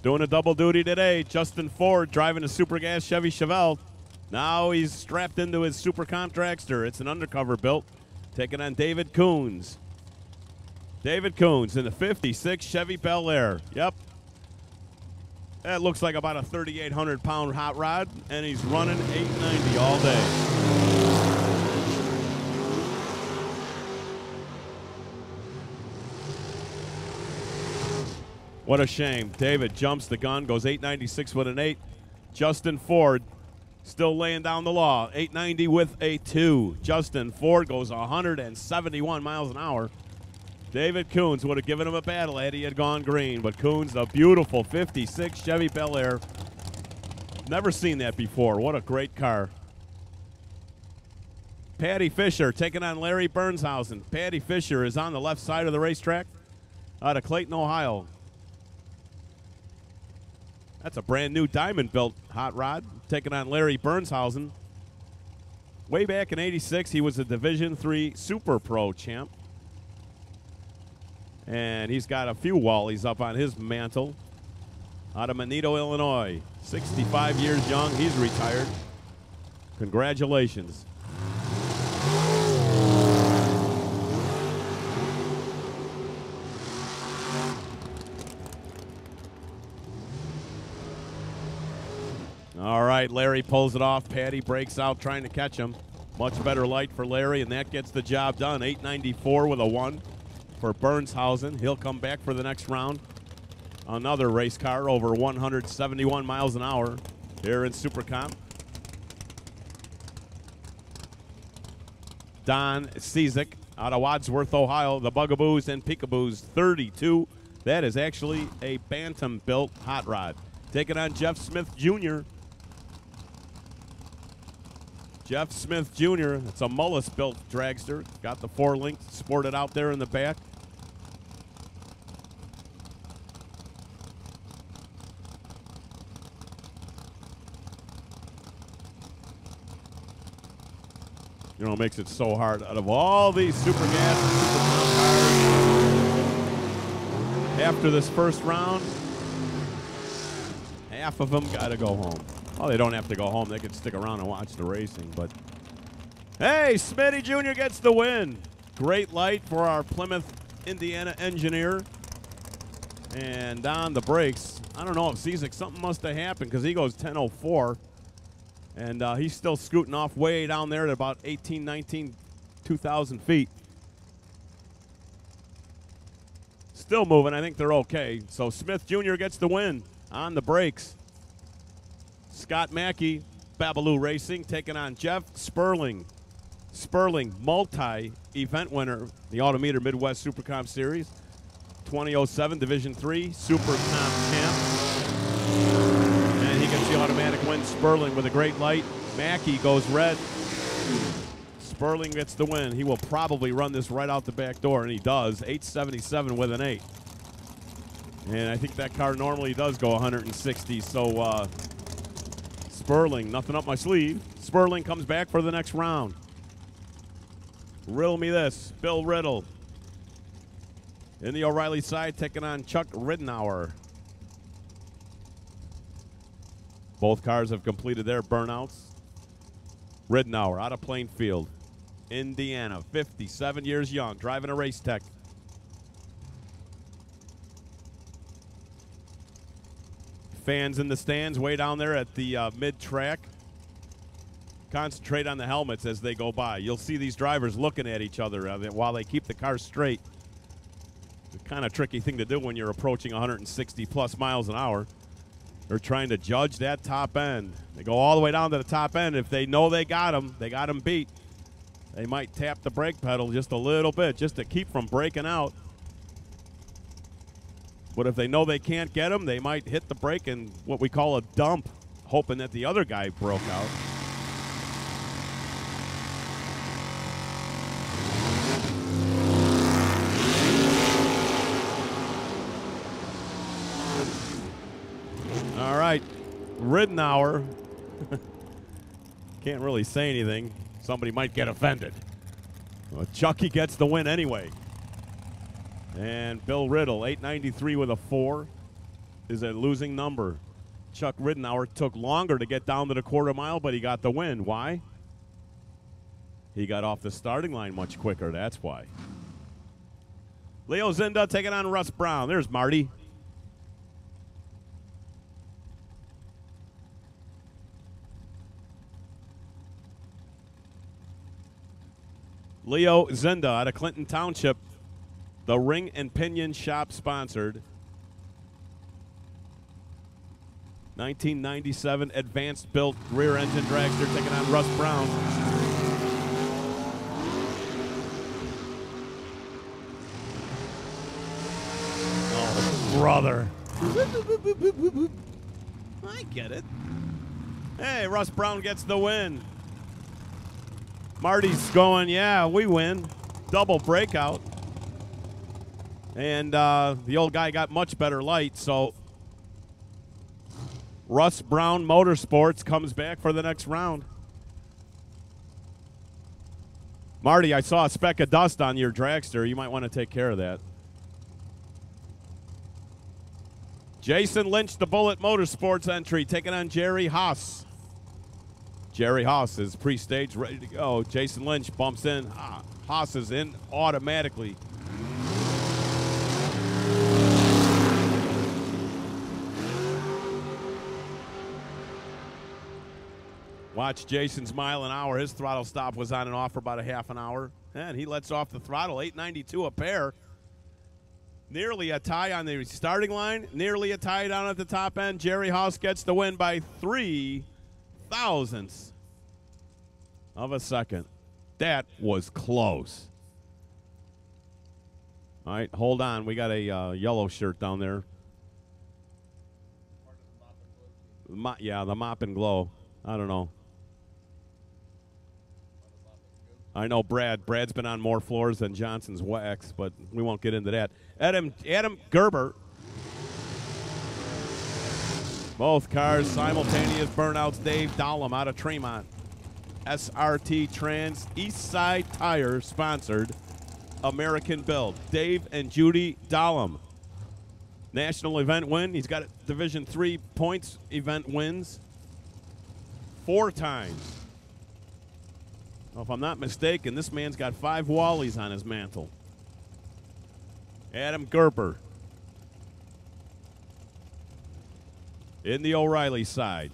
Doing a double duty today, Justin Ford driving a Super Gas Chevy Chevelle. Now he's strapped into his Super Comp Dragster. It's an undercover built, taking on David Coons. David Coons in the 56 Chevy Bel Air. Yep. That looks like about a 3,800-pound hot rod, and he's running 890 all day. What a shame. David jumps the gun, goes 896 with an 8. Justin Ford still laying down the law. 890 with a 2. Justin Ford goes 171 miles an hour. David Coons would have given him a battle had he had gone green, but Coons, a beautiful 56 Chevy Bel Air. Never seen that before. What a great car. Patty Fisher taking on Larry Bernshausen. Patty Fisher is on the left side of the racetrack out of Clayton, Ohio. That's a brand new diamond-built hot rod, taking on Larry Bernshausen. Way back in '86, he was a Division III Super Pro champ. And he's got a few Wallies up on his mantle. out of Manito, Illinois. 65 years young. He's retired. Congratulations. All right, Larry pulls it off. Patty breaks out trying to catch him. Much better light for Larry, and that gets the job done. 894 with a 1 for Bernshausen. He'll come back for the next round. Another race car over 171 miles an hour here in Super Comp. Don Cizik out of Wadsworth, Ohio. The Bugaboos and Peekaboos 32. That is actually a Bantam-built hot rod. Taking on Jeff Smith Jr. Jeff Smith Jr., it's a Mullis-built dragster. Got the 4-link sported out there in the back. You know, it makes it so hard. Out of all these super gas and super cars, after this first round, half of them got to go home. Well, they don't have to go home. They can stick around and watch the racing. But, hey, Smitty Jr. gets the win. Great light for our Plymouth, Indiana engineer. And on the brakes, I don't know if Cizik, something must have happened because he goes 10:04. And he's still scooting off way down there at about 18, 19, 2,000 feet. Still moving. I think they're okay. So Smith Jr. gets the win on the brakes. Scott Mackey, Babaloo Racing, taking on Jeff Sperling. Sperling, multi-event winner, the Autometer Midwest Super Comp Series. 2007 Division III Super Comp champ. And he gets the automatic win. Sperling with a great light. Mackey goes red. Sperling gets the win. He will probably run this right out the back door, and he does. 877 with an 8. And I think that car normally does go 160, so Sperling, nothing up my sleeve. Sperling comes back for the next round. Riddle me this. Bill Riddle. In the O'Reilly side, taking on Chuck Ridenour. Both cars have completed their burnouts. Ridenour out of Plainfield, Indiana, 57 years young, driving a Race Tech. Fans in the stands way down there at the mid-track. Concentrate on the helmets as they go by. You'll see these drivers looking at each other while they keep the cars straight. It's a kind of tricky thing to do when you're approaching 160-plus miles an hour. They're trying to judge that top end. They go all the way down to the top end. If they know they got them beat, they might tap the brake pedal just a little bit just to keep from breaking out. But if they know they can't get them, they might hit the brake and what we call a dump, hoping that the other guy broke out. All right, Ridenour can't really say anything. Somebody might get offended. Well, Chucky gets the win anyway. And Bill Riddle, 893 with a 4, is a losing number. Chuck Ridenour took longer to get down to the quarter mile, but he got the win. Why? He got off the starting line much quicker, that's why. Leo Zinda taking on Russ Brown. There's Marty. Leo Zinda out of Clinton Township, the Ring and Pinion Shop sponsored 1997 advanced built rear engine dragster taking on Russ Brown. Oh, brother. I get it. Hey, Russ Brown gets the win. Marty's going, yeah, we win. Double breakout. And the old guy got much better light, so Russ Brown Motorsports comes back for the next round. Marty, I saw a speck of dust on your dragster. You might want to take care of that. Jason Lynch, the Bullet Motorsports entry, taking on Jerry Haas. Jerry Haas is pre-stage, ready to go. Jason Lynch bumps in. Haas is in automatically. Watch Jason's mile an hour. His throttle stop was on and off for about a half an hour. And he lets off the throttle, 892 a pair. Nearly a tie on the starting line. Nearly a tie down at the top end. Jerry Haas gets the win by 3 thousandths of a second. That was close. All right, hold on. We got a yellow shirt down there. Yeah, the mop and glow. I don't know. I know Brad's been on more floors than Johnson's wax, but we won't get into that. Adam Gerber. Both cars simultaneous burnouts. Dave Dahlem out of Tremont. SRT Trans Eastside Tire sponsored American build. Dave and Judy Dahlem. National event win. He's got Division III points event wins 4 times. Well, if I'm not mistaken, this man's got 5 Wallies on his mantle. Adam Gerber in the O'Reilly side.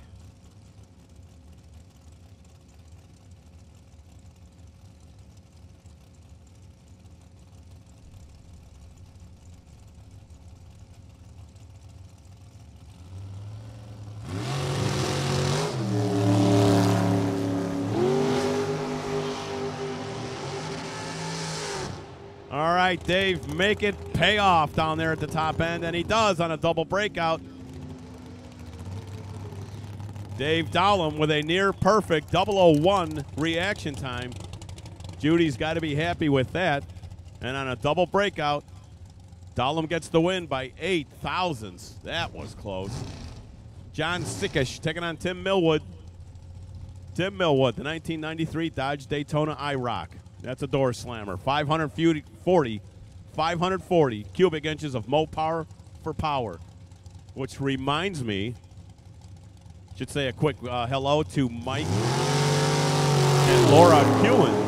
All right, Dave, make it pay off down there at the top end, and he does on a double breakout. Dave Dahlem with a near-perfect 001 reaction time. Judy's got to be happy with that. And on a double breakout, Dahlem gets the win by 8 thousandths. That was close. John Sickish taking on Tim Millwood. Tim Millwood, the 1993 Dodge Daytona IROC. That's a door slammer. 540 cubic inches of Mopar for power. Which reminds me, should say a quick hello to Mike and Laura Kewen.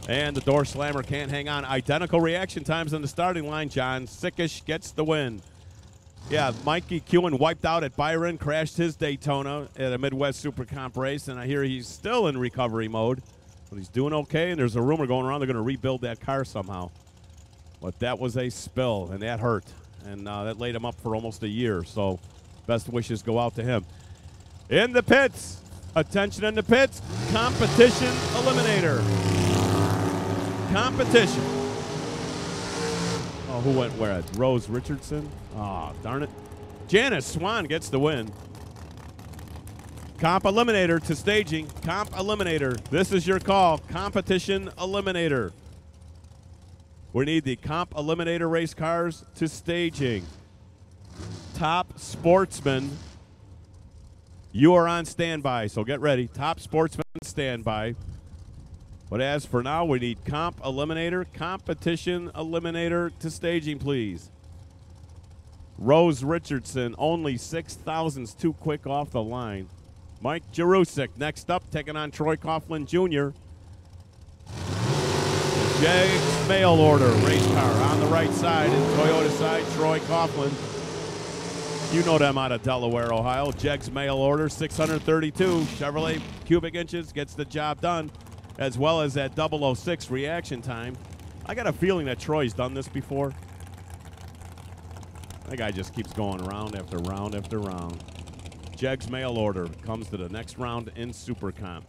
And the door slammer can't hang on. Identical reaction times on the starting line. John Sickish gets the win. Yeah, Mikey Kewen wiped out at Byron, crashed his Daytona at a Midwest Super Comp race, and I hear he's still in recovery mode. But he's doing okay, and there's a rumor going around they're going to rebuild that car somehow. But that was a spill, and that hurt. And that laid him up for almost a year. So best wishes go out to him. In the pits. Attention in the pits. Competition eliminator. Competition. Oh, who went where? Rose Richardson? Oh, darn it. Janice Swan gets the win. Comp Eliminator to staging. Comp Eliminator. This is your call. Competition Eliminator. We need the Comp Eliminator race cars to staging. Top Sportsman. You are on standby, so get ready. Top Sportsman standby. But as for now, we need Comp Eliminator, Competition Eliminator to staging, please. Rose Richardson, only 6 thousandths too quick off the line. Mike Jarusik next up, taking on Troy Coughlin Jr. Jag's mail order race car on the right side, and Toyota side, Troy Coughlin. You know them out of Delaware, Ohio. Jag's mail order, 632 Chevrolet cubic inches, gets the job done, as well as that 006 reaction time. I got a feeling that Troy's done this before. That guy just keeps going round after round after round. Jag's mail order comes to the next round in Super Comp.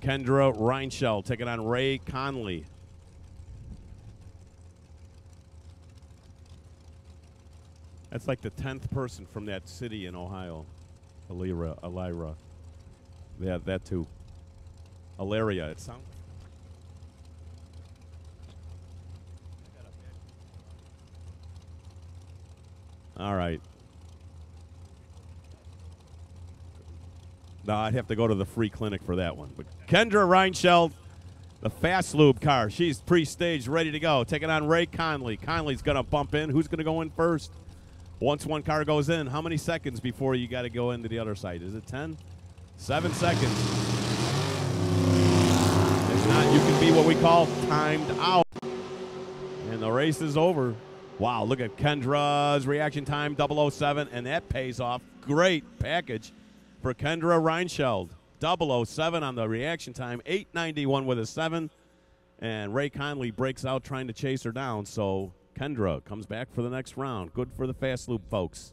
Kendra Reinschel taking on Ray Conley. That's like the 10th person from that city in Ohio. Elira. Yeah, that too. Ilaria, it sounds. All right. No, I'd have to go to the free clinic for that one. But Kendra Reinscheld, the Fast Lube car. She's pre-staged, ready to go. Taking on Ray Conley. Conley's going to bump in. Who's going to go in first? Once one car goes in, how many seconds before you got to go into the other side? Is it 10? 7 seconds. If not, you can be what we call timed out. And the race is over. Wow, look at Kendra's reaction time, 007, and that pays off. Great package for Kendra Reinscheld. 007 on the reaction time, 891 with a 7. And Ray Conley breaks out trying to chase her down. So Kendra comes back for the next round. Good for the Fast Loop folks.